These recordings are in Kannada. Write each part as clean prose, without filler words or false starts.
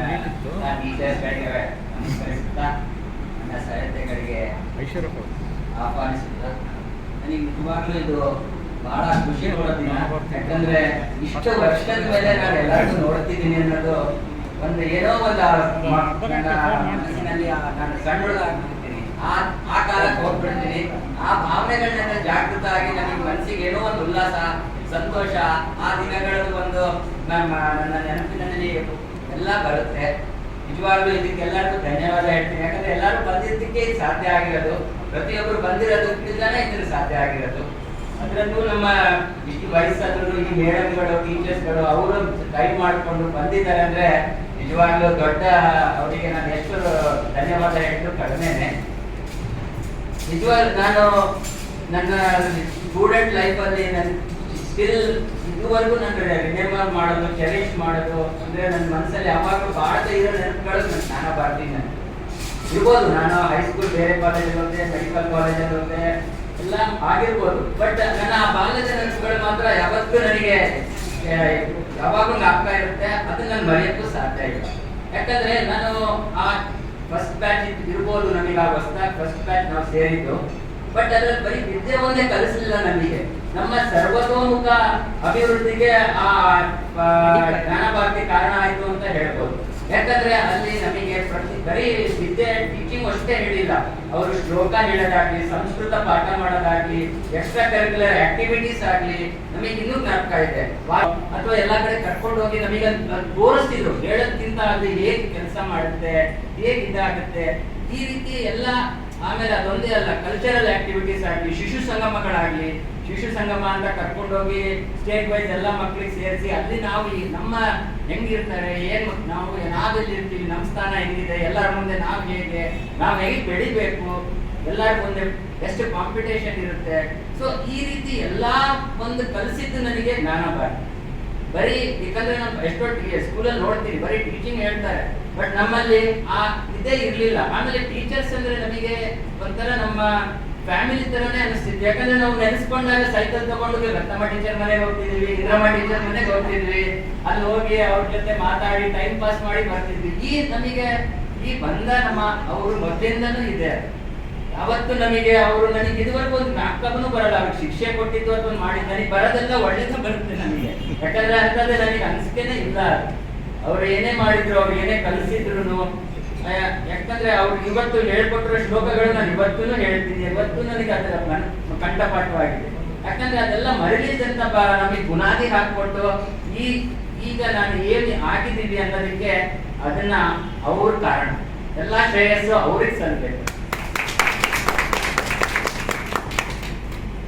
ಟೀಚರ್ಸ್ಗಳಿಗೆ ನಮಸ್ಕರಿಸುತ್ತಾ ನನ್ನ ಸಹಾಯತೆಗಳಿಗೆ ಆಹ್ವಾನಿಸುತ್ತಾ ನನಗೆ ನಿಜವಾಗ್ಲೂ ಇದು ಬಹಳ ಖುಷಿ ಕೊಡ್ತೀನಿ. ಯಾಕಂದ್ರೆ ಇಷ್ಟು ವರ್ಷದ ಮೇಲೆ ನಾನು ಎಲ್ಲರಿಗೂ ನೋಡ್ತಿದ್ದೀನಿ ಅನ್ನೋದು ಒಂದು ಏನೋ ಒಂದು ನನ್ನ ಮನಸ್ಸಿನಲ್ಲಿ ನಾನು ಸಣ್ಣ ಹುಡುಗ ಆಗ್ಬಿಡ್ತೀನಿ. ಆ ಕಾಲಕ್ಕೆ ಹೋಗ್ಬಿಡ್ತೀನಿ. ಆ ಭಾವನೆಗಳನ್ನೆಲ್ಲ ಜಾಗೃತ ಆಗಿ ನನಗೆ ಮನಸ್ಸಿಗೆ ಏನೋ ಒಂದು ಉಲ್ಲಾಸ, ಸಂತೋಷ, ಆ ದಿನಗಳದ್ದು ಒಂದು ನನ್ನ ನೆನಪಿನಲ್ಲಿ ಎಲ್ಲ ಬರುತ್ತೆ. ನಿಜವಾಗ್ಲೂ ಇದಕ್ಕೆಲ್ಲರಿಗೂ ಧನ್ಯವಾದ ಹೇಳ್ತೀನಿ. ಯಾಕಂದ್ರೆ ಎಲ್ಲರೂ ಬಂದಿದ್ದಕ್ಕೆ ಇದು ಸಾಧ್ಯ ಆಗಿರೋದು, ಪ್ರತಿಯೊಬ್ಬರು ಬಂದಿರೋದಕ್ಕಿಂತಾನೆ ಇದನ್ನು ಸಾಧ್ಯ ಆಗಿರೋದು. ಅದರಲ್ಲೂ ನಮ್ಮ ಇಷ್ಟು ವಯಸ್ಸಾದ್ರು ಈ ಮೇಡಮ್ಗಳು, ಟೀಚರ್ಸ್ಗಳು ಅವರು ಟೈಮ್ ಮಾಡಿಕೊಂಡು ಬಂದಿದ್ದಾರೆ ಅಂದ್ರೆ ನಿಜವಾಗ್ಲೂ ದೊಡ್ಡ ಅವರಿಗೆ ನಾನು ಎಷ್ಟು ಧನ್ಯವಾದ ಹೇಳಿದ್ರು ಕಡಿಮೆನೆ. ನಿಜವಾಗ್ಲೂ ನಾನು ನನ್ನ ಸ್ಟೂಡೆಂಟ್ ಲೈಫಲ್ಲಿ ನನ್ನ ಸ್ಟಿಲ್ ಇದುವರೆಗೂ ನಾನು ರಿಮೆಂಬರ್ ಮಾಡೋದು, ಚೆರಿಶ್ ಮಾಡೋದು ಅಂದ್ರೆ ನನ್ನ ಮನಸ್ಸಲ್ಲಿ ಯಾವಾಗಲೂ ಬಾಳ್ತಾ ಇರೋ ನೆನಪುಗಳು ನನ್ನ ಜ್ಞಾನ ಭಾರತಿಯಿಂದ ಇರ್ಬೋದು. ನಾನು ಹೈಸ್ಕೂಲ್ ಬೇರೆ ಕಾಲೇಜಲ್ಲಿ ಹೋದೆ, ಮೆಡಿಕಲ್ ಕಾಲೇಜಲ್ಲಿ ಹೋದೆ, ಎಲ್ಲ ಆಗಿರ್ಬೋದು. ಬಟ್ ನನ್ನ ಆ ಬಾಲ್ಯದ ನೆನಪುಗಳು ಮಾತ್ರ ಯಾವತ್ತೂ ನನಗೆ ಯಾವಾಗಲೂ ಆಗ್ತಾ ಇರುತ್ತೆ. ಅದನ್ನ ನಾನು ಮರೆಯೋಕ್ಕೂ ಸಾಧ್ಯ ಇಲ್ಲ. ಯಾಕಂದ್ರೆ ನಾನು ಆ ಫಸ್ಟ್ ಬ್ಯಾಚ್ ಇರ್ಬೋದು, ನಮಗೆ ಆ ಹೊಸದಾಗಿ ಫಸ್ಟ್ ಬ್ಯಾಚ್ ನಾವು ಸೇರಿದ್ದು. ಬಟ್ ಅದ್ರಲ್ಲಿ ಬರೀ ವಿದ್ಯೆ ಒಂದೇ ಕಲಿಸಲಿಲ್ಲ ನಮಗೆ, ನಮ್ಮ ಸರ್ವತೋಮುಖ ಅಭಿವೃದ್ಧಿಗೆ ಆ ಜ್ಞಾನ ಭಾರತಿ ಕಾರಣ ಆಯ್ತು ಅಂತ ಹೇಳ್ಬೋದು. ಯಾಕಂದ್ರೆ ಅಲ್ಲಿ ನಮಗೆ ಬರೀ ವಿದ್ಯೆ ಟೀಚಿಂಗ್ ಅಷ್ಟೇ ಹೇಳಿಲ್ಲ, ಅವರು ಶ್ಲೋಕ ಹೇಳೋದಾಗ್ಲಿ, ಸಂಸ್ಕೃತ ಪಾಠ ಮಾಡೋದಾಗ್ಲಿ, ಎಕ್ಸ್ಟ್ರಾ ಕರಿಕ್ಯುಲರ್ ಆಕ್ಟಿವಿಟೀಸ್ ಆಗ್ಲಿ ನಮಗೆ ಇನ್ನೂ ಜ್ಞಾಪಕ ಇದೆ. ಅಥವಾ ಎಲ್ಲಾ ಕಡೆ ಕರ್ಕೊಂಡು ಹೋಗಿ ನಮಗೆ ತೋರಿಸ್ತಿದ್ರು, ಹೇಳೋದ್ಕಿಂತ ಅಲ್ಲಿ ಹೇಗೆ ಕೆಲಸ ಮಾಡುತ್ತೆ, ಹೇಗೆ ಇದಾಗುತ್ತೆ, ಈ ರೀತಿ ಎಲ್ಲ. ಆಮೇಲೆ ಅದೊಂದೇ ಅಲ್ಲ, ಕಲ್ಚರಲ್ ಆಕ್ಟಿವಿಟೀಸ್ ಆಗಲಿ, ಶಿಶು ಸಂಗಮಗಳಾಗ್ಲಿ, ಶಿಶು ಸಂಗಮ ಅಂತ ಕರ್ಕೊಂಡೋಗಿ ಸ್ಟೇಟ್ ವೈಸ್ ಎಲ್ಲ ಮಕ್ಕಳಿಗೆ ಸೇರಿಸಿ ಅಲ್ಲಿ ನಾವು ನಮ್ಮ ಹೆಂಗಿರ್ತಾರೆ, ನಾವು ನಾವೆಲ್ಲಿ ಇರ್ತೀವಿ, ನಮ್ಮ ಸ್ಥಾನ ಹೆಂಗಿದೆ, ಎಲ್ಲರ ಮುಂದೆ ನಾವು ಹೇಗೆ ಬೆಳಿಬೇಕು, ಎಲ್ಲರ ಮುಂದೆ ಎಷ್ಟು ಕಾಂಪಿಟೇಷನ್ ಇರುತ್ತೆ. ಸೊ ಈ ರೀತಿ ಎಲ್ಲಾ ಒಂದು ಕಲಿಸಿದ್ದು ನನಗೆ ಜ್ಞಾನ ಭಾರತಿ. ಬರೀ ಯಾಕಂದ್ರೆ ನಾವು ಎಷ್ಟೊಟ್ಟಿಗೆ ಸ್ಕೂಲಲ್ಲಿ ನೋಡ್ತೀವಿ ಬರೀ ಟೀಚಿಂಗ್ ಹೇಳ್ತಾರೆ, ಬಟ್ ನಮ್ಮಲ್ಲಿ ಆ ಇದೇ ಇರ್ಲಿಲ್ಲ. ಆಮೇಲೆ ಟೀಚರ್ಸ್ ಅಂದ್ರೆ ನಮಗೆ ಒಂಥರ ನಮ್ಮ ಫ್ಯಾಮಿಲಿ ತರನೇ ಅನಿಸ್ತಿದ್ವಿ. ಯಾಕಂದ್ರೆ ನಾವು ನೆನೆಸ್ಕೊಂಡಾಗ ಸೈಕಲ್ ತಗೊಂಡು ರತ್ನಮ್ಮ ಟೀಚರ್ ಮನೆಗೆ ಹೋಗ್ತಿದ್ವಿ, ಇಂದ್ರಮ್ಮ ಟೀಚರ್ ಮನೆಗೆ ಹೋಗ್ತಿದ್ವಿ, ಅಲ್ಲಿ ಹೋಗಿ ಅವ್ರ ಜೊತೆ ಮಾತಾಡಿ ಟೈಮ್ ಪಾಸ್ ಮಾಡಿ ಬರ್ತಿದ್ವಿ. ನಮಗೆ ಈ ಬಂದ ನಮ್ಮ ಅವರು ಮೊದಲಿಂದನೂ ಇದೆ. ಯಾವತ್ತು ನಮಗೆ ಅವರು ನನಗೆ ಇದುವರೆಗೂ ಒಂದು ಜ್ಞಾಪಕನೂ ಬರಲ್ಲ, ಅವ್ರಿಗೆ ಶಿಕ್ಷೆ ಕೊಟ್ಟಿದ್ದು ಅಥವಾ ಮಾಡಿದ್ದು ನನಗೆ ಬರೋದೆಲ್ಲ ಒಳ್ಳೇದು ಬರುತ್ತೆ ನನಗೆ. ಯಾಕಂದ್ರೆ ಅಂತಂದ್ರೆ ನನಗೆ ಅನಿಸಿಕೆನೇ ಇಲ್ಲ ಅವ್ರು ಏನೇ ಮಾಡಿದ್ರು, ಅವ್ರು ಏನೇ ಕಲಿಸಿದ್ರು. ಯಾಕಂದ್ರೆ ಅವ್ರು ಇವತ್ತು ಹೇಳ್ಕೊಟ್ಟಿರೋ ಶ್ಲೋಕಗಳು ನಾನು ಇವತ್ತೂ ಹೇಳ್ತೀನಿ, ಇವತ್ತು ನನಗೆ ಅದರ ಕಂಠಪಾಠವಾಗಿದೆ. ಯಾಕಂದ್ರೆ ಅದೆಲ್ಲ ಮರಳಿದಂತ ನಮಗೆ ಬುನಾದಿ ಹಾಕ್ಕೊಟ್ಟು ಈಗ ನಾನು ಏನು ಆಗಿದ್ದೀವಿ ಅನ್ನೋದಕ್ಕೆ ಅದನ್ನ ಅವ್ರ ಕಾರಣ. ಎಲ್ಲ ಶ್ರೇಯಸ್ಸು ಅವ್ರಿಗೆ ಸಲ್ಲಬೇಕು.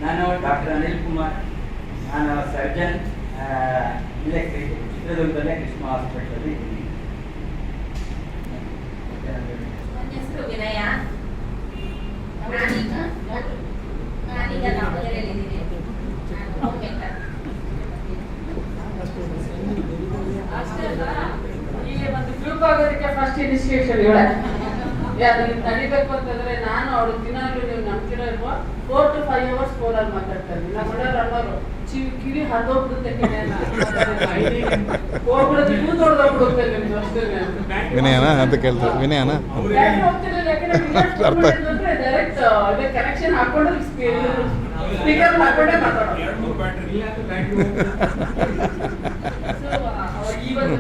ನಾನು ಡಾಕ್ಟರ್ ಅನಿಲ್ ಕುಮಾರ್, ನಾನು ಸರ್ಜನ್, ಇಲ್ಲೇ ಚಿತ್ರದುರ್ಗದಲ್ಲೇ ಕೃಷ್ಣ ಹಾಸ್ಪಿಟಲ್ ಇದ್ದೀನಿ. ನನ್ನ ಹೆಸರು ವಿನಯ. ನಾನೀಗ ದಾವಣಗೆರೆಯಲ್ಲಿದ್ದೀನಿ. ಅಷ್ಟೇ ಅಲ್ಲ, ಇಲ್ಲಿ ಒಂದು ಗ್ರೂಪ್ ಆಗೋದಕ್ಕೆ ಫಸ್ಟ್ ಇನಿಷಿಯೇಷನ್ ಇವಳೆ. ಅದನ್ನ ತಡಿಬೇಕು ಅಂತಂದ್ರೆ ನಾನು ಅವಳು ದಿನಾಗ್ಲೂ ನೀವು ನಂಬ್ತಿರೋ ಇಲ್ವಾ 4 to 5 hours ಫೋನಲ್ಲಿ ಮಾತಾಡ್ತಾರೆ. ನಮ್ಮ ಮನೆಯವ್ರು ಅನ್ನೋರು ಕಿವಿ ಹರಿದೋಗ್ಬಿಡುತ್ತೆ, ಹೋಗ್ಬಿಡುತ್ತೆ, ನೀವು ತೊಡ್ದೋಗ್ಬಿಡುತ್ತೆ ನಿಮ್ದು ಅಷ್ಟೇ. ವಿನಯನ ಅಂತ ಕೇಳ್ತಾರೆ, ವಿನಯನ ಹೋಗ್ತಿರಲಿಲ್ಲ, ಯಾಕಂದ್ರೆ ಡೈರೆಕ್ಟ್ ಅದೇ ಕನೆಕ್ಷನ್ ಹಾಕೊಂಡು ಸ್ಪೀಕರ್ ಹಾಕೊಂಡೇ ಮಾತಾಡೋದು. ಈ ಒಂದು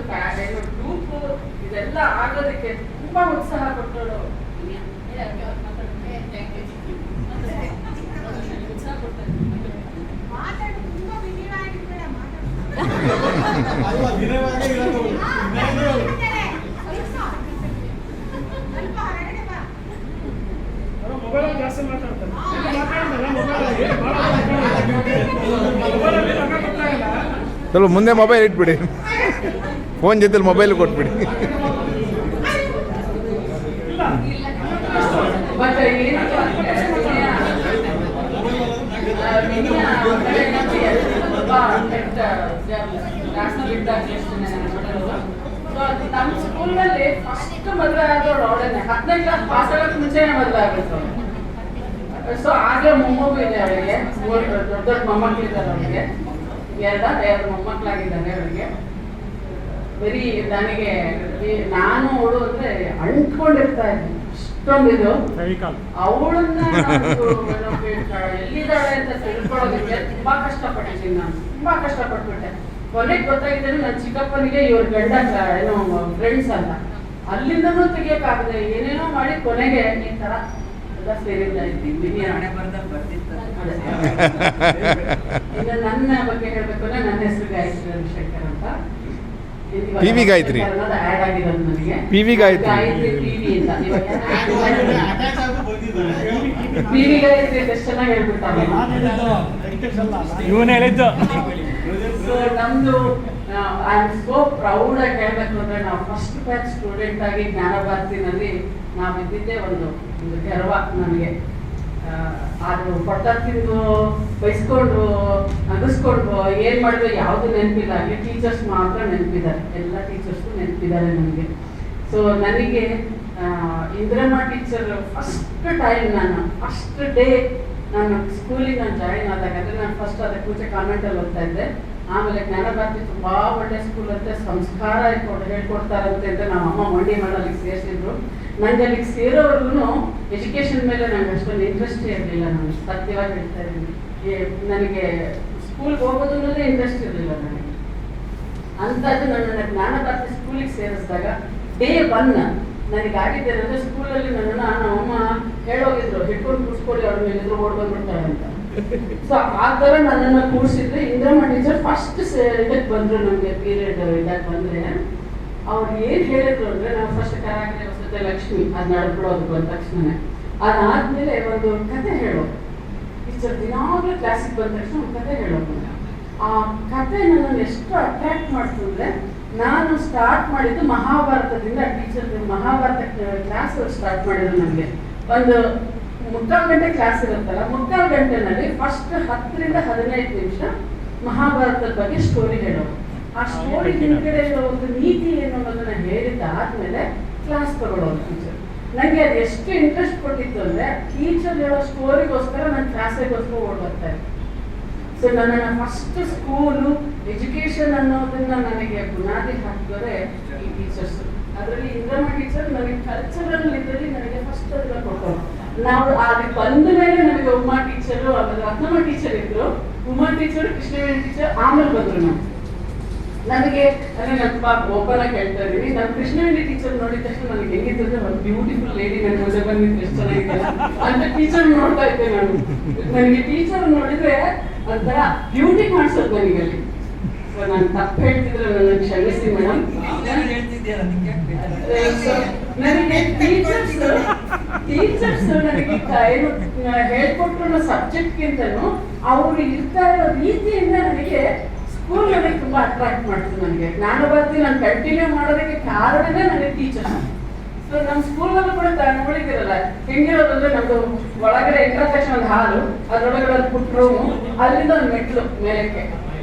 ಗ್ರೂಪ್ ಇದೆಲ್ಲ ಆಗೋದಕ್ಕೆ ತುಂಬಾ ಉತ್ಸಾಹ ಕೊಟ್ಟೋಳು. ಸ್ವಲ್ಪ ಮುಂದೆ ಮೊಬೈಲ್ ಇಟ್ಬಿಡಿ, ಫೋನ್ ಜೊತೆಲಿ ಮೊಬೈಲ್ ಕೊಟ್ಬಿಡಿ. ನಮ್ಮ ಸ್ಕೂಲ್ನಲ್ಲಿ ಫಸ್ಟ್ ಮದುವೆ ಆದವಳು ಅವಳೇನೆ. 10ನೇ ಕ್ಲಾಸ್ ಪಾಸ್ ಆಗೋಕ್ಕೆ ಮುಂಚೆನೆ ಮದುವೆ ಆಗಿತ್ತು. ಸೊ ಆಗಲೇ ಮೊಮ್ಮಗು ಇದೆ ಅವಳಿಗೆ, ದೊಡ್ಡ ದೊಡ್ಡ ಮೊಮ್ಮಕ್ಕಳಿದ್ದಾರೆ ಅವಳಿಗೆ, ಎರಡು ಮೊಮ್ಮಕ್ಕಳಾಗಿದ್ದಾನೆ ಅವಳಿಗೆ. ಬರೀ ನನಗೆ ನಾನು ಅವಳು ಅಂದ್ರೆ ಅಂಟ್ಕೊಂಡಿರ್ತಾ ಇದ್ದೆ ಅಷ್ಟೊಂದಿದು. ಅವಳನ್ನ ಎಲ್ಲಿದ್ದಾಳೆ ಅಂತ ತಿಳ್ಕೊಳ್ಳೋದಕ್ಕೆ ತುಂಬಾ ಕಷ್ಟಪಟ್ಟಿದ್ದೀನಿ. ನಾನು ತುಂಬಾ ಕಷ್ಟಪಟ್ಬಿಟ್ಟೆ. ಕೊನೆಗೆ ಗೊತ್ತಾಗಿದ್ದೇನೆ ನನ್ನ ಚಿಕ್ಕಪ್ಪನಿಗೆ ಇವ್ರ ಗಂಡ ಏನೋ ಫ್ರೆಂಡ್ಸ್ ಅಂತ. ಅಲ್ಲಿಂದನೂ ತೆಗಿಯಕ್ಕಾಗದೆ ಏನೇನೋ ಮಾಡಿ ಕೊನೆಗೆ ಈ ತರ ಎಲ್ಲ ಸೇರಿದ್ದ ಇದ್ದೀನಿ. ಹಣೆ ಬರ್ದಾಗ ಬರ್ತಿತ್ತು. ಇನ್ನು ನನ್ನ ಬಗ್ಗೆ ಹೇಳ್ಬೇಕು ಅಂದ್ರೆ ನನ್ನ ಹೆಸರು ಗಾಯತ್ರಿ ರವಿಶಂಕರ್ ಅಂತ. PV ಗಾಯತ್ರಿ. ಆಡ್ ಆಗಿರೋದು ನನಗೆ PV ಗಾಯತ್ರಿ. PV ಅಂತ. PV ಗಾಯತ್ರಿ ಎಷ್ಟು ಚೆನ್ನಾಗಿ ಹೇಳ್ಬಿಟ್ಟಾರೆ. ಇವನು ಹೇಳಿದ್ದು ಸೊ ನಮ್ದು ಐ ಆಮ್ ಸೋ ಪ್ರೌಡ್ ಆಗಿ ಹೇಳ್ಬೇಕು ಅಂದ್ರೆ ನಾವು ಫಸ್ಟ್ ಬ್ಯಾಚ್ ಸ್ಟೂಡೆಂಟ್ ಆಗಿ ಜ್ಞಾನಭಾರತಿನಲ್ಲಿ ನಾವು ಇದ್ದಿದ್ದೇ ಒಂದು ಗರ್ವ ನನಗೆ. ಅದು ಪಟ್ಟ ತಿಂದು ಬೈಸ್ಕೊಂಡು ನಗಿಸ್ಕೊಂಡು ಏನ್ ಮಾಡಿದ್ರು ಯಾವುದು ನೆನಪಿಲ್ಲ. ಅಲ್ಲಿ ಟೀಚರ್ಸ್ ಮಾತ್ರ ನೆನಪಿದ್ದಾರೆ, ಎಲ್ಲ ಟೀಚರ್ಸು ನೆನಪಿದ್ದಾರೆ ನನಗೆ. ಸೊ ನನಗೆ ಇಂದ್ರಮ್ಮ ಟೀಚರ್ ಫಸ್ಟ್ ಟೈಮ್ ನಾನು ಫಸ್ಟ್ ಡೇ ನಾನು ಸ್ಕೂಲಿಗೆ ನಾನು ಜಾಯಿನ್ ಆದಾಗ, ಅಂದರೆ ನಾನು ಫಸ್ಟ್ ಅದಕ್ಕೆ ಮುಂಚೆ ಕಾನ್ವೆಂಟಲ್ಲಿ ಓದ್ತಾ ಇದ್ದೆ. ಆಮೇಲೆ ಜ್ಞಾನಭಾರತಿ ತುಂಬ ಒಳ್ಳೆ ಸ್ಕೂಲ್ ಅಂತೆ, ಸಂಸ್ಕಾರ ಹೇಳ್ಕೊಡ್ತಾರಂತೆ ಅಂತ ನಮ್ಮ ಅಮ್ಮ ಮಂಡಿ ಮಾಡಿ ಅಲ್ಲಿಗೆ ಸೇರಿಸಿದ್ರು. ನನಗೆ ಅಲ್ಲಿಗೆ ಸೇರೋವರೆಗೂ ಎಜುಕೇಷನ್ ಮೇಲೆ ನನಗೆ ಅಷ್ಟೊಂದು ಇಂಟ್ರೆಸ್ಟೇ ಇರಲಿಲ್ಲ. ನಾನು ಸತ್ಯವಾಗಿ ಹೇಳ್ತಾ ಇದ್ದೀನಿ, ನನಗೆ ಸ್ಕೂಲ್ಗೆ ಹೋಗೋದು ಅನ್ನೋದೇ ಇಂಟ್ರೆಸ್ಟ್ ಇರಲಿಲ್ಲ ನನಗೆ. ಅಂಥದ್ದು ನನ್ನನ್ನು ಜ್ಞಾನಭಾರತಿ ಸ್ಕೂಲಿಗೆ ಸೇರಿಸಿದಾಗ ಡೇ 1 ನನಗಾಗಿದ್ದೆ ಅಂದರೆ ಸ್ಕೂಲಲ್ಲಿ ನನ್ನನ್ನು ನಮ್ಮಮ್ಮ ಹೇಳೋಗಿದ್ರು, ಹಿಡ್ಕೊಂಡು ಕೂರಿಸ್ಕೊಳ್ಳಿ, ಅವ್ರ ಮೇಲೆ ಎದುರು ಓಡ್ಬಂದ್ಬಿಡ್ತಾರೆ ಅಂತ. ಸೊ ಆ ಥರ ನನ್ನನ್ನು ಕೂರಿಸಿದ್ರೆ ಇಂದ್ರಮ್ಮ ಟೀಚರ್ ಫಸ್ಟ್ ಇದಕ್ಕೆ ಬಂದರು. ನಮಗೆ ಪೀರಿಯಡ್ ಇದಕ್ಕೆ ಬಂದರೆ ಅವ್ರು ಏನು ಹೇಳಿದ್ರು ಅಂದರೆ, ನಾವು ಫಸ್ಟ್ ಕರಾಗ್ರೆ ಹೊಸತೆ ಲಕ್ಷ್ಮಿ ಅದು ನಡ್ಬಿಡೋದು ಬಂದ ತಕ್ಷಣ. ಅದಾದಮೇಲೆ ಒಂದು ಕತೆ ಹೇಳೋದು ಟೀಚರ್. ದಿನಾಗಲೂ ಕ್ಲಾಸಿಗೆ ಬಂದ ತಕ್ಷಣ ಒಂದು ಕತೆ ಹೇಳೋದು. ಆ ಕತೆ ನನ್ನನ್ನು ಎಷ್ಟು ಅಟ್ರಾಕ್ಟ್ ಮಾಡ್ತು ಅಂದರೆ, ನಾನು ಸ್ಟಾರ್ಟ್ ಮಾಡಿದ್ದು ಮಹಾಭಾರತದಿಂದ. ಟೀಚರ್ ಮಹಾಭಾರತ ಕ್ಲಾಸ್ ಸ್ಟಾರ್ಟ್ ಮಾಡಿದ್ರು. ನನಗೆ ಒಂದು 3/4 ಗಂಟೆ ಕ್ಲಾಸ್ ಇರುತ್ತಲ್ಲ, 3/4 ಗಂಟೆನಲ್ಲಿ ಫಸ್ಟ್ 10 ರಿಂದ 15 ನಿಮಿಷ ಮಹಾಭಾರತದ ಬಗ್ಗೆ ಸ್ಟೋರಿ ಹೇಳೋದು. ಆ ಸ್ಟೋರಿ ಹಿಂದ್ಗಡೆ ಇರೋ ಒಂದು ನೀತಿ ಏನು ಅನ್ನೋದನ್ನ ಹೇಳಿದ್ದಾದ್ಮೇಲೆ ಕ್ಲಾಸ್ ತಗೊಳ್ಳೋದು ಟೀಚರ್. ನನಗೆ ಅದು ಎಷ್ಟು ಇಂಟ್ರೆಸ್ಟ್ ಕೊಟ್ಟಿತ್ತು ಅಂದರೆ, ಟೀಚರ್ ಹೇಳೋ ಸ್ಟೋರಿಗೋಸ್ಕರ ನಾನು ಕ್ಲಾಸಿಗೋಸ್ಕರ ಓಡ್ಬರ್ತಾ ಇದ್ದೆ. ಸೊ ನನ್ನನ್ನು ಫಸ್ಟ್ ಸ್ಕೂಲು ಎಜುಕೇಷನ್ ಅನ್ನೋದನ್ನ ನನಗೆ ಬುನಾದಿ ಹಾಕಿದರೆ ಈ ಟೀಚರ್ಸ್. ಅದರಲ್ಲಿ ಇಂದ್ರಮ್ಮ ಟೀಚರ್ ನನಗೆ ಕಲ್ಚರಲ್ ಇದರಲ್ಲಿ ನನಗೆ ಫಸ್ಟ್ ಅದನ್ನ ಕೊಟ್ಟರು. ನಾವು ಅಲ್ಲಿ ಬಂದ ಮೇಲೆ ನಮಗೆ ಉಮಾ ಟೀಚರು, ಆಮೇಲೆ ರತ್ನಮ್ಮ ಟೀಚರ್ ಇದ್ರು, ಉಮಾ ಟೀಚರ್, ಕೃಷ್ಣವೇಣಿ ಟೀಚರ್ ಆಮೇಲೆ ಬಂದರು. ನಾವು ನನಗೆ ಅಂದರೆ ನನ್ನ ಪಾಪ ಓಪನ್ ಆಗಿ ಹೇಳ್ತಾ ಇದ್ದೀನಿ, ನಾನು ಕೃಷ್ಣವೇಣಿ ಟೀಚರ್ ನೋಡಿದ ತಕ್ಷಣ ನನಗೆ ಹೆಂಗಿತ್ತು ಅಂದರೆ, ಒಂದು ಬ್ಯೂಟಿಫುಲ್ ಲೇಡಿ ನನ್ನ ಮುಂದೆ ಬಂದಿದ್ದು ಎಷ್ಟು ಚೆನ್ನಾಗಿತ್ತಲ್ಲ ಅಂತ ಟೀಚರ್ ನೋಡ್ತಾ ಇದ್ದೆ ನಾನು. ನನಗೆ ಟೀಚರ್ ನೋಡಿದ್ರೆ ಒಂಥರ ಬ್ಯೂಟಿ ಕಾಣಿಸೋದು ನನಗೆ ಅಲ್ಲಿ. ಸೊ ನಾನು ತಪ್ಪು ಹೇಳ್ತಿದ್ರೆ ನನ್ನ ಕ್ಷಮಿಸಿ ಮೇಡಮ್. ನನಗೆ ಟೀಚರ್ಸ್ ನನಗೆ ಏನು ಹೇಳ್ಕೊಟ್ಟಿರೋ ಸಬ್ಜೆಕ್ಟ್ಗಿಂತನೂ ಅವರು ಇರ್ತಾ ಇರೋ ರೀತಿಯಿಂದ ನನಗೆ ಸ್ಕೂಲ್ ನನಗೆ ತುಂಬ ಅಟ್ರಾಕ್ಟ್ ಮಾಡ್ತು. ನನಗೆ ಜ್ಞಾನಭಾರತಿ ನಾನು ಕಂಟಿನ್ಯೂ ಮಾಡೋದಕ್ಕೆ ಕಾರಣನೇ ನನಗೆ ಟೀಚರ್ಸ್. ಸೊ ನಮ್ಮ ಸ್ಕೂಲಲ್ಲೂ ಕೂಡ ನೋಡಿದಿರಲ್ಲ ಹೆಂಗಿರೋದಂದ್ರೆ, ನಮ್ದು ಒಳಗಡೆ ಎಂಟ್ರ ತಕ್ಷಣ ಒಂದು ಹಾಲು, ಅದ್ರೊಳಗಡೆ ಒಂದು ಪುಟ್ಟ ರೂಮು, ಅಲ್ಲಿಂದ ಒಂದು ಮೆಟ್ಲು ಮೇಲಕ್ಕೆ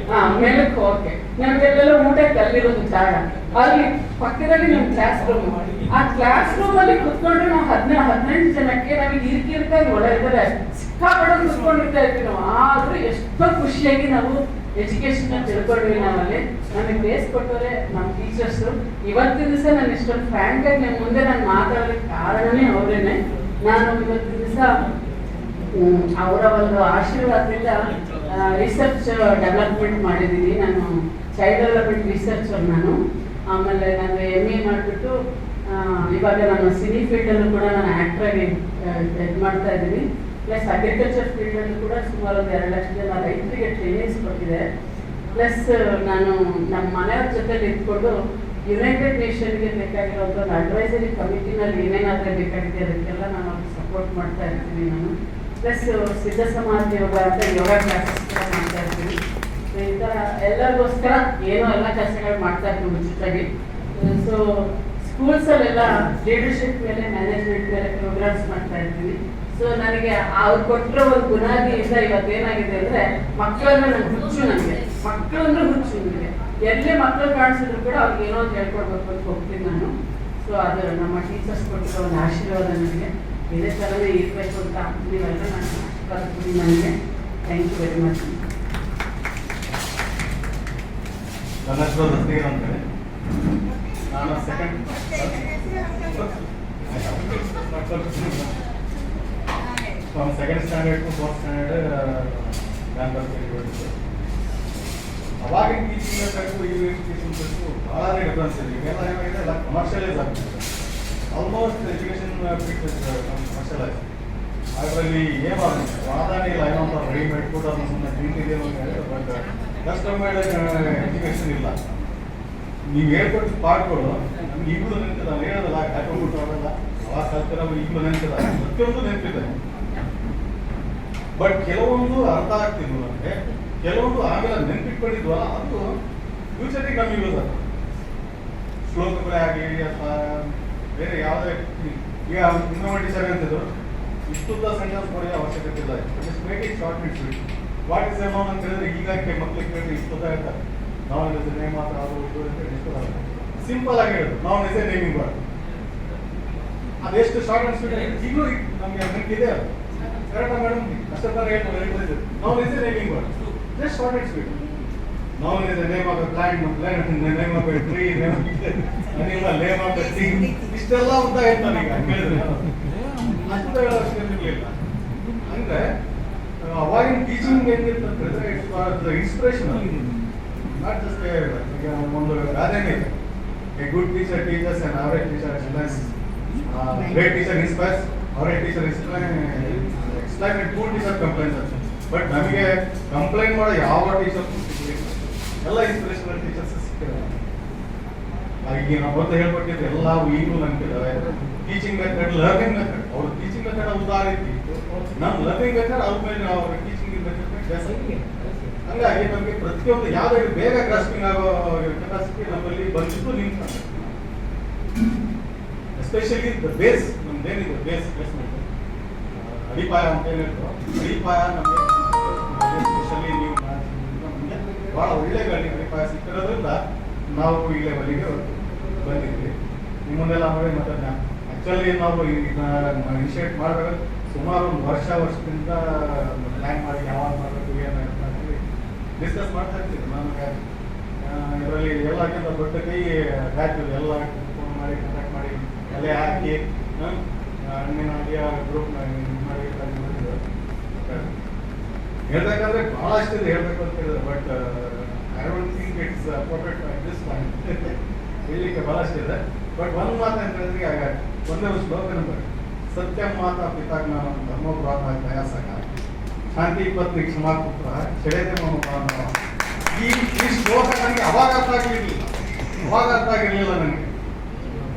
ಮೇಲಕ್ಕೆ ಹೋಗಕ್ಕೆ. ನಮ್ಗೆಲ್ಲೆಲ್ಲ ಊಟಕ್ಕೆ ಅಲ್ಲಿರೋದು ಜಾಗ, ಅಲ್ಲಿ ಪಕ್ಕದಲ್ಲಿ ನಮ್ಮ ಕ್ಲಾಸ್ ರೂಮ್. ಆ ಕ್ಲಾಸ್ ರೂಮ್ ಅಲ್ಲಿ ಕುತ್ಕೊಂಡ್ರೆ ನಾವು 18 ಜನಕ್ಕೆ ನಮಗೆ ಇರ್ಕಿರ್ಕಾಗಿ ಒಳಗಡೆ ಸಿಕ್ಕಾಪಡೆ ಕುತ್ಕೊಂಡಿರ್ತಾ ಇರ್ತೀವಿ ನಾವು. ಆದ್ರೂ ಎಷ್ಟೋ ಖುಷಿಯಾಗಿ ನಾವು ಎಜುಕೇಶನ್ ತಿಳ್ಕೊಂಡ್ವಿ ನಾವಲ್ಲಿ. ನಮಗೆ ಬೇಸ್ ಕೊಟ್ಟವ್ರೆ ನಮ್ಮ ಟೀಚರ್ಸು. ಇವತ್ತಿನ ದಿವಸ ನಾನು ಇಷ್ಟೊಂದು ಫ್ರ್ಯಾಂಕ್ ಆಗಿ ನಿಮ್ಮ ಮುಂದೆ ನಾನು ಮಾತಾಡೋದಕ್ಕೆ ಕಾರಣನೇ ಅವರೇನೆ. ನಾನು ಇವತ್ತಿನ ದಿವಸ ಅವರ ಒಂದು ಆಶೀರ್ವಾದದಿಂದ ರಿಸರ್ಚ್ ಡೆವಲಪ್ಮೆಂಟ್ ಮಾಡಿದ್ದೀನಿ. ನಾನು ಚೈಲ್ಡ್ ಡೆವಲಪ್ಮೆಂಟ್ ರಿಸರ್ಚರ್ ನಾನು. ಆಮೇಲೆ ನಾನು MA ಮಾಡಿಬಿಟ್ಟು ಇವಾಗ ನಾನು ಸಿನಿ ಫೀಲ್ಡಲ್ಲೂ ಕೂಡ ನಾನು ಆ್ಯಕ್ಟ್ರಾಗಿ ಇದು ಮಾಡ್ತಾ ಇದ್ದೀನಿ. ಪ್ಲಸ್ ಅಗ್ರಿಕಲ್ಚರ್ ಫೀಲ್ಡಲ್ಲೂ ಕೂಡ ಸುಮಾರು 2 ಲಕ್ಷ ಜನ ರೈತರಿಗೆ ಟ್ರೈನಿಂಗ್ಸ್ ಕೊಟ್ಟಿದೆ. ಪ್ಲಸ್ ನಾನು ನಮ್ಮ ಮನೆಯವ್ರ ಜೊತೆ ನಿಂತ್ಕೊಂಡು ಯುನೈಟೆಡ್ ನೇಷನ್ಗೆ ಬೇಕಾಗಿರೋಂಥ ಒಂದು ಅಡ್ವೈಸರಿ ಕಮಿಟಿನಲ್ಲಿ ಏನೇನಾದರೂ ಬೇಕಾಗಿದೆ ಅದಕ್ಕೆಲ್ಲ ನಾನು ಅವ್ರಿಗೆ ಸಪೋರ್ಟ್ ಮಾಡ್ತಾ ಇರ್ತೀನಿ ನಾನು. ಪ್ಲಸ್ ಸಿದ್ಧ ಸಮಾಜ ಯೋಗ ಅಂತ ಯೋಗ ಕ್ಲಾಸಸ್ ಕೂಡ ಮಾಡ್ತಾ ಇರ್ತೀನಿ. ಈ ಥರ ಎಲ್ಲರಿಗೋಸ್ಕರ ಏನೋ ಎಲ್ಲ ಕೆಲಸಗಳು ಮಾಡ್ತಾ ಇರ್ತೀನಿ ಉಚಿತವಾಗಿ. ಸೊ ಸ್ಕೂಲ್ಸಲ್ಲೆಲ್ಲ ಲೀಡರ್ಶಿಪ್ ಮೇಲೆ, ಮ್ಯಾನೇಜ್ಮೆಂಟ್ ಮೇಲೆ ಪ್ರೋಗ್ರಾಮ್ಸ್ ಮಾಡ್ತಾ ಇರ್ತೀನಿ. ಸೊ ನನಗೆ ಅವ್ರು ಕೊಟ್ಟಿರೋ ಒಂದು ಬುನಾದಿಯಿಂದ ಇವತ್ತೇನಾಗಿದೆ ಅಂದರೆ, ಮಕ್ಕಳಂದ್ರೆ ನನಗೆ ಹುಚ್ಚು. ನನಗೆ ಮಕ್ಕಳು ಅಂದ್ರೆ ಹುಚ್ಚು. ನನಗೆ ಎಲ್ಲೇ ಮಕ್ಕಳು ಕಾಣಿಸಿದ್ರು ಕೂಡ ಅವ್ರಿಗೆ ಏನೋ ಅಂತ ಹೇಳ್ಕೊಡ್ಬೇಕು ಅಂತ ಹೋಗ್ತೀನಿ ನಾನು. ಸೊ ಅದು ನಮ್ಮ ಟೀಚರ್ಸ್ ಕೊಟ್ಟಿರೋ ಒಂದು ಆಶೀರ್ವಾದ ನನಗೆ. ಇದೇ ಥರನೇ ಇರಬೇಕು ಅಂತ ನೀವೆಲ್ಲ ನಾನು ಆಶೀರ್ವಾದ ನನಗೆ. Thank you very much. ನನ್ನ ಹೆಸರು ರಸ್ತಿಗೆ ಅಂತೇಳಿ ನಾನು second second standard to fourth standard ಅವಾಗಿನ ಟೀಚಿಂಗ್ ಮೆಥಡ್ಗೂ ಈಗಿನ ಟೀಚಿಂಗ್ ಮೆಥಡ್ಗೂ ಭಾಳ ಡಿಫ್ರೆನ್ಸ್ ಇದೆ. ಈಗೆಲ್ಲ ಏನಾಗಿದೆ ಎಲ್ಲ ಕಮರ್ಷಿಯಲೈಸ್ ಆಗ್ತಿದೆ. Almost education commercialise. ಅದರಲ್ಲಿ ಏನಾಗುತ್ತೆ ವಾದಾನೆ ಇಲ್ಲ, ಏನೋ ಅಂತ ರೆಡಿಮೇಡ್ ಕೂಡ ಸುಮ್ಮನೆ ತಿಂತಿದೆ ಬಟ್ ಕಸ್ಟಮೈಡ್ ಎಜುಕೇಷನ್ ಇಲ್ಲ. ನೀವು ಹೇಳ್ಕೊಟ್ಟು ಪಾಠಗಳು ನಮ್ಗೆ ಈಗಲೂ ನೆನಪಿದೆ. ನಾವು ಹೇಳೋದಲ್ಲ ಹಾಕೊಂಡ್ಬಿಟ್ಟು ಅವರೆಲ್ಲ ಅವಾಗ ಕಲ್ತಿರೋ ಈಗಲೂ ನೆನಪಿದೆ, ಪ್ರತಿಯೊಂದು ನೆನಪಿದೆ. ಬಟ್ ಕೆಲವೊಂದು ಅರ್ಥ ಆಗ್ತಿದ್ವು ನಮಗೆ, ಕೆಲವೊಂದು ಆಮೇಲೆ ನೆನಪಿಟ್ಕೊಂಡಿದ್ವಲ್ಲ ಅದು ಫ್ಯೂಚರಿಗೆ ನಮಗೆ ಯೂಸ್ ಆಗ್ತದೆ. ಶ್ಲೋಕಗಳೇ ಆಗಲಿ ಅಥವಾ ಬೇರೆ ಯಾವುದೇ ಈಗ ಇನ್ನೊಂದು ಟೀಚರ್ ಹೇಳ್ತಿದ್ರು, ಇಷ್ಟುದ್ದ ಸೆಂಟೆನ್ಸ್ ಕೊಡೋ ಅವಶ್ಯಕತೆ ಇಲ್ಲ, just make it short and sweet. What is amount ಅಂತ ಹೇಳಿದ್ರೆ ಈಗ ಮಕ್ಳಿಗೆ ಕೇಳಿದ್ರೆ ಇಷ್ಟುದ್ದ ಹೇಳ್ತಾರೆ. ನಾವು ನೇಮ್ ಮಾತ್ರ ಅದು ಇದು ಅಂತ ಇಷ್ಟುದ್ದ ಸಿಂಪಲ್ ಆಗಿ ಹೇಳೋದು. ನಾವು ನಿಜ ನೇಮಿಂಗ್ ವರ್ಡ್ ಅದೆಷ್ಟು ಶಾರ್ಟ್ ಅಂಡ್ ಸ್ವೀಟ್ ಈಗಲೂ ನಮಗೆ ನೆನಪಿದೆ. ಅದು ಕರೆಕ್ಟ್ ಮೇಡಮ್ ಅಷ್ಟೊತ್ತರ ಹೇಳ್ಬೋದು. ನಾವು ನಿಜ naming word just shut and sweet. ನಾವು ನಿಜ name of plant, name of tree, animal, name of thing, ಇಷ್ಟೆಲ್ಲ ಅಂತ ಹೇಳ್ತಾನೆ ಈಗ ಕೇಳಿದ್ರೆ ಅಷ್ಟು ಹೇಳೋ ಅವಶ್ಯಕತೆ ಇರಲಿಲ್ಲ. ಅಂದ್ರೆ ಅವಾಗಿನ ಟೀಚಿಂಗ್ ಏನಿತ್ತು ಅಂತಂದ್ರೆ it's for the inspiration, not just ಈಗ ಒಂದು ಗಾದೆನೇ ಇದೆ, A good teacher teachers and average teacher explains, great teacher inspires, average teacher explain and poor teacher complaints ಅಂತ. ಬಟ್ ನಮಗೆ ಕಂಪ್ಲೇಂಟ್ ಮಾಡೋ ಯಾವ ಟೀಚರ್ ಎಲ್ಲ ಇನ್ಸ್ಪಿರೇಷನಲ್ ಟೀಚರ್ಸ್ ಸಿಕ್ಕಿದ್ದಾರೆ. ಈಗ ನಾವು ಮೊದಲು ಹೇಳ್ಕೊಟ್ಟಿದ್ದು ಎಲ್ಲವೂ ಈಗಲೂ ನೆನಪಿದ್ದಾವೆ. ಟೀಚಿಂಗ್ ಮೆಥಡ್, ಲರ್ನಿಂಗ್ ಮೆಥಡ್, ಅವ್ರ ಟೀಚಿಂಗ್ ಮೆಥಡ್ ಉದಾಹರಣೆ ನಮ್ಮ ಲರ್ನಿಂಗ್ ಮೆಥಡ್ ಅವ್ರ ಮೇಲೆ ಅವ್ರ ಟೀಚಿಂಗ್ ಮೆಥಡ್ ಜಾಸ್ತಿ. ಹಂಗಾಗಿ ನಮಗೆ ಪ್ರತಿಯೊಂದು ಯಾವುದೇ ಬೇಗ ಗ್ರಾಸ್ಪಿಂಗ್ ಆಗೋ ಕೆಪಾಸಿಟಿ ನಮ್ಮಲ್ಲಿ ಬಂದಿದ್ದು ನಿಂತ್ಕೊಂಡು, ಎಸ್ಪೆಷಲಿ ದ ಬೇಸ್, ನಮ್ದೇನಿದೆ ಬೇಸ್ ಪ್ಲೇಸ್ಮೆಂಟ್ ಅಡಿಪಾಯ ಅಂತ ಹೇಳಿದ್ರು. ಅಡಿಪಾಯ ನಮಗೆ ಎಸ್ಪೆಷಲಿ ನೀವು ನಮಗೆ ಭಾಳ ಒಳ್ಳೆ ಅಡಿಪಾಯ ಸಿಕ್ಕಿರೋದ್ರಿಂದ ನಾವು ಈ ಲೆವೆಲಿಗೆ ಬಂದಿದ್ವಿ. ನಿಮ್ಮನ್ನೆಲ್ಲ ನೋಡಿ ಮತ್ತೆ ಆ್ಯಕ್ಚುಲಿ ನಾವು ಇನಿಷಿಯೇಟ್ ಮಾಡಬೇಕು ಸುಮಾರು ಒಂದು ವರ್ಷದಿಂದ ಪ್ಲ್ಯಾನ್ ಮಾಡಿ ಯಾವಾಗ ಮಾಡಬೇಕು ಏನು ಡಿಸ್ಕಸ್ ಮಾಡ್ತಾ ಇರ್ತೀವಿ. ನಮಗೆ ಇದರಲ್ಲಿ ಎಲ್ಲಕ್ಕಿಂತ ದೊಡ್ಡ ಕೈ ಬ್ಯಾಚ್ ಎಲ್ಲ ಫೋನ್ ಮಾಡಿ ಕಾಂಟ್ಯಾಕ್ಟ್ ಮಾಡಿ ಅಲ್ಲೇ ಹಾಕಿ ಹಣ್ಣಿನಾಗಿ ಗ್ರೂಪ್ ಮಾಡಿ ಹೇಳ್ಬೇಕಂದ್ರೆ ಭಾಳಷ್ಟಿದೆ ಹೇಳ್ಬೇಕು ಅಂತ ಹೇಳಿದ್ರೆ. But I don't think it's appropriate at this point. ಹೇಳಲಿಕ್ಕೆ ಭಾಳಷ್ಟಿದೆ. ಬಟ್ ಒಂದು ಮಾತು ಅಂತ ಹೇಳಿದ್ರೆ ಆಗ ಒಂದೇ ಒಂದು ಶ್ಲೋಕ ನಂಬರ್, ಸತ್ಯ ಮಾತಾ ಪಿತಾಜ್ಞಾನ ಧರ್ಮ ಪ್ರಾತ ಪ್ರಯಾಸಕ ಶಾಂತಿ ಪತ್ನಿ ಕ್ಷಮಾ ಪುತ್ರ ಚೆಳೆದೆ ಮನ. ಈ ಶ್ಲೋಕ ನನಗೆ ಅವಾಗ ಅರ್ಥ ಆಗಿರಲಿಲ್ಲ, ನನಗೆ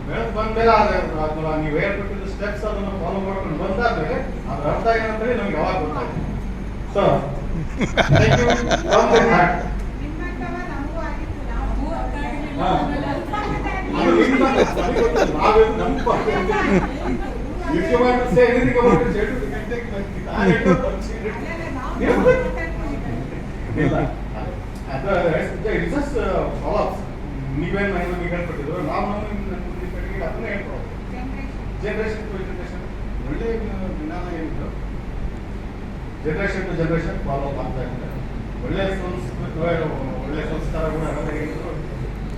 ಬೆಳೆದು ಬಂದ್ಮೇಲೆ ಅದನ್ನ ನೀವು ಹೇಳ್ಕೊಟ್ಟಿದ್ದು ಸ್ಟೆಪ್ಸ್ ಅದನ್ನು ಫಾಲೋ ಮಾಡ್ಕೊಂಡು ಬಂದಾದ್ಮೇಲೆ ಅದ್ರ ಅರ್ಥ ಏನಂತೇಳಿ ನಮ್ಗೆ ಅವಾಗ ಗೊತ್ತಾಯ್ತು. So thank you from the heart. ನೀವೇನು ನಮಗೆ ಹೇಳ್ಕೊಟ್ಟಿದ್ರು, ನಾವು ನಮಗೆ ಅದನ್ನೇ ಹೇಳ್ಕೊಡೋದು. ಜನರೇಷನ್ ಟು ಜನರೇಷನ್ ಒಳ್ಳೆ ಜ್ಞಾನ ಏನಿದ್ರು ಜನರೇಷನ್ ಟು ಜನರೇಷನ್ ಫಾಲೋ ಮಾಡ್ತಾ ಇದ್ದಾರೆ. ಒಳ್ಳೆ ಸಂಸ್ಕಾರ ಕೂಡ ಏನಿದ್ರು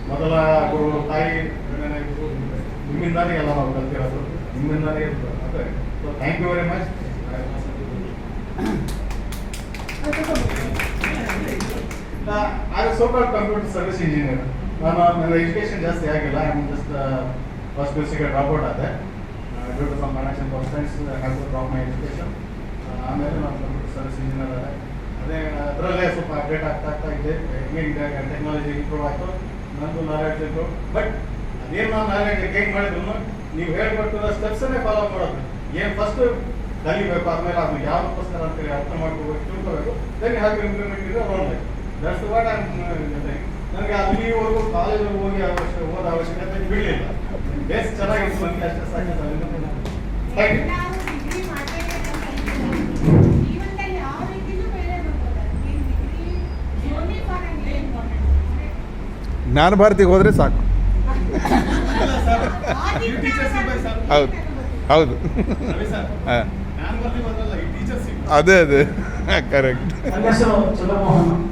ಮೊದಲ ಗುರು ತಾಯಿ ಇದ್ರು, ನಿಮ್ಮಿಂದಾನೇ ಎಲ್ಲ ನಾವು ಕಲ್ತಿರೋದು, ನಿಮ್ಮಿಂದಾನೇ ಇರ್ತದೆ. ಅದೇ so thank you very much. So called computer service engineer. ನನ್ನ ಎಜುಕೇಶನ್ ಜಾಸ್ತಿ ಆಗಿಲ್ಲ. I am just first PUC drop out ಆದೆ due to some financial constraints. Have to drop my education. ಆಮೇಲೆ ನಾನು ಕಂಪ್ಯೂಟರ್ ಸರ್ವಿಸ್ ಇಂಜಿನಿಯರ್ ಆದೆ. ಅದೇ ಅದರಲ್ಲೇ ಸ್ವಲ್ಪ ಅಪ್ಡೇಟ್ ಆಗ್ತಾ ಇದ್ದೆ. ಹೆಂಗೆ ಟೆಕ್ನಾಲಜಿ ಇಂಪ್ರೂವ್ ಆಯಿತು, ನಂದು ನಾಲೆಡ್ಜ್ ಇತ್ತು. ಬಟ್ ಅದೇನು ನಾವು ನಾಲೆಡ್ಜ್ ಗೈನ್ ಮಾಡಿದ್ರು ನೀವು ಹೇಳ್ಕೊಟ್ಟಿರೋ ಸ್ಟೆಪ್ಸನ್ನೇ ಫಾಲೋ ಮಾಡೋದು. ಏನು ಫಸ್ಟ್ ಕಲಿಬೇಕು, ಆದ್ಮೇಲೆ ಅದು ಯಾವುದಕ್ಕೋಸ್ಕರ ಅಂತೇಳಿ ಅರ್ಥ ಮಾಡ್ಕೋಬೇಕು, ತಿಳ್ಕೋಬೇಕು. Then have to implement it your own life. That's what I am. ನನಗೆ ಅಲ್ಲಿವರೆಗೂ ಕಾಲೇಜಿಗೆ ಹೋಗಿ ಓದೋ ಅವಶ್ಯಕತೆ ಬಿಡಲಿಲ್ಲ. ಬೇಸ್ ಚೆನ್ನಾಗಿತ್ತು, ನನಗೆ ಅಷ್ಟೇ ಸಾಕಿತ್ತು. Thank you. ಜ್ಞಾನ ಭಾರತಿಗೆ ಹೋದರೆ ಸಾಕು. ಹೌದು ಹೌದು ಹಾಂ ಅದೇ ಕರೆಕ್ಟ್. ನನ್ನ ಹೆಸರು ಚಂದ್ರಮೋಹನ್.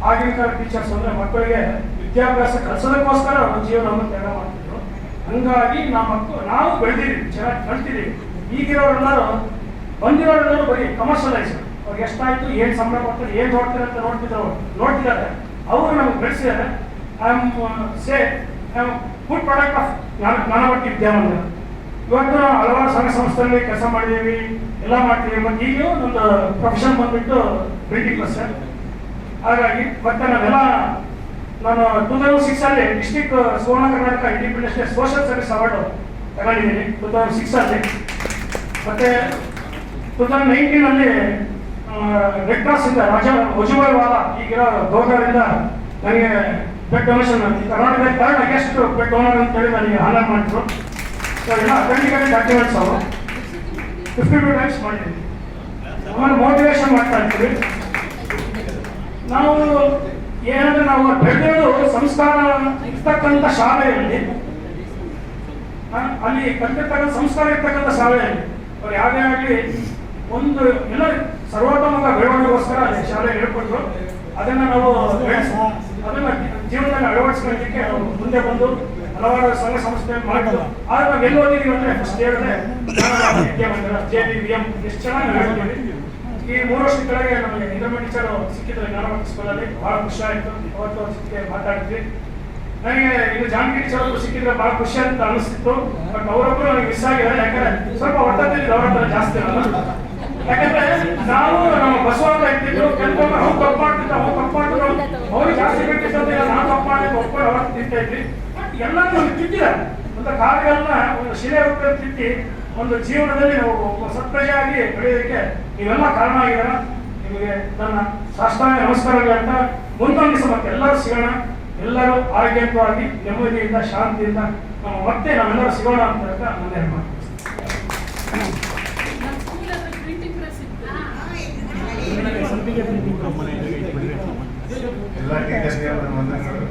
ಆಗಿನ ಕಾಲ ಟೀಚರ್ಸ್ ಅಂದರೆ ಮಕ್ಕಳಿಗೆ ವಿದ್ಯಾಭ್ಯಾಸ ಕಲಿಸೋದಕ್ಕೋಸ್ಕರ ಅವ್ರ ಜೀವನವನ್ನು ತ್ಯಾಗ ಮಾಡ್ತಿದ್ರು. ಹಂಗಾಗಿ ನಾವು ಬೆಳೆದಿದ್ದೀವಿ, ಚೆನ್ನಾಗಿ ಕಲ್ತಿದ್ದೀವಿ. ಈಗಿರೋರೆಲ್ಲರೂ ಬಂದಿರೋರೆಲ್ಲರೂ ಬರೀ ಕಮರ್ಷಿಯಲೈಸ್, ಅವ್ರಿಗೆ ಎಷ್ಟಾಯ್ತು, ಏನು ಸಂಬಳ ಕೊಡ್ತಾರೆ, ಏನು ನೋಡ್ತಾರೆ ಅಂತ ನೋಡ್ತಿದ್ದಾರೆ. ಅವರು ನಮಗೆ ಬೆಳೆಸಿದ್ದಾರೆ. I am good product of Jnanavatti Vidyamandira. ಇವತ್ತು ನಾವು ಹಲವಾರು ಸಂಘ ಸಂಸ್ಥೆಯಲ್ಲಿ ಕೆಲಸ ಮಾಡಿದ್ದೀವಿ, ಎಲ್ಲ ಮಾಡ್ತೀವಿ. ಮತ್ತು ಈಗಲೂ ಒಂದು ಪ್ರೊಫೆಷನ್ ಬಂದ್ಬಿಟ್ಟು ಪ್ರಿಂಟಿಂಗ್ ಪ್ರೆಸ್. ಹಾಗಾಗಿ ಮತ್ತೆ ನಾನು 2006 district Suvarna Karnataka Independence Day social service award ತಗೊಂಡಿದ್ದೀನಿ 2006. ಮತ್ತೆ 2019 ರೆಡ್ ಕ್ರಾಸ್ ಇಂದ ರಾಜಾ ವಜುಭಾಯ್ ವಾಲಾ ಈಗಿರೋ ಗೌರ್ನರಿಂದ ನನಗೆ ಬ್ಲಡ್ ಡೊನೇಷನ್ ಕರ್ನಾಟಕದ ಥರ್ಡ್ ಹೈಯೆಸ್ಟ್ ಬ್ಲಡ್ ಡೋನರ್ ಅಂತೇಳಿ ನನಗೆ ಆನರ್ ಮಾಡಿದ್ರು. ಸೊ ಎಲ್ಲ ಅಥೆಂಟಿಕೇಟೆಡ್ ಡಾಕ್ಯುಮೆಂಟ್ಸ್ ಅವರು 52 ಟೈಮ್ಸ್ ಮಾಡಿದ್ದೀವಿ. ಆಮೇಲೆ ಮೋಟಿವೇಶನ್ ಮಾಡ್ತಾ ಇರ್ತೀವಿ ನಾವು. ಏನಂದ್ರೆ ನಾವು ಬೆಳೆದಿರೋದು ಸಂಸ್ಕಾರ ಇರ್ತಕ್ಕಂಥ ಶಾಲೆಯಲ್ಲಿ, ಅಲ್ಲಿ ಕಲಿತಿರ್ತಕ್ಕಂಥ ಸಂಸ್ಕಾರ ಇರ್ತಕ್ಕಂಥ ಶಾಲೆಯಲ್ಲಿ ಅವ್ರು ಯಾವುದೇ ಆಗಲಿ ಒಂದು ಎಲ್ಲ ಸರ್ವತೋಮುಖ ಬೆಳವಣಿಗೆಗೋಸ್ಕರ ಶಾಲೆ ಹೇಳ್ಕೊಟ್ರು. ಅದನ್ನ ನಾವು ಅದನ್ನ ಜೀವನದಲ್ಲಿ ಅಳವಡಿಸ್ಕೊಳ್ಳೋದಕ್ಕೆ ನಾವು ಮುಂದೆ ಬಂದು ಹಲವಾರು ಸಂಘ ಸಂಸ್ಥೆ ಮಾಡಿದ್ದು. ಆದ್ರೆ ನಾವು ಎಲ್ಲಿ ಓದಿದೀವಿ ಅಂದ್ರೆ ಫಸ್ಟ್ ಹೇಳಿದ್ರೆ ವಿದ್ಯಾಮಂದಿರ JBVM ಎಷ್ಟು ಚೆನ್ನಾಗಿ ನಾವು ಹೇಳ್ತೀವಿ. ಈ 3 ವರ್ಷದ ಕೆಳಗೆ ನಮಗೆ ಇಂಟರ್ಮೀಡಿಯೇಟ್ ಟೀಚರ್ ಸಿಕ್ಕಿದ್ರು ಜ್ಞಾನವಟ್ಟಿ ಸ್ಕೂಲಲ್ಲಿ. ಬಹಳ ಖುಷಿ ಆಯಿತು. ಅವತ್ತು ಸಿಕ್ಕಿ ಮಾತಾಡಿದ್ವಿ. ನನಗೆ ಇದು ಜಾನಕಿ ಟೀಚರ್ ಅವರು ಸಿಕ್ಕಿದ್ರೆ ಬಹಳ ಖುಷಿ ಅಂತ ಅನಿಸ್ತಿತ್ತು. ಬಟ್ ಅವರೊಬ್ಬರು ನನಗೆ ಮಿಸ್ ಆಗಿದ್ದಾರೆ. ಯಾಕಂದ್ರೆ ಸ್ವಲ್ಪ ಒಟ್ಟಲ್ಲಿ ಅವರ ಹತ್ರ ಜಾಸ್ತಿ ಅಲ್ಲ. ಯಾಕಂದ್ರೆ ನಾವು ನಮ್ಮ ಬಸವಣ್ಣ ಇರ್ತಿದ್ರು, ಕೆಲವೊಮ್ಮೆ ಅವ್ರು ತಪ್ಪು ಮಾಡ್ತಿದ್ರು, ಅವ್ರಿಗೆ ಜಾಸ್ತಿ ಬೇಕಿರ್ತದೆ, ನಾವು ತಪ್ಪು ಮಾಡಿದ್ದು ಒಪ್ಕೊಂಡು ಅವ್ರು ತಿಂತಾ ಇದ್ವಿ. ಬಟ್ ಎಲ್ಲ ನಮ್ಗೆ ತಿಂತಿದ್ದಾರೆ. ಒಂದು ಕಾರ್ಯಗಳನ್ನ ಒಂದು ಶಿಲೆ ರೂಪದಲ್ಲಿ ತಿಂತಿ ಒಂದು ಜೀವನದಲ್ಲಿ ನಾವು ಸತ್ಪ್ರಜೆಯಾಗಿ ಬೆಳೆಯೋದಕ್ಕೆ ನೀವೆಲ್ಲ ಕಾರಣ ಆಗಿದಾರ. ನಿಮಗೆ ನನ್ನ ಸಾಷ್ಟಾಂಗ ನಮಸ್ಕಾರಗಳು ಅಂತ ಮುಂದೊಂದು ದಿವಸ ಮತ್ತೆ ಎಲ್ಲರೂ ಸಿಗೋಣ. ಎಲ್ಲರೂ ಆರೋಗ್ಯವಾಗಿ ನೆಮ್ಮದಿಯಿಂದ ಶಾಂತಿಯಿಂದ ಮತ್ತೆ ನಾವೆಲ್ಲರೂ ಸಿಗೋಣ ಅಂತ ನನ್ನ ಹೇಳ್ತೀನಿ. ಎಲ್ಲ ಟೀಚರ್ಸ್ಗೆ ವಂದನೆಗಳು.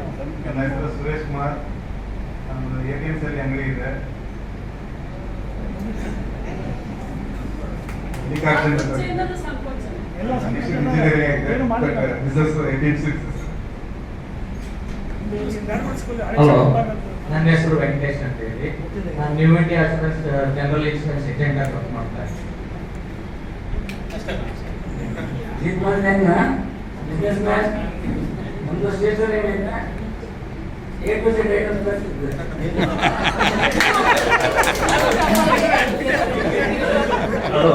ನನ್ನ ಹೆಸರು ಸುರೇಶ್ ಕುಮಾರ್. ನಮ್ಮದು ATMs ಅಲ್ಲಿ ಅಂಗಡಿ ಇದೆ. ಹಲೋ, ನನ್ನ ಹೆಸರು ವೆಂಕಟೇಶ್ ಅಂತ ಹೇಳಿ. ನಾನು new India general insurance agent ಆಗಿ ವರ್ಕ್ ಮಾಡ್ತಾ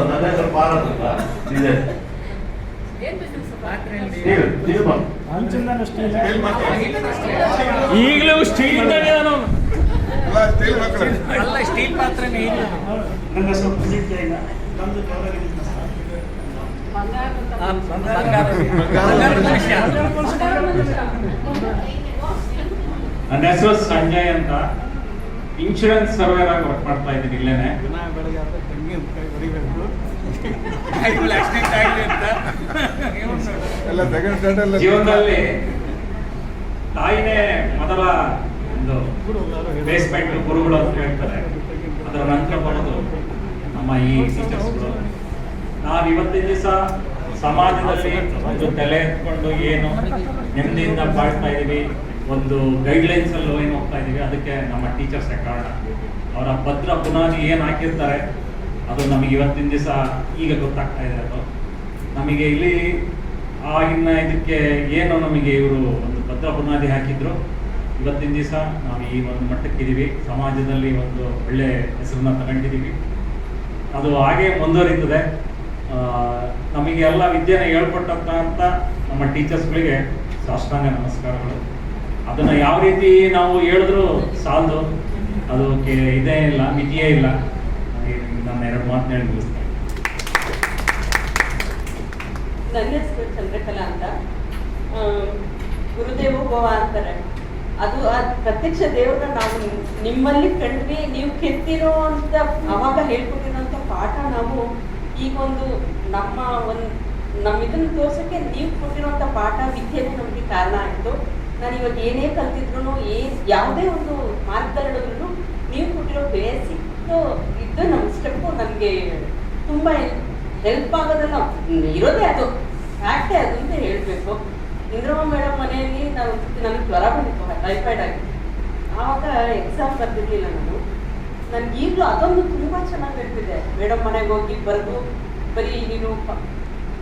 ನನ್ನ ಹೆಸರು ಭಾರತ್ ಅಂತ. ಈಗಲೂ ಸ್ಟೀಲ್ ಸ್ಟೀಲ್ ಪಾತ್ರೆನೇ ಇಲ್ಲ. ನನ್ನ ಹೆಸರು ಪ್ರದೀಪ್ ಜೈನ. ನಮ್ಮದು ಜವಾಹರ್ ನನ್ನ ಹೆಸರು ಸಂಜಯ್ ಅಂತ. ಇನ್ಶೂರೆನ್ಸ್ ಸರ್ವೇರ್ ಆಗಿ ವರ್ಕ್ ಮಾಡ್ತಾ ಇದ್ದೀನಿ ಇಲ್ಲೇನೆ. ಜೀವನದಲ್ಲಿ ತಾಯಿನೇ ಮೊದಲ ಒಂದು ಬೇಸ್ಮೆಂಟ್, ಗುರುಗಳು ಅಂತ ಹೇಳ್ತಾರೆ. ಅದರ ನಂತರ ಬರೋದು ನಮ್ಮ ಈ ಟೀಚರ್ಸ್ಗಳು. ನಾವು ಇವತ್ತಿನ ದಿವಸ ಸಮಾಜದಲ್ಲಿ ಒಂದು ತಲೆ ಎತ್ಕೊಂಡು ಏನು ನೆಮ್ಮದಿಯಿಂದ ಬಾಳ್ತಾ ಇದ್ದೀವಿ, ಒಂದು ಗೈಡ್ಲೈನ್ಸ್ ಅಲ್ಲಿ ಏನು ಹೋಗ್ತಾ ಇದ್ದೀವಿ, ಅದಕ್ಕೆ ನಮ್ಮ ಟೀಚರ್ಸೇ ಕಾರಣ. ಅವರ ಭದ್ರ ಬುನಾದಿ ಏನು ಹಾಕಿರ್ತಾರೆ ಅದು ನಮಗೆ ಇವತ್ತಿನ ದಿವಸ ಈಗ ಗೊತ್ತಾಗ್ತಾ ಇದೆ. ಅದು ನಮಗೆ ಇಲ್ಲಿ ಆಗಿನ ಇದಕ್ಕೆ ಏನು ನಮಗೆ ಇವರು ಒಂದು ಭದ್ರ ಬುನಾದಿ ಹಾಕಿದ್ರು. ಇವತ್ತಿನ ದಿವಸ ನಾವು ಈ ಒಂದು ಮಟ್ಟಕ್ಕಿದ್ದೀವಿ, ಸಮಾಜದಲ್ಲಿ ಒಂದು ಒಳ್ಳೆ ಹೆಸರನ್ನ ತಗೊಂಡಿದ್ದೀವಿ. ಅದು ಹಾಗೆ ಮುಂದುವರಿತದೆ. ನಮಗೆ ಎಲ್ಲ ವಿದ್ಯೆನ ಹೇಳ್ಕೊಟ್ಟಂತ ನಮ್ಮ ಟೀಚರ್ಸ್ಗಳಿಗೆ ಸಾಷ್ಟಾಂಗ ನಮಸ್ಕಾರಗಳು. ಅದನ್ನು ಯಾವ ರೀತಿ ನಾವು ಹೇಳಿದ್ರು ಸಾಲದು, ಅದಕ್ಕೆ ಇದೇ ಇಲ್ಲ, ಮಿತಿಯೇ ಇಲ್ಲ. ನಾನು 2 ಮಾತನ್ನ ಹೇಳಿ ಮುಗಿಸ್ತೇನೆ. ನನ್ನ ಹೆಸರು ಚಂದ್ರಕಲಾ ಅಂತ. ಗುರುದೇವೋಭವ ಅಂತಾರೆ. ಅದು ಪ್ರತ್ಯಕ್ಷ ದೇವ್ರನ್ನ ನಾವು ನಿಮ್ಮಲ್ಲಿ ಕಂಡ್ವಿ. ನೀವು ಕೆತ್ತಿರೋ ಅಂತ ಅವಾಗ ಹೇಳ್ಕೊಟ್ಟಿರೋಂಥ ಪಾಠ ನಾವು ಈಗೊಂದು ನಮ್ಮ ಇದನ್ನು ತೋರ್ಸೋಕ್ಕೆ ನೀವು ಕೊಟ್ಟಿರೋಂಥ ಪಾಠ ವಿದ್ಯೆನೇ ನಮಗೆ ಕಾರಣ ಆಯಿತು. ನಾನು ಇವಾಗ ಏನೇ ಕಲ್ತಿದ್ರು, ಯಾವುದೇ ಒಂದು ಮಾರ್ಗದಲ್ಲಿದ್ರು ನೀವು ಕೊಟ್ಟಿರೋ ಬೇಸಿಕ್ ಇದ್ದು ನಮ್ಮ ಸ್ಟೆಪ್ಪು ನನಗೆ ತುಂಬ ಹೆಲ್ಪ್ ಆಗೋದಲ್ಲ. ಇರೋದೇ ಅದು ಫ್ಯಾಕ್ಟೇ ಅದು ಅಂತ ಹೇಳಬೇಕು. ಇಂದ್ರಮ್ಮ ಮೇಡಮ್ ಮನೆಯಲ್ಲಿ ನಾನು ನನಗೆ ಜ್ವರ ಬಂದಿತ್ತು, ಟೈಫಾಯ್ಡ್ ಆಗಿ. ಆವಾಗ ಎಕ್ಸಾಮ್ ಬರ್ತಿರ್ಲಿಲ್ಲ ನಾನು. ನನ್ಗೆ ಈಗಲೂ ಅದೊಂದು ತುಂಬ ಚೆನ್ನಾಗಿ ಹೇಳ್ತಿದೆ. ಮೇಡಮ್ ಮನೆಗೆ ಹೋಗಿ ಬರೆದು ಬರೀ ನೀನು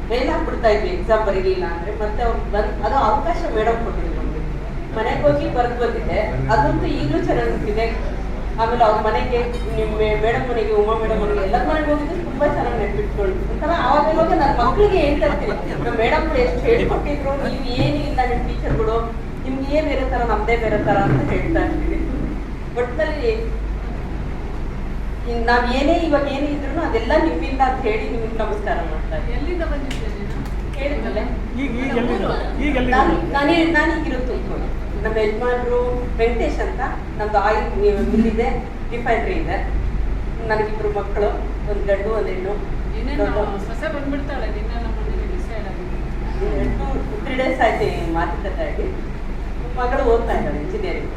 ಫೇಲ್ ಆಗ್ಬಿಡ್ತಾ ಇದ್ವಿ ಎಕ್ಸಾಮ್ ಬರೀಲಿಲ್ಲ ಅಂದರೆ. ಮತ್ತೆ ಅವ್ರು ಅದು ಅವಕಾಶ ಮೇಡಮ್ ಕೊಟ್ಟಿದ್ರು ನಮಗೆ. ಮನೆಗೆ ಹೋಗಿ ಬರೆದು ಬಂದಿದ್ದೆ, ಅದಂತೂ ಈಗಲೂ ಚೆನ್ನಾಗಿರ್ತಿದೆ. ಆಮೇಲೆ ಅವ್ರ ಮನೆಗೆ, ನಿಮ್ಮ ಮೇಡಮ್ ಮನೆಗೆ, ಉಮಾ ಮೇಡಮ್ ಮನೆಗೆ, ಎಲ್ಲರ ಮನೆಗೆ ಹೋಗಿದ್ದು ತುಂಬ ಚೆನ್ನಾಗಿ ನೆನಪಿಟ್ಕೊಂಡು ಒಂಥರ ಆವಾಗ ನನ್ನ ಮಕ್ಕಳಿಗೆ ಹೇಳ್ತಾ ಇರ್ತೀನಿ, ನಮ್ಮ ಮೇಡಮ್ ಎಷ್ಟು ಹೇಳ್ಕೊಟ್ಟಿದ್ರು, ನೀವು ಏನಿಲ್ಲ ನಿಮ್ಮ ಟೀಚರ್ಗಳು, ನಿಮ್ಗೆ ಏನು ಬೇರೆ ಥರ ನಮ್ಮದೇ ಬೇರೆ ಥರ ಅಂತ ಹೇಳ್ತಾ ಇರ್ತೀನಿ. ಒಟ್ಟಿನಲ್ಲಿ ನಾವು ಏನೇ ಇವಾಗ ಏನೇ ಇದ್ರು ಅದೆಲ್ಲ ನಿಮ್ಮಿಂದ ಅಂತ ಹೇಳಿ ನಿಮ್ಗೆ ನಮಸ್ಕಾರ ಮಾಡ್ತಾ ಇದ್ದೀನಿ. ಎಲ್ಲಿಂದ ಬಂದಿದ್ದೆ ನೀನು? ಹೇಳಿದ್ಮೇಲೆ ಈಗ ನಾನೀಗಿರೋದು ತುಮಕೂರು. ನಮ್ಮ ಯಜಮಾನ್ರು ವೆಂಕಟೇಶ್ ಅಂತ, ನಮ್ದು ಆಯಿಲ್ ಮಿಲ್ಲಿದೆ, ರಿಫೈನರಿ ಇದೆ. ನನಗಿಬ್ರು ಮಕ್ಕಳು, ಒಂದು ಗಂಡು ಒಂದು ಹೆಣ್ಣು. ಇನ್ನೇನು ಸೊಸೆ ಬಂದ್ಬಿಡ್ತಾಳೆ ನಿನ್ನ ನಮ್ಮ ಮನೆಗೆ ಡಿಸೈಡ್ ಆಗಿದೆ. 3 days ಆಯ್ತು ಮಾತುಕತೆ ಆಗಿ. ಮಗಳು ಓದ್ತಾ ಇದ್ದಾಳೆ ಇಂಜಿನಿಯರಿಂಗ್.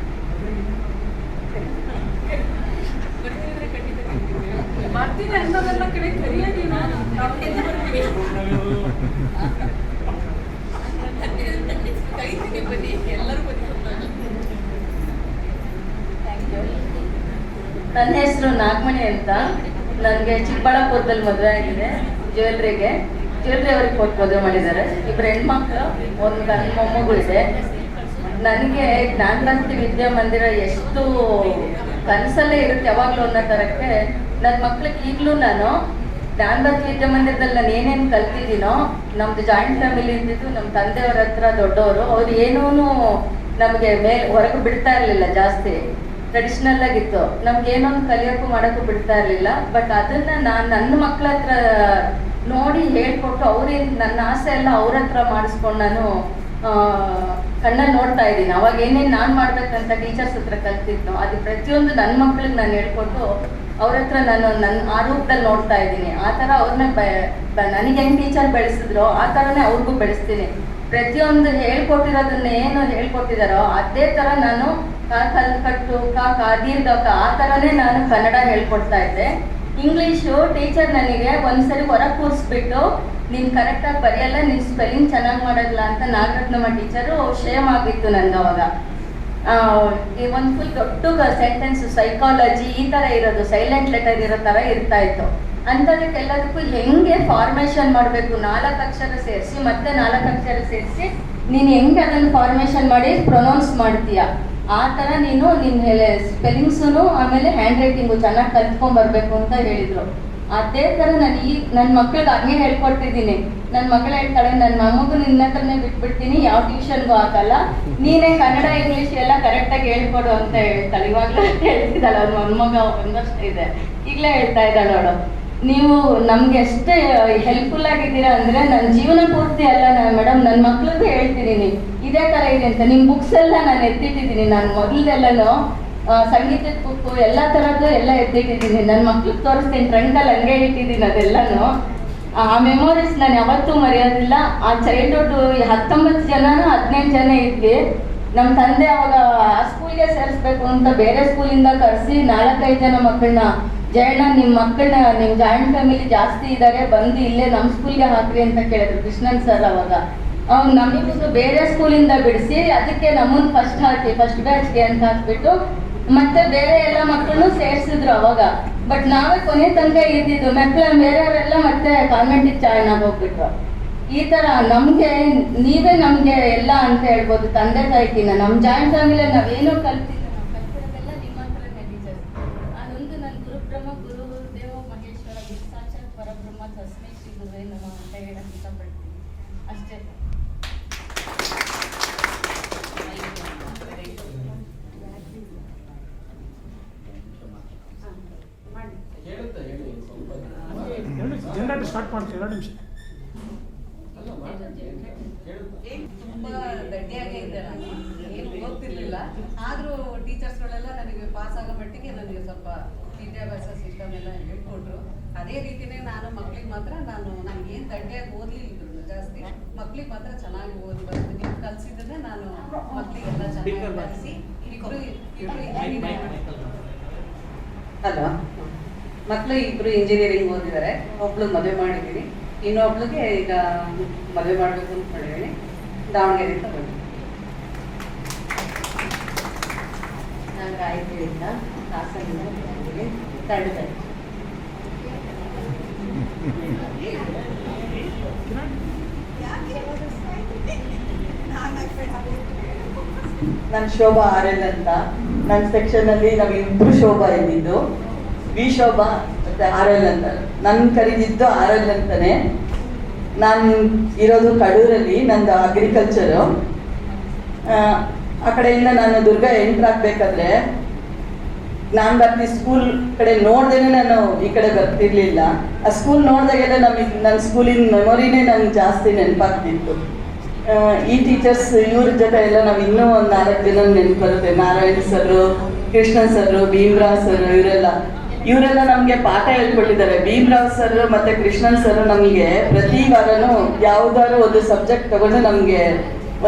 ಬರ್ತಿದ್ರೆ ಖಂಡಿತ ಕರೀತೀನಿ. ಬರ್ತೀನಿ ಅನ್ನೋದೆಲ್ಲ ಕಡೆ ಕರಿಯಾಗಿ ನಾನು ಬರ್ತೀನಿ ಬನ್ನಿ, ಎಲ್ಲರೂ ಬನ್ನಿ. ನನ್ನ ಹೆಸರು ನಾಗಮಣಿ ಅಂತ. ನನಗೆ ಚಿಕ್ಕಬಳ್ಳಾಪುರದಲ್ಲಿ ಮದುವೆ ಆಗಿದೆ. ಜ್ಯುವೆಲ್ರಿ ಅವ್ರಿಗೆ ಕೊಟ್ಟು ಮದುವೆ ಮಾಡಿದ್ದಾರೆ. ಇಬ್ಬರು ಹೆಣ್ಮಕ್ಳು, ಒಂದು ಗಂಡು ಮೊಮ್ಮಗಳಿದೆ. ನನಗೆ ಜ್ಞಾನಭಕ್ತಿ ವಿದ್ಯಾಮಂದಿರ ಎಷ್ಟು ಕನಸಲ್ಲೇ ಇರುತ್ತೆ ಯಾವಾಗಲೂ ಅನ್ನೋ ಥರಕ್ಕೆ ನನ್ನ ಮಕ್ಳಿಗೆ ಈಗಲೂ ನಾನು ಜ್ಞಾನಭಕ್ತಿ ವಿದ್ಯಾಮಂದಿರದಲ್ಲಿ ನಾನು ಏನೇನು ಕಲ್ತಿದ್ದೀನೋ, ನಮ್ಮದು ಜಾಯಿಂಟ್ ಫ್ಯಾಮಿಲಿ ಇದ್ದಿದ್ದು, ನಮ್ಮ ತಂದೆಯವ್ರ ಹತ್ರ ದೊಡ್ಡವರು, ಅವ್ರು ಏನೂ ನಮಗೆ ಹೊರಗೆ ಬಿಡ್ತಾ ಇರಲಿಲ್ಲ. ಜಾಸ್ತಿ ಟ್ರೆಡಿಷ್ನಲ್ ಆಗಿತ್ತು. ನಮ್ಗೇನೊಂದು ಕಲಿಯೋಕ್ಕೂ ಮಾಡೋಕ್ಕೂ ಬಿಡ್ತಾ ಇರಲಿಲ್ಲ. ಬಟ್ ಅದನ್ನು ನಾನು ನನ್ನ ಮಕ್ಕಳ ಹತ್ರ ನೋಡಿ ಹೇಳ್ಕೊಟ್ಟು ಅವ್ರಿಂದ ನನ್ನ ಆಸೆ ಎಲ್ಲ ಅವ್ರ ಹತ್ರ ಮಾಡಿಸ್ಕೊಂಡು ನಾನು ಕಣ್ಣಲ್ಲಿ ನೋಡ್ತಾ ಇದ್ದೀನಿ. ಅವಾಗ ಏನೇನು ನಾನು ಮಾಡ್ಬೇಕಂತ ಟೀಚರ್ಸ್ ಹತ್ರ ಕಲ್ತಿದ್ದು ಅದು ಪ್ರತಿಯೊಂದು ನನ್ನ ಮಕ್ಳಿಗೆ ನಾನು ಹೇಳ್ಕೊಟ್ಟು ಅವ್ರ ಹತ್ರ ನಾನು ಆ ರೂಪದಲ್ಲಿ ನೋಡ್ತಾ ಇದ್ದೀನಿ. ಆ ಥರ ಅವ್ರನ್ನ ನನಗೆ ಹೆಂಗೆ ಟೀಚರ್ ಬೆಳೆಸಿದ್ರು ಆ ಥರನೇ ಅವ್ರಿಗೂ ಬೆಳೆಸ್ತೀನಿ. ಪ್ರತಿಯೊಂದು ಹೇಳ್ಕೊಟ್ಟಿರೋದನ್ನ ಏನು ಹೇಳ್ಕೊಟ್ಟಿದಾರೋ ಅದೇ ಥರ ನಾನು ಕಲ್ ಕಟ್ಟು ದೀರ್ಘ ಆ ಥರನೇ ನಾನು ಕನ್ನಡ ಹೇಳ್ಕೊಡ್ತಾ ಇದ್ದೆ. ಇಂಗ್ಲೀಷು ಟೀಚರ್ ನನಗೆ ಒಂದ್ಸರಿ ಹೊರಗೆ ಕೂರಿಸ್ಬಿಟ್ಟು ನೀನು ಕರೆಕ್ಟಾಗಿ ಬರೆಯಲ್ಲ, ನೀನು ಸ್ಪೆಲ್ಲಿಂಗ್ ಚೆನ್ನಾಗಿ ಮಾಡೋದಿಲ್ಲ ಅಂತ ನಾಗರತ್ನಮ್ಮ ಟೀಚರು ಶೇಮ್ ಆಗಿತ್ತು ನನಗೆ ಅವಾಗ. ಒಂದು ಫುಲ್ ದೊಡ್ಡ ಸೆಂಟೆನ್ಸು ಸೈಕಾಲಜಿ ಈ ಥರ ಇರೋದು, ಸೈಲೆಂಟ್ ಲೆಟರ್ ಇರೋ ಥರ ಇರ್ತಾ ಇತ್ತು. ಅಂಥದಕ್ಕೆಲ್ಲದಕ್ಕೂ ಹೆಂಗೆ ಫಾರ್ಮೇಷನ್ ಮಾಡಬೇಕು, 4 ಅಕ್ಷರ ಸೇರಿಸಿ ಮತ್ತೆ 4 ಅಕ್ಷರ ಸೇರಿಸಿ ನೀನು ಹೆಂಗೆ ಅದನ್ನು ಫಾರ್ಮೇಷನ್ ಮಾಡಿ ಪ್ರೊನೌನ್ಸ್ ಮಾಡ್ತೀಯ, ಆ ಥರ ನೀನು ನಿನ್ನ ಸ್ಪೆಲ್ಲಿಂಗ್ಸೂ ಆಮೇಲೆ ಹ್ಯಾಂಡ್ ರೈಟಿಂಗು ಚೆನ್ನಾಗಿ ಕಲ್ತ್ಕೊಂಡ್ಬರ್ಬೇಕು ಅಂತ ಹೇಳಿದರು. ಅದೇ ಥರ ನಾನು ನನ್ನ ಮಕ್ಳಿಗೆ ಹಂಗೆ ಹೇಳ್ಕೊಡ್ತಿದ್ದೀನಿ. ನನ್ನ ಮಗಳು ಹೇಳ್ತಾಳೆ, ನನ್ನ ಮೊಮ್ಮಗು ನಿನ್ನ ಹತ್ರನೇ ಬಿಟ್ಬಿಡ್ತೀನಿ, ಯಾವ ಟ್ಯೂಷನ್ಗೂ ಹಾಕಲ್ಲ, ನೀನೇ ಕನ್ನಡ ಇಂಗ್ಲೀಷ್ ಎಲ್ಲ ಕರೆಕ್ಟಾಗಿ ಹೇಳ್ಕೊಡು ಅಂತ ಹೇಳ್ತಾಳೆ. ಇವಾಗಲೂ ಹೇಳ್ತಿದ್ದಾಳೆ, ಅವ್ರ ಮೊಮ್ಮಗ 1 ವರ್ಷ ಇದೆ, ಈಗಲೇ ಹೇಳ್ತಾ ಇದ್ದಾಳೆ ಅವಳು. ನೀವು ನಮ್ಗೆ ಎಷ್ಟೇ ಹೆಲ್ಪ್ಫುಲ್ ಆಗಿದ್ದೀರಾ ಅಂದರೆ ನನ್ನ ಜೀವನ ಪೂರ್ತಿ ಅಲ್ಲ ನಾನು ಮೇಡಮ್, ನನ್ನ ಮಕ್ಳಿಗೂ ಹೇಳ್ತಿದ್ದೀನಿ ಇದೇ ಥರ ಇದೆ ಅಂತ. ನಿಮ್ಮ ಬುಕ್ಸ್ ಎಲ್ಲ ನಾನು ಎತ್ತಿಟ್ಟಿದ್ದೀನಿ. ನಾನು ಮೊದಲೆಲ್ಲನೂ ಸಂಗೀತದ ಬುಕ್ಕು ಎಲ್ಲ ಥರದ್ದು ಎಲ್ಲ ಎತ್ತಿಟ್ಟಿದ್ದೀನಿ. ನನ್ನ ಮಕ್ಳಿಗೆ ತೋರಿಸ್ತೀನಿ, ಟ್ರಂಕಲ್ಲಿ ಹಂಗೆ ಇಟ್ಟಿದ್ದೀನಿ ಅದೆಲ್ಲನೂ. ಆ ಮೆಮೊರೀಸ್ ನಾನು ಯಾವತ್ತೂ ಮರೆಯೋದಿಲ್ಲ. ಆ ಚೈಲ್ಡ್ಹುಡ್ 19 ಜನನೂ 18 ಜನ ಇದ್ವಿ. ನಮ್ಮ ತಂದೆ ಅವಾಗ ಆ ಸ್ಕೂಲ್ಗೆ ಸೇರಿಸ್ಬೇಕು ಅಂತ ಬೇರೆ ಸ್ಕೂಲಿಂದ ಕರೆಸಿ 4-5 ಜನ ಮಕ್ಕಳನ್ನ, ಜಯಣ್ಣ ನಿಮ್ಮ ಮಕ್ಕಳನ್ನ ನಿಮ್ಮ ಜಾಯಿಂಟ್ ಫ್ಯಾಮಿಲಿ ಜಾಸ್ತಿ ಇದ್ದಾರೆ, ಬಂದು ಇಲ್ಲೇ ನಮ್ಮ ಸ್ಕೂಲ್ಗೆ ಹಾಕ್ರಿ ಅಂತ ಕೇಳಿದ್ರು ಕೃಷ್ಣನ್ ಸರ್. ಅವಾಗ ಅವ್ನು ನಮಗೂ ಬೇರೆ ಸ್ಕೂಲಿಂದ ಬಿಡಿಸಿ ಅದಕ್ಕೆ ನಮ್ಮನ್ನು ಫಸ್ಟ್ ಬ್ಯಾಚ್ಗೆ ಅಂತ ಹಾಕ್ಬಿಟ್ಟು ಮತ್ತೆ ಬೇರೆ ಎಲ್ಲ ಮಕ್ಕಳನ್ನು ಸೇರಿಸಿದ್ರು ಅವಾಗ. ಬಟ್ ನಾವೇ ಕೊನೆ ತನಕ ಇದ್ದಿದ್ದು, ಮಕ್ಕಳ ಬೇರೆಯವರೆಲ್ಲ ಮತ್ತೆ ಕಾನ್ವೆಂಟಿಗೆ ಜಾಯ್ನ್ ಆಗೋಗ್ಬಿಟ್ರು. ಈ ಥರ ನಮಗೆ ನೀವೇ ನಮಗೆ ಎಲ್ಲ ಅಂತ ಹೇಳ್ಬೋದು, ತಂದೆ ತಾಯಿಕಿನ್ನ. ನಮ್ಮ ಜಾಯಿಂಟ್ ಫ್ಯಾಮಿಲಿ ನಾವೇನೋ ಕಲ್ತಿಲ್ಲ, ನಾವು ಕಲ್ತಿರೋದೆಲ್ಲ ನಿಮ್ಮ ಹತ್ರನೇ ಟೀಚರ್ಸ್. ಅದೊಂದು ನನ್ನ ಗುರುಬ್ರಹ್ಮ ಗುರುದೇವ ಮಹೇಶ್ವರ ಸಾಕ್ಷಾತ್ ಪರಬ್ರಹ್ಮ ತಸ್ಮೈ ಶ್ರೀ ಗುರುವೇ ನಮಃ ಅಂತ ಹೇಳಕ್ಕೆ ಇಷ್ಟಪಡ್ತೀನಿ ಅಷ್ಟೇ. ಜನರೇಟ್ ಸ್ಟಾರ್ಟ್ ಮಾಡ್ತೀವಿ 2 ನಿಮಿಷ. ತುಂಬಾ ಗಟ್ಟಿಯಾಗೇ ಇದ್ದೆ ನಾನು, ಏನು ಓದ್ತಿರ್ಲಿಲ್ಲ. ಆದರೂ ಟೀಚರ್ಸ್ಗಳೆಲ್ಲ ನನಗೆ ಪಾಸ್ ಆಗೋ ಮಟ್ಟಿಗೆ ನನಗೆ ಸ್ವಲ್ಪ ವಿದ್ಯಾಭ್ಯಾಸ ಸಿಸ್ಟಮ್ ಎಲ್ಲ ಹೇಳ್ಕೊಟ್ರು. ಅದೇ ರೀತಿಯೇ ನಾನು ಮಕ್ಳಿಗೆ ಮಾತ್ರ ನನಗೆ ಏನು ಗಟ್ಟಿಯಾಗಿ ಓದಲಿಲ್ಲ ಜಾಸ್ತಿ, ಮಕ್ಳಿಗೆ ಮಾತ್ರ ಚೆನ್ನಾಗಿ ಓದಿ ಬರುತ್ತೆ. ನೀವು ಕಲಿಸಿದ್ದನ್ನೇ ನಾನು ಮಕ್ಕಳಿಗೆಲ್ಲ ಚೆನ್ನಾಗಿ ಕಲಿಸಿ ಅಲ್ವಾ. ಮಕ್ಕಳು ಇಬ್ಬರು ಇಂಜಿನಿಯರಿಂಗ್ ಓದಿದ್ದಾರೆ. ಒಬ್ಳು ಮದುವೆ ಮಾಡಿದ್ದೀನಿ, ಇನ್ನೊಬ್ಳಿಗೆ ಈಗ ಮದುವೆ ಮಾಡಬೇಕು ಅಂದ್ಕೊಂಡಿದ್ದೀನಿ. ದಾವಣಗೆರೆಯಿಂದ ಬಂದೆ. ನಾನು ಗಾಯತ್ರಿಯಿಂದ ಹಾಸನದಿಂದ ಬಂದಿದ್ದೀನಿ. ಕನ್ನಡ ನಾನು ಶೋಭಾ RL ಅಂತ. ನನ್ನ ಸೆಕ್ಷನಲ್ಲಿ ನಾವು ಇಬ್ಬರು ಶೋಭಾ ಇದ್ದಿದ್ದು, ವಿ ಶೋಭಾ ಮತ್ತೆ RL ಅಂತ. ನನ್ನ ಕರೀದಿದ್ದು RL ಅಂತಾನೆ. ನಾನು ಇರೋದು ಕಡೂರಲ್ಲಿ, ನಂದು ಅಗ್ರಿಕಲ್ಚರು. ಆ ಕಡೆಯಿಂದ ನಾನು ದುರ್ಗ ಎಂಟ್ರ್ ಆಗ್ಬೇಕಾದ್ರೆ ನಾನು ಬರ್ತಿ ಸ್ಕೂಲ್ ಕಡೆ ನೋಡ್ದೇನೆ ನಾನು ಈ ಕಡೆ ಬರ್ತಿರ್ಲಿಲ್ಲ. ಆ ಸ್ಕೂಲ್ ನೋಡಿದಾಗೆಲ್ಲ ನನ್ನ ಸ್ಕೂಲಿನ ಮೆಮೊರಿನೇ ನಂಗೆ ಜಾಸ್ತಿ ನೆನಪಾಗ್ತಿತ್ತು. ಈ ಟೀಚರ್ಸ್ ಇವ್ರ ಜೊತೆ ಎಲ್ಲ ನಾವು ಇನ್ನೂ ಒಂದು 4 ಜನ ನೆನಪು ಬರುತ್ತೆ. Narayana sir, Krishnan sir, Bhimrao sir, ಇವರೆಲ್ಲ ನಮಗೆ ಪಾಠ ಹೇಳ್ಕೊಟ್ಟಿದ್ದಾರೆ. ಭೀಮರಾವ್ ಸರ್ ಮತ್ತೆ ಕೃಷ್ಣನ್ ಸರ್ ನಮಗೆ ಪ್ರತಿ ವಾರನೂ ಯಾವ್ದಾದ್ರು ಒಂದು ಸಬ್ಜೆಕ್ಟ್ ತಗೊಂಡು ನಮಗೆ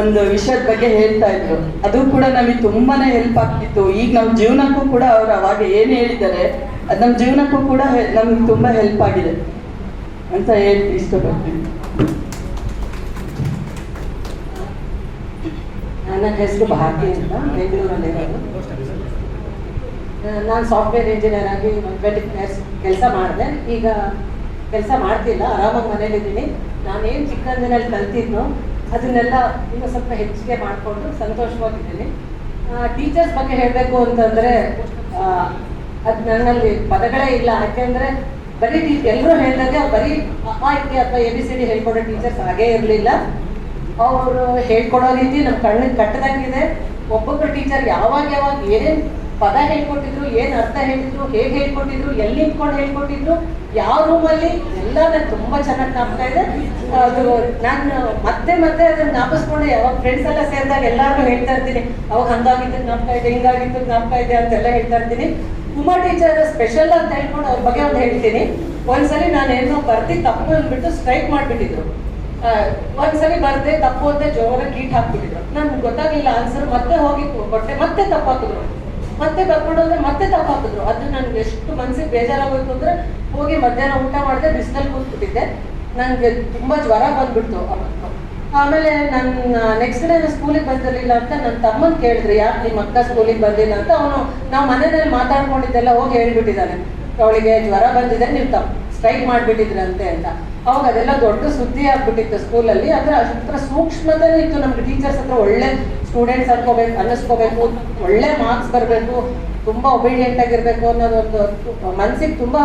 ಒಂದು ವಿಷಯದ ಬಗ್ಗೆ ಹೇಳ್ತಾ ಇದ್ರು. ಅದು ಕೂಡ ನಮಗೆ ತುಂಬಾನೇ ಹೆಲ್ಪ್ ಆಗ್ತಿತ್ತು. ಈಗ ನಮ್ಮ ಜೀವನಕ್ಕೂ ಕೂಡ ಅವ್ರು ಅವಾಗ ಏನು ಹೇಳಿದ್ದಾರೆ ಅದು ನಮ್ಮ ಜೀವನಕ್ಕೂ ಕೂಡ ನಮ್ಗೆ ತುಂಬಾ ಹೆಲ್ಪ್ ಆಗಿದೆ ಅಂತ ಹೇಳಿ ಇಷ್ಟಪಡ್ತೀನಿ. ನನ್ನ ಹೆಸರು ಭಾರತಿ ಅಂತ, ಬೆಂಗಳೂರಲ್ಲಿರೋದು. ನಾನು ಸಾಫ್ಟ್ವೇರ್ ಇಂಜಿನಿಯರ್ ಆಗಿ 20 years ಕೆಲಸ ಮಾಡಿದೆ. ಈಗ ಕೆಲಸ ಮಾಡ್ತಿಲ್ಲ, ಆರಾಮಾಗಿ ಮನೇಲಿದ್ದೀನಿ. ನಾನೇನು ಚಿಕ್ಕಂದಿನಲ್ಲಿ ಕಲ್ತಿದ್ನೋ ಅದನ್ನೆಲ್ಲ ಇನ್ನೂ ಸ್ವಲ್ಪ ಹೆಚ್ಚಿಗೆ ಮಾಡಿಕೊಂಡು ಸಂತೋಷವಾಗಿದ್ದೀನಿ. ಟೀಚರ್ಸ್ ಬಗ್ಗೆ ಹೇಳಬೇಕು ಅಂತಂದರೆ ಅದು ನನ್ನಲ್ಲಿ ಪದಗಳೇ ಇಲ್ಲ. ಯಾಕೆಂದರೆ ಬರೀ ಎಲ್ಲರೂ ಹೇಳಿದಾಗೆ ಬರೀ ಅಥವಾ ABCD ಹೇಳ್ಕೊಡೋ ಟೀಚರ್ಸ್ ಹಾಗೇ ಇರಲಿಲ್ಲ. ಅವರು ಹೇಳ್ಕೊಡೋ ರೀತಿ ನಮ್ಮ ಕಣ್ಣಿಗೆ ಕಟ್ಟದಂಗಿದೆ. ಒಬ್ಬೊಬ್ಬರು ಟೀಚರ್ ಯಾವಾಗ ಏನೇನು ಪದ ಹೇಳ್ಕೊಟ್ಟಿದ್ರು, ಏನು ಅರ್ಥ ಹೇಳಿದ್ರು, ಹೇಗೆ ಹೇಳ್ಕೊಟ್ಟಿದ್ರು, ಎಲ್ಲಿ ನಿಂತ್ಕೊಂಡು ಹೇಳ್ಕೊಟ್ಟಿದ್ರು, ಯಾವ ರೂಮಲ್ಲಿ ಎಲ್ಲ ನನಗೆ ತುಂಬ ಚೆನ್ನಾಗಿ ಜ್ಞಾಪಕ ಇದೆ. ಅದು ನಾನು ಮತ್ತೆ ಅದನ್ನು ಜ್ಞಾಪಿಸ್ಕೊಂಡು ಯಾವಾಗ ಫ್ರೆಂಡ್ಸ್ ಎಲ್ಲ ಸೇರಿದಾಗ ಎಲ್ಲರಿಗೂ ಹೇಳ್ತಾ ಇರ್ತೀನಿ, ಅವಾಗ ಹಂಗಾಗಿದ್ದು ಜ್ಞಾಪಕ ಇದೆ, ಹಿಂಗಾಗಿದ್ದು ಜ್ಞಾಪಕ ಇದೆ ಅಂತೆಲ್ಲ ಹೇಳ್ತಾ ಇರ್ತೀನಿ. ಉಮಾ ಟೀಚರ್ ಸ್ಪೆಷಲ್ ಅಂತ ಹೇಳ್ಕೊಂಡು ಅವ್ರ ಬಗ್ಗೆ ಒಂದು ಹೇಳ್ತೀನಿ. ಒಂದ್ಸಲಿ ನಾನೇನೋ ಬರ್ತಿ ತಪ್ಪು ಅಂದ್ಬಿಟ್ಟು ಸ್ಟ್ರೈಕ್ ಮಾಡಿಬಿಟ್ಟಿದ್ರು. ಒಂದ್ಸಲಿ ಬರ್ದೆ ತಪ್ಪು ಅಂತ ಜೋರಾಗಿ ಕೀಟ್ ಹಾಕ್ಬಿಟ್ಟಿದ್ರು. ನನ್ಗೆ ಗೊತ್ತಾಗ್ಲಿಲ್ಲ ಆನ್ಸರ್. ಮತ್ತೆ ಹೋಗಿ ಕೊಟ್ಟೆ, ಮತ್ತೆ ತಪ್ಪು ಹಾಕಿದ್ರು. ಮತ್ತೆ ಬರ್ಕೊಂಡೋದ್ರೆ ಮತ್ತೆ ತಪ್ಪು ಹಾಕಿದ್ರು. ಅದು ನನ್ಗೆ ಎಷ್ಟು ಮನ್ಸಿಗೆ ಬೇಜಾರಾಗೋಯ್ತು ಅಂದ್ರೆ ಹೋಗಿ ಮಧ್ಯಾಹ್ನ ಊಟ ಮಾಡಿದೆ, ಬಿಸಿಲಲ್ಲಿ ಕೂತ್ಬಿಟ್ಟಿದ್ದೆ. ನನಗೆ ತುಂಬಾ ಜ್ವರ ಬಂದ್ಬಿಡ್ತು ಅವತ್ತು. ಆಮೇಲೆ ನನ್ನ ನೆಕ್ಸ್ಟ್ ಡೇ ಸ್ಕೂಲಿಗೆ ಬಂದಿರಲಿಲ್ಲ ಅಂತ ನನ್ನ ತಮ್ಮನ್ ಕೇಳಿದ್ರಿ, ಯಾಕೆ ನಿಮ್ಮ ಅಕ್ಕ ಸ್ಕೂಲಿಗೆ ಬಂದಿಲ್ಲ ಅಂತ. ಅವನು ನಾವು ಮನೆಯಲ್ಲಿ ಮಾತಾಡ್ಕೊಂಡಿದ್ದೆಲ್ಲ ಹೋಗಿ ಹೇಳ್ಬಿಟ್ಟಿದ್ದಾನೆ, ಅವಳಿಗೆ ಜ್ವರ ಬಂದಿದೆ, ನೀವು ಸ್ಟ್ರೈಕ್ ಮಾಡಿಬಿಟ್ಟಿದ್ರಂತೆ ಅಂತ. ಅವಾಗ ಅದೆಲ್ಲ ದೊಡ್ಡ ಸುದ್ದಿ ಆಗ್ಬಿಟ್ಟಿತ್ತು ಸ್ಕೂಲಲ್ಲಿ. ಅದರ ಅಷ್ಟರ ಸೂಕ್ಷ್ಮತೆ ಇತ್ತು. ನಮ್ಗೆ ಟೀಚರ್ಸ್ ಹತ್ರ ಒಳ್ಳೆ ಸ್ಟೂಡೆಂಟ್ಸ್ ಅನ್ನಿಸ್ಕೋಬೇಕು, ಒಳ್ಳೆ ಮಾರ್ಕ್ಸ್ ಬರಬೇಕು, ತುಂಬ ಒಬಿಡಿಯೆಂಟ್ ಆಗಿರ್ಬೇಕು ಅನ್ನೋದೊಂದು ಮನ್ಸಿಗೆ ತುಂಬ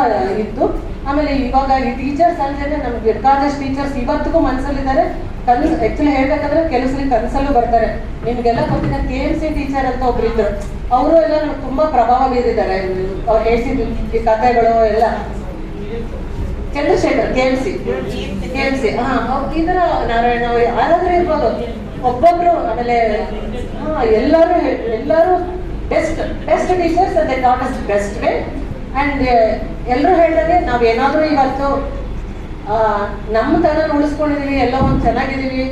ಇತ್ತು. ಆಮೇಲೆ ಇವಾಗ ಈ ಟೀಚರ್ಸ್ ಅಲ್ಲದೆ ನಮ್ಗೆ ಬೇಕಾದಷ್ಟು ಟೀಚರ್ಸ್ ಇವತ್ತಿಗೂ ಮನಸ್ಸಲ್ಲಿದ್ದಾರೆ. ಆ್ಯಕ್ಚುಲಿ ಹೇಳ್ಬೇಕಂದ್ರೆ ಕೆಲಸದಲ್ಲಿ ಕನಸಲ್ಲೂ ಬರ್ತಾರೆ. ನಿಮಗೆಲ್ಲ ಗೊತ್ತಿದೆ KMC ಟೀಚರ್ ಅಂತ ಒಬ್ರು ಇದ್ರು. ಅವರು ಎಲ್ಲ ನಮ್ಗೆ ತುಂಬ ಪ್ರಭಾವ ಬೀರಿದ್ದಾರೆ. ಅವ್ರು ಹೇಳ್ತಿದ್ರು ಈ ಕಥೆಗಳು ಎಲ್ಲ. ಚಂದ್ರಶೇಖರ್ KMC ಈ ಥರ ನಾರಾಯಣ ಯಾರಾದ್ರೂ ಇರ್ಬೋದು, ಒಬ್ಬೊಬ್ರು. ಆಮೇಲೆ ಎಲ್ಲರೂ best teachers they taught us best way. And ಎಲ್ಲರೂ ಹೇಳಿದಾಗೆ ನಾವೇನಾದರೂ ಇವತ್ತು ನಮ್ಮ ತನ ಉಳಿಸ್ಕೊಂಡಿದೀವಿ, ಎಲ್ಲ ಒಂದು ಚೆನ್ನಾಗಿದ್ದೀವಿ,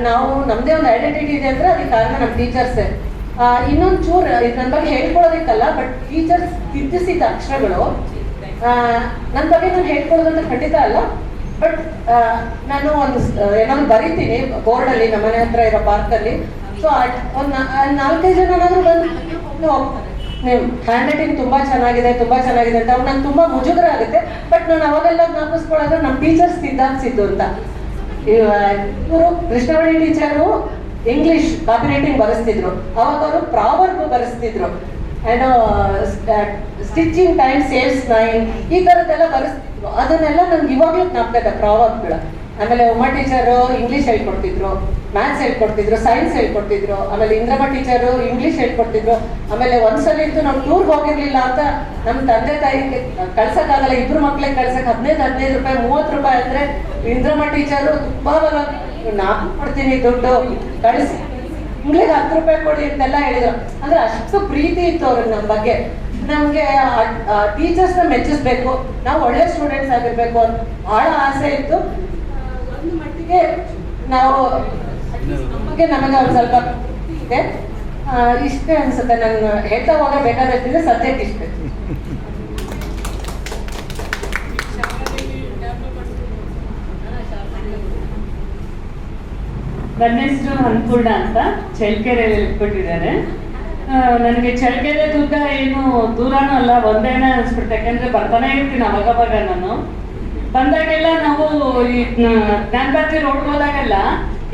ನಾವು ನಮ್ಮದೇ ಒಂದು ಐಡೆಂಟಿಟಿ ಇದೆ ಅಂದರೆ ಅದಕ್ಕೆ ಕಾರಣ ನಮ್ಮ ಟೀಚರ್ಸೇ. ಇನ್ನೊಂದು ಚೂರು ಇದು ನನ್ನ ಬಗ್ಗೆ ಹೇಳ್ಕೊಳ್ಳೋದಕ್ಕಲ್ಲ, ಬಟ್ ಟೀಚರ್ಸ್ ತಿದ್ದಿಸಿದ ಅಕ್ಷರಗಳು ನನ್ನ ಬಗ್ಗೆ ನಾನು ಹೇಳ್ಕೊಳ್ಳೋದಂತ ಖಂಡಿತ ಅಲ್ಲ. ಬಟ್ ನಾನು ಒಂದು ಏನಾದ್ರು ಬರೀತೀನಿ ಬೋರ್ಡಲ್ಲಿ, ನಮ್ಮ ಮನೆ ಹತ್ರ ಇರೋ ಪಾರ್ಕಲ್ಲಿ. ಸೊ ಒಂದು 4-5 ಜನ ಬಂದು ನೀವು ಹ್ಯಾಂಡ್ ರೈಟಿಂಗ್ ತುಂಬ ಚೆನ್ನಾಗಿದೆ ಅಂತ ಅವ್ರು ನಂಗೆ ತುಂಬ ಮುಜುಗರ ಆಗುತ್ತೆ. ಬಟ್ ನಾನು ಅವಾಗೆಲ್ಲ ಜ್ಞಾಪಿಸ್ಕೊಳ್ಳೋದು ನಮ್ಮ ಟೀಚರ್ಸ್ ತಿದ್ದಾಕ್ಸಿದ್ದು ಅಂತ. ಇವರು Krishnavani teacher English copy writing ಬರೆಸ್ತಿದ್ರು. ಅವಾಗ ಅವರು ಪ್ರಾವರ್ಬ್ ಬರೆಸ್ತಿದ್ರು. ಏನೋ ಸ್ಟಿಚಿಂಗ್ ಟೈಮ್ ಸೇವ್ಸ್ 9 ಈ ಥರದ್ದೆಲ್ಲ ಬರೆಸ್ತಿದ್ರು. ಅದನ್ನೆಲ್ಲ ನನ್ಗೆ ಇವಾಗಲೂ ಜ್ಞಾಪಕ ಇದೆ ಪ್ರಾವರ್ಬ್ಗಳು. ಆಮೇಲೆ ಉಮಾ ಟೀಚರು ಇಂಗ್ಲೀಷ್ ಹೇಳ್ಕೊಡ್ತಿದ್ರು, ಮ್ಯಾಥ್ಸ್ ಹೇಳ್ಕೊಡ್ತಿದ್ರು, ಸೈನ್ಸ್ ಹೇಳ್ಕೊಡ್ತಿದ್ರು. ಆಮೇಲೆ ಇಂದ್ರಮ್ಮ ಟೀಚರು ಇಂಗ್ಲೀಷ್ ಹೇಳ್ಕೊಡ್ತಿದ್ರು. ಆಮೇಲೆ ಒಂದ್ಸಲ ಇತ್ತು ನಾವು ಟೂರ್ಗೆ ಹೋಗಿರ್ಲಿಲ್ಲ ಅಂತ ನಮ್ಮ ತಂದೆ ತಾಯಿಗೆ ಕಳ್ಸಕ್ಕಾಗಲ್ಲ, 2 ಮಕ್ಳಿಗೆ ಕಳ್ಸಕ್ಕೆ 15 ರೂಪಾಯಿ 30 ರೂಪಾಯಿ ಅಂದರೆ ಇಂದ್ರಮ್ಮ ಟೀಚರು ತುಂಬ ನಾನು ಕೊಡ್ತೀನಿ ದುಡ್ಡು ಕಳಿಸಿ, ಇಂಗ್ಲಿಗೆ 10 ರೂಪಾಯಿ ಕೊಡಿ ಅಂತೆಲ್ಲ ಹೇಳಿದ್ರು. ಅಂದ್ರೆ ಅಷ್ಟು ಪ್ರೀತಿ ಇತ್ತು ಅವ್ರಿಗೆ ನಮ್ಮ ಬಗ್ಗೆ. ನಮಗೆ ಟೀಚರ್ಸ್ನ ಮೆಚ್ಚಿಸ್ಬೇಕು, ನಾವು ಒಳ್ಳೆ ಸ್ಟೂಡೆಂಟ್ಸ್ ಆಗಿರ್ಬೇಕು ಅಂತ ಬಹಳ ಆಸೆ ಇತ್ತು. ಒಂದು ಮಟ್ಟಿಗೆ ನಾವು ನಮಗೆ ಒಂದು ಸ್ವಲ್ಪ ಇದೆ. ಇಷ್ಟೇ ಅನ್ಸುತ್ತೆ. ನಾನು ಹೇಳ್ತಾ ಹೋಗಬೇಕಾದ್ರೆ ಸದ್ಯಕ್ಕೆ ಇಷ್ಟೇ. ನನ್ನ ಹೆಸರು ಅನ್ನಪೂರ್ಣ ಅಂತ ಚಳ್ಳಕೆರೆಯಲ್ಲಿ ಇಟ್ಬಿಟ್ಟಿದ್ದಾರೆ. ನನಗೆ ಚಳ್ಳಕೆರೆ ದುರ್ಗ ಏನು ದೂರನೂ ಅಲ್ಲ, ಒಂದೇನೆ ಅನ್ಸ್ಬಿಡುತ್ತೆ. ಯಾಕಂದ್ರೆ ಬರ್ತಾನೆ ಇರ್ತೀನಿ ಅವಾಗವಾಗ. ನಾನು ಬಂದಾಗೆಲ್ಲ ನಾವು ಈ ಜ್ಞಾನಭಾರತಿ ರೋಡ್ ಹೋದಾಗೆಲ್ಲ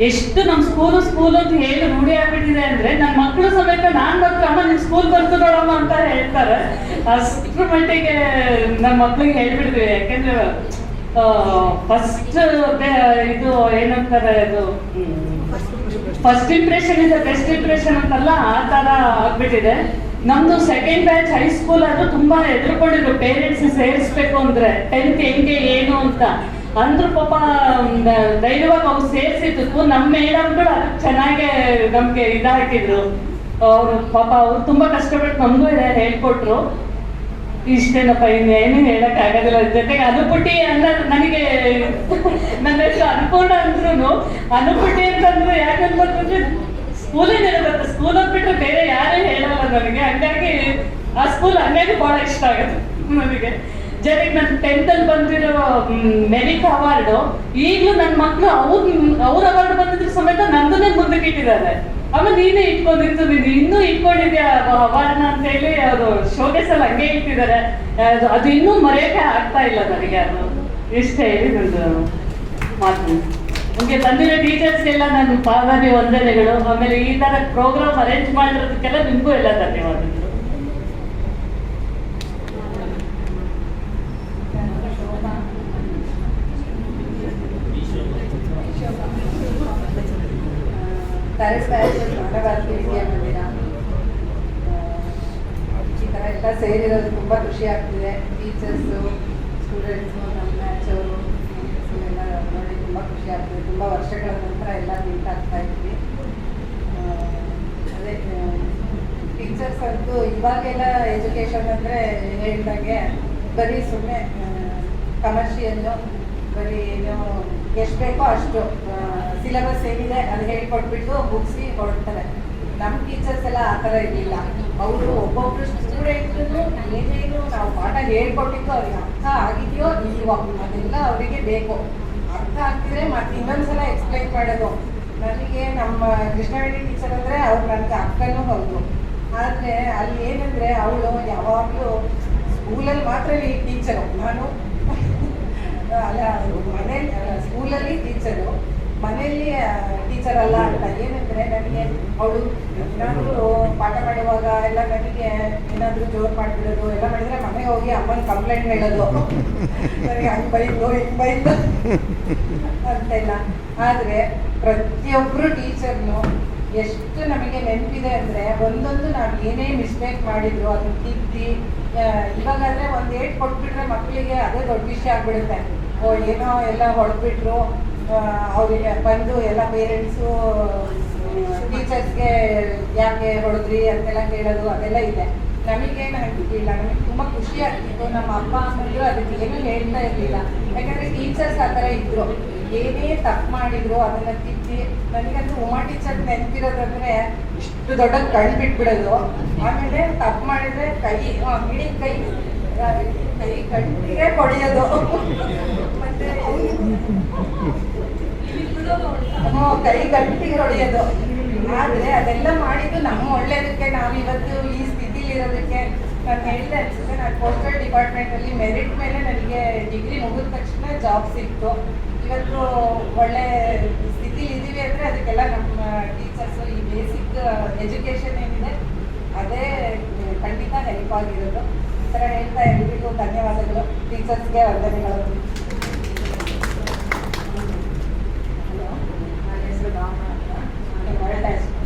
ಎಷ್ಟು ನಮ್ಮ ಸ್ಕೂಲು ಅಂತ ಹೇಳಿ ರೂಢಿ ಆಗ್ಬಿಟ್ಟಿದೆ ಅಂದ್ರೆ ನನ್ನ ಮಕ್ಕಳು ಸಮೇತ ನಾನ್ ಬಂದ್ರೆ ಅಮ್ಮ ನಿಮ್ ಸ್ಕೂಲ್ ಬಂತು ನೋಡಮ್ಮ ಅಂತ ಹೇಳ್ತಾರೆ. ಅಷ್ಟ್ರ ಮಟ್ಟಿಗೆ ನಮ್ಮ ಮಕ್ಳಿಗೆ ಹೇಳ್ಬಿಡ್ತೀವಿ. ಯಾಕೆಂದ್ರೆ ಫಸ್ಟ್ ಇದು ಏನಂತಾರೆ, ಅದು ಫಸ್ಟ್ ಇಂಪ್ರೆಷನ್ ಇದೆ ಬೆಸ್ಟ್ ಇಂಪ್ರೆಷನ್ ಅಂತಲ್ಲ, ಆ ತರ ಆಗ್ಬಿಟ್ಟಿದೆ. ನಮ್ದು ಸೆಕೆಂಡ್ ಬ್ಯಾಚ್ ಹೈಸ್ಕೂಲ್ ಆದ್ರೂ ತುಂಬಾ ಎದುರ್ಕೊಂಡಿದ್ರು ಪೇರೆಂಟ್ಸ್ ಸೇರಿಸ್ಬೇಕು ಅಂದ್ರೆ 10th ಹೆಂಗೆ ಏನು ಅಂತ ಅಂದ್ರು. ಪಾಪ ಧೈರ್ಯವಾಗಿ ಅವ್ರು ಸೇರಿಸಿದ್ದಕ್ಕೂ ನಮ್ಮ ಮೇಡಮ್ಗಳು ಅದಕ್ಕೆ ಚೆನ್ನಾಗೆ ನಮ್ಗೆ ಇದಾಕಿದ್ರು. ಅವ್ರು ಪಾಪ ಅವ್ರು ತುಂಬಾ ಕಷ್ಟಪಟ್ಟು ನಮಗೂ ಹೇಳ್ಕೊಟ್ರು. ಇಷ್ಟೇನಪ್ಪ, ಇನ್ನೇನು ಹೇಳಕ್ ಆಗೋದಿಲ್ಲ. ಜೊತೆಗೆ ಅನುಪುಟಿ ಅಂದ್ರೆ ನನಗೆ ನನ್ನ ಹೆಸರು ಅನ್ಪೂರ್ಣ ಅಂದ್ರೂ ಅನುಪುಟಿ ಅಂತಂದ್ರೆ ಯಾಕಂದ್ರೆ ಸ್ಕೂಲಿಂದ ಬರುತ್ತೆ. ಸ್ಕೂಲ್ ಹೋಗ್ಬಿಟ್ರೆ ಬೇರೆ ಯಾರೇ ಹೇಳಲ್ಲ ನನಗೆ. ಹಂಗಾಗಿ ಆ ಸ್ಕೂಲ್ ಹಂಗಾಗಿ ಬಹಳ ಇಷ್ಟ ಆಗುತ್ತೆ ನನಗೆ. ಜೊತೆಗೆ ನನ್ನ 10th ಅಲ್ಲಿ ಬಂದಿರೋ ಮೆರಿಟ್ ಅವಾರ್ಡು ಈಗಲೂ ನನ್ನ ಮಕ್ಕಳು ಅವ್ರ ಅವಾರ್ಡ್ ಬಂದಿದ್ರು ಸಮೇತ ನಂದನ್ನೇ ಮುಂದಕ್ಕೆ ಇಟ್ಟಿದ್ದಾರೆ. ಆಮೇಲೆ ನೀನೇ ಇಟ್ಕೊಂಡಿತ್ತು, ನೀನು ಇನ್ನೂ ಇಟ್ಕೊಂಡಿದ್ಯಾ ಅವಾರ್ಡ್ನ ಅಂತ ಹೇಳಿ ಅವರು ಶೋಕೇಸ್ ಅಲ್ಲಿ ಹಂಗೆ ಇಟ್ಟಿದ್ದಾರೆ. ಅದು ಇನ್ನೂ ಮರೆಯೋಕೆ ಆಗ್ತಾ ಇಲ್ಲ ನನಗೆ. ಅದು ಇಷ್ಟೇ ಹೇಳಿ ನಂದು ಮಾತು. ನಮಗೆ ಬಂದಿರೋ ಟೀಚರ್ಸ್ಗೆಲ್ಲ ನನ್ನ ಪಾದಾನಿ ವಂದನೆಗಳು. ಆಮೇಲೆ ಈ ತರ ಪ್ರೋಗ್ರಾಮ್ ಅರೇಂಜ್ ಮಾಡಿರೋದಕ್ಕೆಲ್ಲ ನಿಮಗೂ ಎಲ್ಲ ಧನ್ಯವಾದಗಳು. ಥರ್ಡ್ ಬ್ಯಾಚ್ ಜ್ಞಾನಭಾರತಿ ವಿದ್ಯಾಮಂದಿರ ಈ ಥರ ಎಲ್ಲ ಸೇರಿರೋದು ತುಂಬ ಖುಷಿ ಆಗ್ತಿದೆ. ಟೀಚರ್ಸು, ಸ್ಟೂಡೆಂಟ್ಸು, ನಮ್ಮ ಬ್ಯಾಚ್ ಅವರು ಎಲ್ಲ ನೋಡಿ ತುಂಬ ಖುಷಿ ಆಗ್ತಿದೆ. ತುಂಬ ವರ್ಷಗಳ ನಂತರ ಎಲ್ಲ ಮೀಟ್ ಆಗ್ತಾ ಇದ್ವಿ. ಅದೇ ಟೀಚರ್ಸ್ ಅಂತೂ ಇವಾಗೆಲ್ಲ ಎಜುಕೇಷನ್ ಅಂದರೆ ಹೇಳಿದಾಗೆ ಬರೀ ಸುಮ್ಮನೆ ಕಮರ್ಷಿಯಲ್ಲು ಬರೀ ಏನು ಎಷ್ಟು ಬೇಕೋ ಅಷ್ಟು ಸಿಲೆಬಸ್ ಏನಿದೆ ಅದು ಹೇಳ್ಕೊಟ್ಬಿಟ್ಟು ಮುಗಿಸಿ ಹೊರಡ್ತಾರೆ. ನಮ್ಮ ಟೀಚರ್ಸ್ ಎಲ್ಲ ಆ ಥರ ಇರಲಿಲ್ಲ. ಅವರು ಒಬ್ಬೊಬ್ರು ಸ್ಟೂಡೆಂಟ್ಗೂ ಏನೇನು ನಾವು ಪಾಠ ಹೇಳ್ಕೊಟ್ಟಿದ್ದು ಅವ್ರಿಗೆ ಅರ್ಥ ಆಗಿದೆಯೋ ಇಲ್ವೋ ಅದೆಲ್ಲ ಅವರಿಗೆ ಬೇಕು. ಅರ್ಥ ಆಗ್ತಿದ್ರೆ ಮತ್ತೆ ಇನ್ನೊಂದ್ಸಲ ಎಕ್ಸ್ಪ್ಲೈನ್ ಮಾಡೋದು. ನನಗೆ ನಮ್ಮ ಕೃಷ್ಣವೇಣಿ ಟೀಚರ್ ಅಂದರೆ ಅವ್ರು ನನಗೆ ಅಕ್ಕನೂ ಹೌದು. ಆದರೆ ಅಲ್ಲಿ ಏನಂದರೆ ಅವಳು ಯಾವಾಗಲೂ ಸ್ಕೂಲಲ್ಲಿ ಮಾತ್ರ ಈ ಟೀಚರು, ನಾನು ಅಲ್ಲ ಮನೇಲಿ ಸ್ಕೂಲಲ್ಲಿ ಟೀಚರು, ಮನೆಯಲ್ಲಿ ಟೀಚರ್ ಅಲ್ಲ ಅಂತ. ಏನಂದರೆ ನನಗೆ ಅವಳು ಏನಾದರೂ ಪಾಠ ಮಾಡುವಾಗ ಎಲ್ಲ ನನಗೆ ಏನಾದರೂ ಜೋರು ಮಾಡಿಬಿಡೋದು ಎಲ್ಲ ಮಾಡಿದರೆ ಮನೆಗೆ ಹೋಗಿ ಅಮ್ಮನ ಕಂಪ್ಲೇಂಟ್ ಹೇಳೋದು, ನನಗೆ ಹಂಗೆ ಬೈದು ಹಿಂಗೆ ಬೈದು ಅಂತೆಲ್ಲ. ಆದರೆ ಪ್ರತಿಯೊಬ್ಬರು ಟೀಚರ್ನು ಎಷ್ಟು ನಮಗೆ ನೆನಪಿದೆ ಅಂದರೆ ಒಂದೊಂದು ನಾವು ಏನೇ ಮಿಸ್ಟೇಕ್ ಮಾಡಿದ್ರು ಅದನ್ನ ತಿದ್ದಿ. ಇವಾಗಾದರೆ ಒಂದು ಏಟ್ ಕೊಟ್ಬಿಟ್ರೆ ಮಕ್ಕಳಿಗೆ ಅದೇ ದೊಡ್ಡ ವಿಷಯ ಆಗ್ಬಿಡುತ್ತೆ. ಓ ಏನೋ ಎಲ್ಲ ಹೊಡೆದ್ಬಿಟ್ರು, ಅವರಿಗೆ ಬಂದು ಎಲ್ಲ ಪೇರೆಂಟ್ಸು ಟೀಚರ್ಸ್ಗೆ ಯಾಕೆ ಹೊಡೆದ್ರಿ ಅಂತೆಲ್ಲ ಕೇಳೋದು ಅದೆಲ್ಲ ಇದೆ. ನಮಗೇನು ಆಗ್ತಿರ್ಲಿಲ್ಲ, ನಮಗೆ ತುಂಬ ಖುಷಿ ಆಗ್ತಿತ್ತು. ನಮ್ಮ ಅಪ್ಪ ಅಮ್ಮಂದ್ರು ಅದಕ್ಕೆ ಏನೂ ಹೇಳ್ತಾ ಇರಲಿಲ್ಲ. ಯಾಕಂದರೆ ಟೀಚರ್ಸ್ ಆ ಥರ ಇದ್ದರು. ಏನೇ ತಪ್ಪು ಮಾಡಿದ್ರು ಅದನ್ನು ತಿದ್ದಿ. ನನಗಂತೂ ಉಮಾ ಟೀಚರ್ ನೆನಪಿರೋದಂದರೆ ಇಷ್ಟು ದೊಡ್ಡ ಕಣ್ಣು ಬಿಟ್ಬಿಡೋದು. ಆಮೇಲೆ ತಪ್ಪು ಮಾಡಿದರೆ ಕೈ ಇಡೀ ಕೈ ಗಂಟಿಗೆ ಹೊಡೆಯೋದು, ಮತ್ತೆ ಕೈ ಗಂಟಿಗೆ ಹೊಡೆಯೋದು. ಆದರೆ ಅದೆಲ್ಲ ಮಾಡಿದ್ದು ನಮ್ಮ ಒಳ್ಳೇದಕ್ಕೆ. ನಾವಿವತ್ತು ಈ ಸ್ಥಿತಿಲಿರೋದಕ್ಕೆ ನಾನು ಹೇಳಿದೆ ಅನಿಸುತ್ತೆ. ನಾನು ಪೋಸ್ಟಲ್ ಡಿಪಾರ್ಟ್ಮೆಂಟಲ್ಲಿ ಮೆರಿಟ್ ಮೇಲೆ ನನಗೆ ಡಿಗ್ರಿ ಮುಗಿದ ತಕ್ಷಣ ಜಾಬ್ ಸಿಕ್ತು. ಇವತ್ತು ಒಳ್ಳೆ ಸ್ಥಿತಿಲಿ ಇದ್ದೀವಿ ಅಂದರೆ ಅದಕ್ಕೆಲ್ಲ ನಮ್ಮ ಟೀಚರ್ಸು ಈ ಬೇಸಿಕ್ ಎಜುಕೇಷನ್ ಏನಿದೆ ಅದೇ ಖಂಡಿತ ಹೆಲ್ಪ್ ಆಗಿರೋದು. ಈ ಥರ ಹೇಳ್ತಾ ಎಲ್ರಿಗೂ ಧನ್ಯವಾದಗಳು. ಟೀಚರ್ಸ್ಗೆ ವಂದನೆಗಳು. ಹಲೋ, ನನ್ನ ಹೆಸರು ರಾಮ ಅಂತ.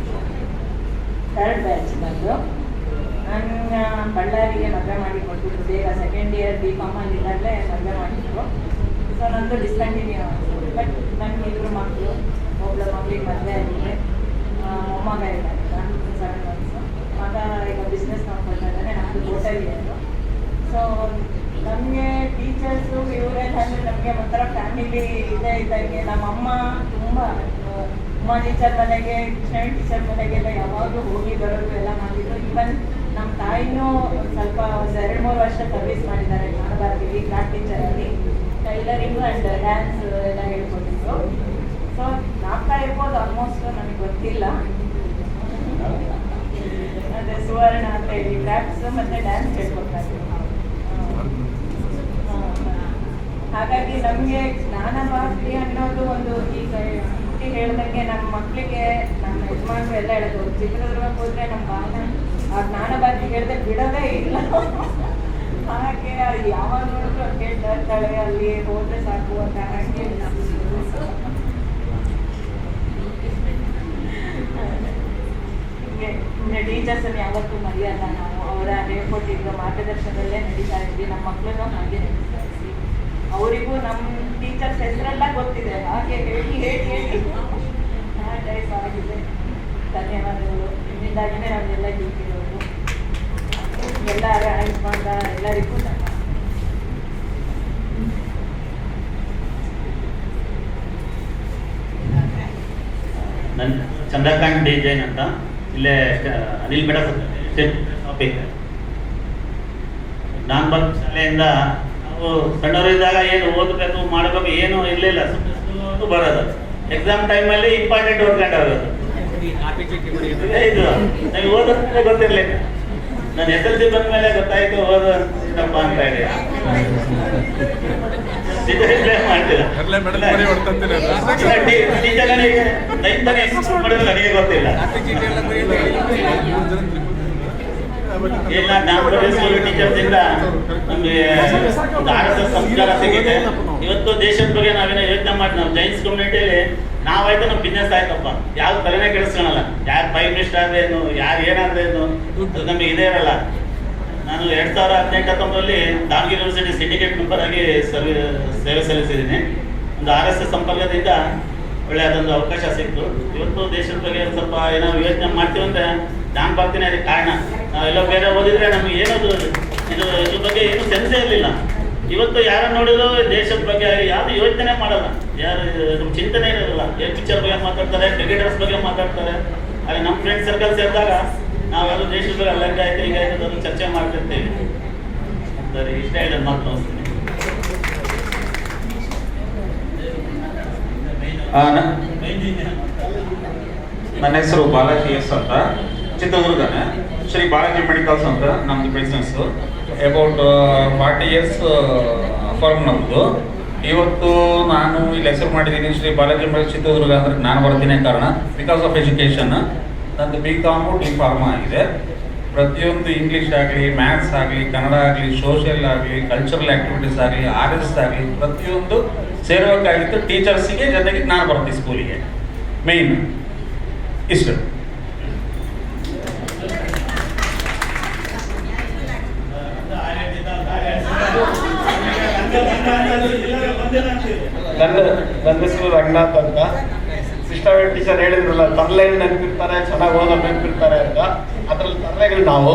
ಥರ್ಡ್ ಬ್ಯಾಚ್ ಬಂದು ನನ್ನ ಬಳ್ಳಾರಿಗೆ ಮದುವೆ ಮಾಡಿ ಕೊಟ್ಬಿಟ್ಟು ಬೇಗ ಸೆಕೆಂಡ್ ಇಯರ್ B.Com ಇದ್ದಾಗಲೇ ಮದುವೆ ಮಾಡಿದ್ರು. ಸೊ ನಂದು ಡಿಸ್ಕಂಟಿನ್ಯೂ ಆಯಿತು. ಬಟ್ ನನ್ನ ಇಬ್ಬರು ಮಕ್ಕಳು, ಒಬ್ಬಳ ಮಗಳಿಗೆ ಮದುವೆ ಆಗಿದೆ, ಮೊಮ್ಮಗ ಇದ್ದಾನೆ 7 months. ಮಗ ಈಗ ಬಿಸ್ನೆಸ್ ಮಾಡ್ಕೊಳ್ತಾ ಇದ್ದಾನೆ. ನಮ್ಮದು ಟೋಟಲ್ ಇಯರು. ಸೊ ನಮಗೆ ಟೀಚರ್ಸು ಇವರೆಲ್ಲ ಅಂದರೆ ನಮಗೆ ಒಂಥರ ಫ್ಯಾಮಿಲಿ ಇದೇ ಇದ್ದಂಗೆ. ನಮ್ಮಮ್ಮ ತುಂಬ ಉಮಾ ಟೀಚರ್ ಮನೆಗೆ, ಕೃಷ್ಣವೇಣಿ ಟೀಚರ್ ಮನೆಗೆಲ್ಲ ಯಾವಾಗಲೂ ಹೋಗಿ ಬರೋದು ಎಲ್ಲ ಮಾಡಿದ್ರು. ಈವನ್ ನಮ್ಮ ತಾಯಿನೂ ಸ್ವಲ್ಪ ಒಂದು 2-3 ವರ್ಷ ಸರ್ವಿಸ್ ಮಾಡಿದ್ದಾರೆ ಜ್ಞಾನಭಾರತಿಲಿ ಕ್ಲಾಸ್ ಟೀಚರಲ್ಲಿ. ಟೈಲರಿಂಗು ಆ್ಯಂಡ್ ಡ್ಯಾನ್ಸ್ ಎಲ್ಲ ಹೇಳ್ಕೊಟ್ಟಿದ್ರು. ಸೊ ಜ್ಞಾಪಕ ಇರ್ಬೋದು ಆಲ್ಮೋಸ್ಟ್, ನನಗೆ ಗೊತ್ತಿಲ್ಲ. ಅದೇ ಸುವರ್ಣ ಅಂತ ಹೇಳಿ ಕ್ರಾಫ್ಟ್ಸ್ ಮತ್ತೆ ಡ್ಯಾನ್ಸ್ ಹೇಳ್ಕೊಡ್ತಾರೆ. ಹಾಗಾಗಿ ನಮಗೆ ಜ್ಞಾನ ಭಾರತಿ ಅನ್ನೋದು ಒಂದು, ಈಗ ಹೇಳ್ದಂಗೆ ನಮ್ಮ ಮಕ್ಕಳಿಗೆ ನಮ್ಮ ಯಜಮಾನ್ರು ಎಲ್ಲ ಹೇಳೋದು, ಚಿತ್ರದುರ್ಗಕ್ಕೆ ಹೋದ್ರೆ ನಮ್ಮ ಭಾವನೆ ಆ ಜ್ಞಾನ ಭಾರತಿ ಹೇಳ್ದೆ ಬಿಡೋದೇ ಇಲ್ಲ. ಹಾಗೆ ಯಾವಾಗ ನೋಡಿದ್ರು ಕೇಳ್ತಾ ಇರ್ತಾಳೆ, ಅಲ್ಲಿ ಹೋದ್ರೆ ಸಾಕು ಅಂತ. ಹಾಗೆ ಟೀಚರ್ಸ್ ಅನ್ನು ಯಾವತ್ತೂ ಮರೆಯಲ್ಲ ನಾವು. ಅವರ ಹೇಳ್ಕೊಟ್ಟಿದ್ದ ಮಾರ್ಗದರ್ಶನದಲ್ಲೇ ನಡೀತಾ ಇದ್ವಿ. ನಮ್ಮ ಮಕ್ಕಳನ್ನು ಹಾಗೆ ನಡೀತಾ ಇದ್ವಿ. ಅವರಿಗೂ ನಮ್ಮ ಟೀಚರ್ಸ್ ಹೆಸರೆಲ್ಲ ಗೊತ್ತಿದೆ. ಹಾಗೆ ಹೇಳಿ ಹೇಳಿ ಹೇಳಿ ಟೈಪ್ ಆಗಿದೆ. ಧನ್ಯವಾದಗಳು. ನಿಮ್ಮಿಂದಾಗಿನೇ ನಾವೆಲ್ಲ ಹೀಗಿರೋದು. ಎಲ್ಲ ಅರೇಂಜ್ ಮಾಡಿದ ಎಲ್ಲರಿಗೂ ಧನ್ಯವಾದ. ನನ್ನ ಚಂದ್ರಕಾಂತ್ ಡಿಜೈನ್ ಅಂತ, ಇಲ್ಲೇ ಅನಿಲ್ ಬೇಡ ಟಾಪಿಕ್. ನಾನು ಬಂದ ಶಾಲೆಯಿಂದ ನಾವು ಸಣ್ಣವರಿದ್ದಾಗ ಏನು ಓದಬೇಕು ಮಾಡಬೇಕು ಏನೂ ಇರಲಿಲ್ಲ, ಸುಮ್ಮನೆ ಬರೋದು. ಎಕ್ಸಾಮ್ ಟೈಮಲ್ಲಿ ಇಂಪಾರ್ಟೆಂಟ್ ಓದ್ಕೊಂಡು ಹೋಗೋದು. ಇದು ನನಗೆ ಓದೋದೇ ಗೊತ್ತಿರಲಿಲ್ಲ. ನಾನು SLC ಬಂದ ಮೇಲೆ ಗೊತ್ತಾಯಿತು ಓದಪ್ಪ ಅಂತ ಹೇಳಿ. ಮಾಡ್ತಿಲ್ಲ ಟೀಚರ್ ನನಗೆ ನನಗೆ ಗೊತ್ತಿಲ್ಲ. ಎಲ್ಲ ಜ್ಞಾನಪೀಠ ಸ್ಕೂಲ್ ಟೀಚರ್ಸ್ ಇಂದ ನಮಗೆ RSS ಸಂಸ್ಕಾರ ಸಿಗಿದೆ. ಇವತ್ತು ದೇಶದ ಬಗ್ಗೆ ನಾವೇನೋ ಯೋಚನೆ ಮಾಡಿ ನಾವು ಜೈನ್ಸ್ ಕಮ್ಯುನಿಟಿಯಲ್ಲಿ ನಾವಾಯ್ತು ನಮ್ಮ ಬಿಸ್ನೆಸ್ ಆಯ್ತಪ್ಪ, ಯಾವ್ದು ತಲೆನೇ ಕೆಡಿಸ್ಕೊಳಲ್ಲ. ಯಾರು ಪ್ರೈಮ್ ಮಿನಿಸ್ಟರ್ ಆದ್ರೇನು, ಯಾರು ಏನಾದ್ರೇನು ನಮಗೆ ಇದೇ ಇರಲ್ಲ. ನಾನು 2018-19 ದಾವಣಗೆರೆ ಯೂನಿವರ್ಸಿಟಿ ಸಿಂಡಿಕೇಟ್ ಮೆಂಬರ್ ಆಗಿ ಸೇವೆ ಸಲ್ಲಿಸಿದ್ದೀನಿ. ಒಂದು RSS ಸಂಪರ್ಕದಿಂದ ಒಳ್ಳೆಯದೊಂದು ಅವಕಾಶ ಸಿಕ್ತು. ಇವತ್ತು ದೇಶದ ಬಗ್ಗೆ ಸ್ವಲ್ಪ ಏನೋ ಯೋಚನೆ ಮಾಡ್ತೀವಂದ್ರೆ ನಾನು ಬರ್ತೀನಿ. ಅದಕ್ಕೆ ಕಾರಣ ನಾವೆಲ್ಲ ಬೇರೆ ಓದಿದ್ರೆ ನಮಗೆ ಏನದು ಇದ್ರ ಬಗ್ಗೆ ಏನು ಸೆನ್ಸೇ ಇರಲಿಲ್ಲ. ಇವತ್ತು ಯಾರು ನೋಡಿದ್ರು ದೇಶದ ಬಗ್ಗೆ ಯಾರು ಯೋಚನೆ ಮಾಡಲ್ಲ, ಯಾರು ನಮ್ಮ ಚಿಂತನೆ ಇರೋದಿಲ್ಲ. ಪಿಕ್ಚರ್ ಬಗ್ಗೆ ಮಾತಾಡ್ತಾರೆ, ಕ್ರಿಕೆಟರ್ಸ್ ಬಗ್ಗೆ ಮಾತಾಡ್ತಾರೆ. ಹಾಗೆ ನಮ್ಮ ಫ್ರೆಂಡ್ ಸರ್ಕಲ್ ಸೇರಿದಾಗ ನಾವೆಲ್ಲ ದೇಶದ ಬಗ್ಗೆ ಅಲ್ಲಂಗೆ ಆಯ್ತು ಈಗ ಆಯ್ತು ಅದನ್ನು ಚರ್ಚೆ ಮಾಡ್ತಿರ್ತೀವಿ. ಸರಿ, ಇಷ್ಟ ಇದೆ ಮಾತು ಅನಿಸ್ತೀನಿ. ನನ್ನ ಹೆಸರು ಬಾಲಾಜಿ ಎಸ್ ಅಂತ, ಚಿತ್ರದುರ್ಗನೇ. ಶ್ರೀ ಬಾಲಾಜಿ ಮೆಡಿಕಲ್ಸ್ ಅಂತ ನಮ್ಮದು ಬಿಸ್ನೆಸ್ಸು. ಅಬೌಟ್ 40 ಇಯರ್ಸ್ ಫರ್ಮ್ ನಮ್ಮದು. ಇವತ್ತು ನಾನು ಇಲ್ಲಿ ಹೆಸರು ಮಾಡಿದ್ದೀನಿ ಶ್ರೀ ಬಾಲಾಜಿ ಮೆಡಿಕಲ್ಸ್ ಚಿತ್ರದುರ್ಗ ಅಂದರೆ ನಾನು ಬರ್ತೀನಿ ಕಾರಣ ಬಿಕಾಸ್ ಆಫ್ ಎಜುಕೇಷನ್. ನಂದು BCom D.Pharma ಆಗಿದೆ. ಪ್ರತಿಯೊಂದು ಇಂಗ್ಲೀಷ್ ಆಗಲಿ, ಮ್ಯಾಥ್ಸ್ ಆಗಲಿ, ಕನ್ನಡ ಆಗಲಿ, ಸೋಷಿಯಲ್ ಆಗಲಿ, ಕಲ್ಚರಲ್ ಆ್ಯಕ್ಟಿವಿಟೀಸ್ ಆಗಲಿ, RSS ಆಗಲಿ ಪ್ರತಿಯೊಂದು ಸೇರಬೇಕಾಗಿತ್ತು ಟೀಚರ್ಸಿಗೆ. ಜೊತೆಗೆ ನಾನು ಬರ್ತೀನಿ ಸ್ಕೂಲಿಗೆ. ಮೇಯ್ನ್ ಇಷ್ಟು. ನನ್ನ ಹೆಸರು ರಂಗನಾಥ್ ಅಂತ. ಸಿಸ್ಟರ್ ಟೀಚರ್ ಹೇಳಿದ್ರಲ್ಲ, ತರಲೆ ನೆನಪಿರ್ತಾರೆ, ಚೆನ್ನಾಗಿ ಓದೋರು ನೆನಪಿರ್ತಾರೆ ಅಂತ. ಅದ್ರಲ್ಲಿ ತರಲೆಗಳು ನಾವು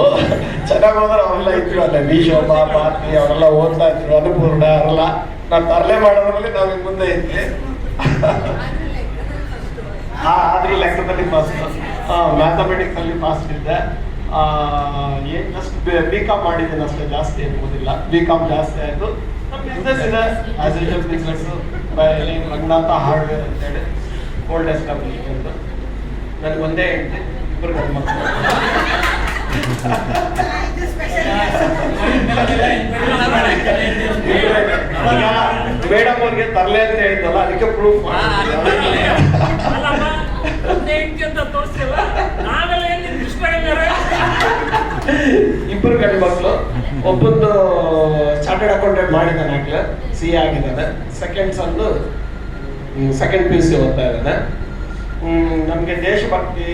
ಚೆನ್ನಾಗಿ ಓದೋರು ಅವರೆಲ್ಲ ಇದ್ರು ಅಲ್ಲ, ವಿ ಶೋಭಾ, ಭಾರತಿ ಅವರೆಲ್ಲ ಓದ್ತಾ ಇದ್ರು, ಅನುಪೂರ್ಣ ಅವರೆಲ್ಲ. ನಾವು ತರಲೆ ಮಾಡೋದ್ರಲ್ಲಿ ನಾವು ಮುಂದೆ ಇದ್ವಿ. ಆದ್ರೂ ಲೆಕ್ಕದಲ್ಲಿ ಫಸ್ಟ್, ಮ್ಯಾಥಮೆಟಿಕ್ಸ್ ಅಲ್ಲಿ ಫಾಸ್ಟ್ ಇದ್ದೆ. ಏನು ಜಸ್ಟ್ BCom ಮಾಡಿದ್ದೀನಿ ಅಷ್ಟೇ, ಜಾಸ್ತಿ ಏನು ಓದಿಲ್ಲ. BCom ಜಾಸ್ತಿ ಆಯಿತು. ನಮ್ಮ ಬಿಸ್ನೆಸ್ ಇದೆ, as usual business. Ranganatha hardware ಅಂತೇಳಿ ಓಲ್ಡ್ ಎಸ್ಟಾಬ್ಲಿಷ್ಮೆಂಟ್. ನನಗೆ ಒಂದೇ ಹೆಂಡತಿ, ಇಬ್ಬರು ಗಂಡು ಮಕ್ಕಳು. ಮೇಡಮ್ ಅವ್ರಿಗೆ ತರಲೆ ಅಂತ ಹೇಳಿದ್ವಲ್ಲ, ಅದಕ್ಕೆ ಪ್ರೂಫ್ ಇಬ್ಬರು ಗಂಡು ಮಕ್ಕಳು. ಒಬ್ಬಂದು ಚಾರ್ಟರ್ಡ್ ಅಕೌಂಟೆಂಟ್ ಮಾಡಿದ್ದಾನೆ, ಆಗ್ಲೇ CA ಆಗಿದ್ದಾನೆ. ಸೆಕೆಂಡ್ ಸನ್ದು ಸೆಕೆಂಡ್ PUC ಓದ್ತಾ ಇದ್ದಾನೆ. ನಮಗೆ ದೇಶಭಕ್ತಿ,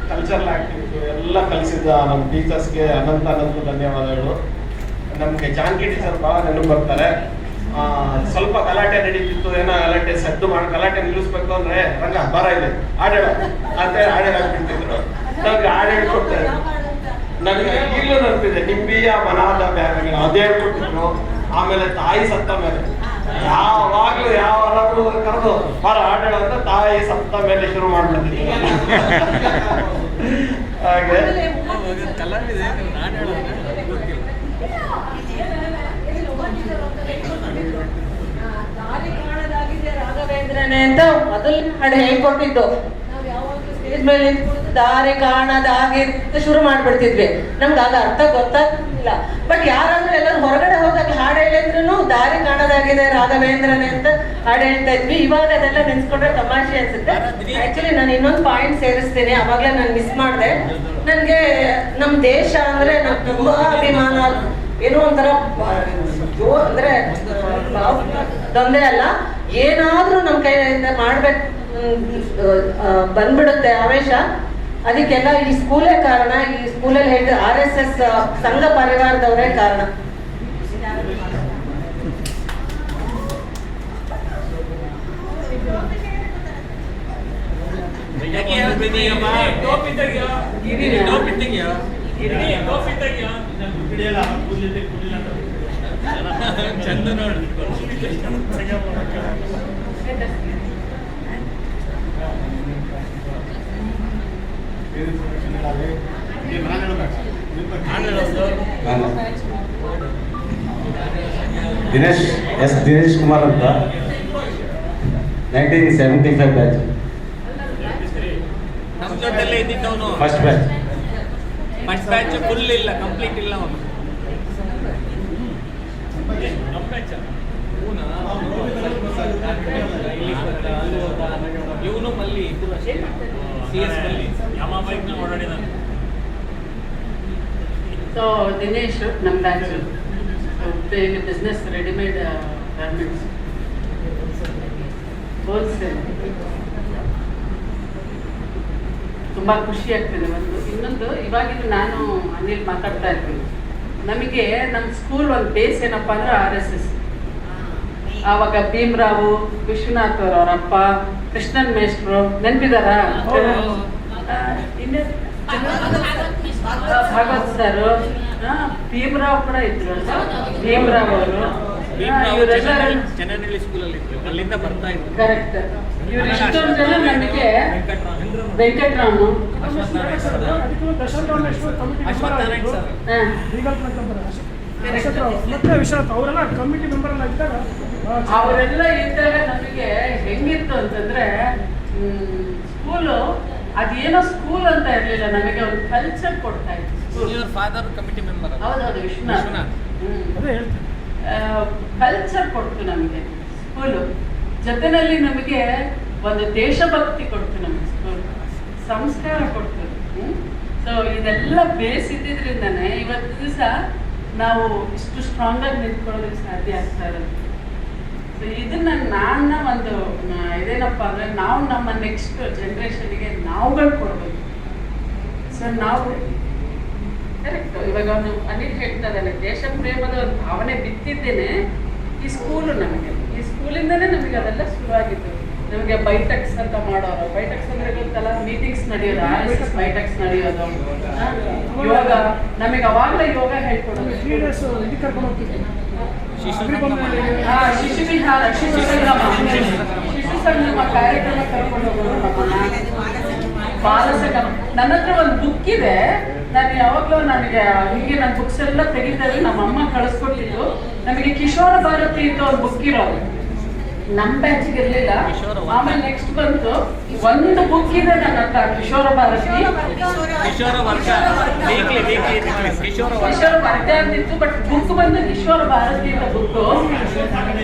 ಕಲ್ಚರಲ್ ಆಕ್ಟಿವಿಟಿ ಎಲ್ಲ ಕಲಿಸಿದ ನಮ್ಮ ಟೀಚರ್ಸ್ಗೆ ಅನಂತ ಧನ್ಯವಾದಗಳು. ನಮಗೆ ಜಾನಕಿ ಟೀಚರ್ ಭಾಳ ನೆನಪು ಬರ್ತಾರೆ. ಸ್ವಲ್ಪ ಗಲಾಟೆ ನಡೀತಿತ್ತು, ಏನೋ ಗಲಾಟೆ ಸದ್ದು ಮಾಡಿ ಗಲಾಟೆ ನಿಲ್ಲಿಸ್ಬೇಕು ಅಂದ್ರೆ ರಂಗ ಬರ ಇದೆ ಹಾಡೇಳ ಅಂತ ಹಾಡೇಳಾಗ್ಬಿಡ್ತಿದ್ರು. ನಮ್ಗೆ ಹಾಡು ಹೇಳ್ಕೊಡ್ತಾರೆ. ನನಗೆ ಈಗಲೂ ನೆನಪಿದೆ, ನಿಂಬಿಯ ಮನಾದ ಬ್ಯಾಗಗಳು ಅದೇ ಹೇಳ್ಕೊಟ್ಟಿದ್ರು. ಆಮೇಲೆ ತಾಯಿ ಸತ್ತ ಮೇಲೆ ಯಾವಾಗ್ಲೂ ಯಾವಾಗಲೂ ಕರೆದು ಬರ ಹಾಡೇಳ ಅಂತ ತಾಯಿ ಸತ್ತ ಮೇಲೆ ಶುರು ಮಾಡ್ಬಿಡ್ತಿದ್ರು. ಹಾಗೆ ದಾರಿ ಕಾಣದಾಗಿದೆ ರಾಘವೇಂದ್ರನೇ ಅಂತ ಮೊದಲನೇ ಹಾಡು ಹೇಳ್ಕೊಟ್ಟಿದ್ದು. ನಾವು ಯಾವಾಗಲೂ ಸ್ಟೇಜ್ ಮೇಲೆ ನಿಂತ್ಕೊಂಡು ದಾರಿ ಕಾಣದಾಗೆ ಅಂತ ಶುರು ಮಾಡ್ಬಿಡ್ತಿದ್ವಿ. ನಮ್ಗೆ ಆಗ ಅರ್ಥ ಗೊತ್ತಾಗ್ತಿಲ್ಲ. ಬಟ್ ಯಾರಾದ್ರೂ ಎಲ್ಲರೂ ಹೊರಗಡೆ ಹೋದಾಗ ಹಾಡು ಹೇಳಿದ್ರು ದಾರಿ ಕಾಣದಾಗಿದೆ ರಾಘವೇಂದ್ರನೇ ಅಂತ ಹಾಡು ಹೇಳ್ತಾ ಇದ್ವಿ. ಇವಾಗ ಅದೆಲ್ಲ ನೆನ್ಸ್ಕೊಂಡ್ರೆ ತಮಾಷೆ ಅನ್ಸುತ್ತೆ. ಆಕ್ಚುಲಿ ನಾನು ಇನ್ನೊಂದು ಪಾಯಿಂಟ್ ಸೇರಿಸ್ತೀನಿ, ಅವಾಗಲೇ ನಾನು ಮಿಸ್ ಮಾಡಿದೆ. ನನಗೆ ನಮ್ಮ ದೇಶ ಅಂದ್ರೆ ನಂಗೆ ತುಂಬಾ ಅಭಿಮಾನ. ಏನೋ ಒಂಥರ ಅಂದ್ರೆ ತೊಂದರೆ ಅಲ್ಲ, ಏನಾದ್ರೂ ನಮ್ಮ ಕೈಯಿಂದ ಮಾಡ್ಬೇಕು ಬಂದ್ಬಿಡುತ್ತೆ ಆವೇಶ. ಅದಕ್ಕೆಲ್ಲ ಈ ಸ್ಕೂಲೇ ಕಾರಣ. ಈ ಸ್ಕೂಲಲ್ಲಿ ಹೇಳಿದ RSS ಸಂಘ ಪರಿವಾರದವರೇ ಕಾರಣ. ಚಂದ ನೋಡಿ ದಿನೇಶ್ ಕುಮಾರ್ ಅಂತ 1975 ಬ್ಯಾಚ್. ನಮ್ಮ ಜೊತೆಲ್ಲೇ ಇದ್ದಿದ್ದವನು. ಫಸ್ಟ್ ಬ್ಯಾಚ್ ಫುಲ್ ಇಲ್ಲ, ಕಂಪ್ಲೀಟ್ ಇಲ್ಲ ಅವನು. ಇವನು ಮಲ್ಲಿ CS ಮಲ್ಲಿ ಯಾವ ಬೈಕ್ನ ಓಡಾಡಿದ. ಸೊ ದಿನೇಶ್ ನಮ್ಮ batch business readymade garments wholesale. ತುಂಬ ಖುಷಿ ಆಗ್ತದೆ. ಇನ್ನೊಂದು ಇವಾಗಿನ ನಾನು ಅನಿಲ್ ಮಾತಾಡ್ತಾ ಇರ್ತೀನಿ. ನಮಗೆ ನಮ್ಮ ಸ್ಕೂಲ್ ಒಂದು ಬೇಸ್ ಏನಪ್ಪ ಅಂದ್ರೆ RSS. ಆವಾಗ ಭೀಮರಾವು, ವಿಶ್ವನಾಥ್ ಅವರಪ್ಪ, ಕೃಷ್ಣನ್ ಮೇಷ್ಟ್ರು ನೆನಪಿದಾರ? ಭಾಗವತ್ ಸರ್, ಭೀಮರಾವ್ ಕೂಡ ಇದ್ರು. ಭೀಮರಾವ್ ಅವರು ಚೆನ್ನನಹಳ್ಳಿ ಸ್ಕೂಲಲ್ಲಿ ಇದ್ರು, ಅಲ್ಲಿಂದ ಬರ್ತಾ ಇದ್ರು. ಕರೆಕ್ಟ್. ಇವ್ರು ಇಷ್ಟೊಂದು ಜನ ನಮಗೆ ವೆಂಕಟರಾಮು, ಮತ್ತೆ ವಿಶ್ವನಾಥ್ ಅವರೆಲ್ಲ ಕಮಿಟಿ ಮೆಂಬರ್ ಎಲ್ಲ ಇದ್ದಾಗ ಅವರೆಲ್ಲ ಇದ್ದಾಗ ನಮಗೆ ಹೆಂಗಿತ್ತು ಅಂತಂದ್ರೆ ಸ್ಕೂಲು ಅದೇನೋ ಸ್ಕೂಲ್ ಅಂತ ಇರ್ಲಿಲ್ಲ, ನಮಗೆ ಒಂದು ಕಲ್ಚರ್ ಕೊಡ್ತಾ ಇತ್ತು. Father committee member. ಹೌದೌದು, ವಿಶ್ವನಾಥ್. ಕಲ್ಚರ್ ಕೊಡ್ತು ನಮಗೆ ಸ್ಕೂಲು. ಜೊತೆನಲ್ಲಿ ನಮಗೆ ಒಂದು ದೇಶಭಕ್ತಿ ಕೊಡ್ತು ನಮಗೆ ಸ್ಕೂಲ್, ಸಂಸ್ಕಾರ ಕೊಡ್ತು. ಸೊ ಇದೆಲ್ಲ ಬೇಸಿದ್ದಿದ್ರಿಂದನೇ ಇವತ್ತು ದಿವಸ ನಾವು ಇಷ್ಟು ಸ್ಟ್ರಾಂಗ್ ಆಗಿ ನಿಂತ್ಕೊಳ್ಳೋದಕ್ಕೆ ಸಾಧ್ಯ ಆಗ್ತಾ ಇರೋದು. ಸೊ ಇದನ್ನ ನನ್ನ ಒಂದು ಇದೇನಪ್ಪ ಅಂದ್ರೆ ನಾವು ನಮ್ಮ ನೆಕ್ಸ್ಟ್ ಜನ್ರೇಷನ್ಗೆ ನಾವುಗಳು ಕೊಡ್ಬೇಕು. ಸೊ ನಾವು ಕರೆಕ್ಟ್. ಇವಾಗ ಅವನು ಅನಿಲ್ ಹೇಳ್ತಾ ಇದ್ದಾನೆ, ದೇಶ ಪ್ರೇಮದ ಒಂದು ಭಾವನೆ ಬಿತ್ತಿದ್ದೇನೆ ಈ ಸ್ಕೂಲು. ನಮಗೆ ಈ ಸ್ಕೂಲಿಂದನೇ ನಮಗೆ ಅದೆಲ್ಲ ಶುರುವಾಗಿತ್ತು. ನಮಗೆ ಬೈಟಕ್ಸ್ ಅಂತ ಮಾಡೋರು. ಬೈಟಕ್ಸ್ ಅಂದ್ರೆ ಗೊತ್ತಲ್ಲ, ಮೀಟಿಂಗ್ಸ್ ನಡೆಯೋದು, RSS ಬೈಟಕ್ಸ್ ನಡೆಯೋದು. ಯೋಗ ನಮಗೆ ಅವಾಗಲೇ ಯೋಗ ಹೇಳ್ಕೊಡೋದು. ಶಿಶು ವಿಹಾರ, ಶಿಶು ಸಂಗಮ ಕಾರ್ಯಕ್ರಮ ಕರ್ಕೊಂಡು ಹೋಗೋದು ಬಾಲ ಸಂಗಮ. ನನ್ನ ಹತ್ರ ಒಂದು ಬುಕ್ ಇದೆ. ನಾನು ಯಾವಾಗಲೂ ನನಗೆ ಹೀಗೆ ನನ್ನ ಬುಕ್ಸ್ ಎಲ್ಲ ತೆಗಿತಾರೆ. ನಮ್ಮ ಅಮ್ಮ ಕಳಿಸ್ಕೊಟ್ಟಿದ್ದು ನಮಗೆ ಕಿಶೋರ ಭಾರತಿ ಅಂತ ಒಂದು ಬುಕ್ ಇರೋದು. ನಮ್ಮ ಬ್ಯಾಚಿಗೆ ಇರಲಿಲ್ಲ, ಆಮೇಲೆ ನೆಕ್ಸ್ಟ್ ಬಂತು. ಒಂದು ಬುಕ್ ಇದೆ ನನ್ನ ಹತ್ರ, ಕಿಶೋರ ಭಾರತಿ. ಕಿಶೋರ ವರ್ಗ ಅಂತಿತ್ತು, ಬಟ್ ಬುಕ್ ಬಂದು ಕಿಶೋರ ಭಾರತಿ ಅಂತ ಬುಕ್.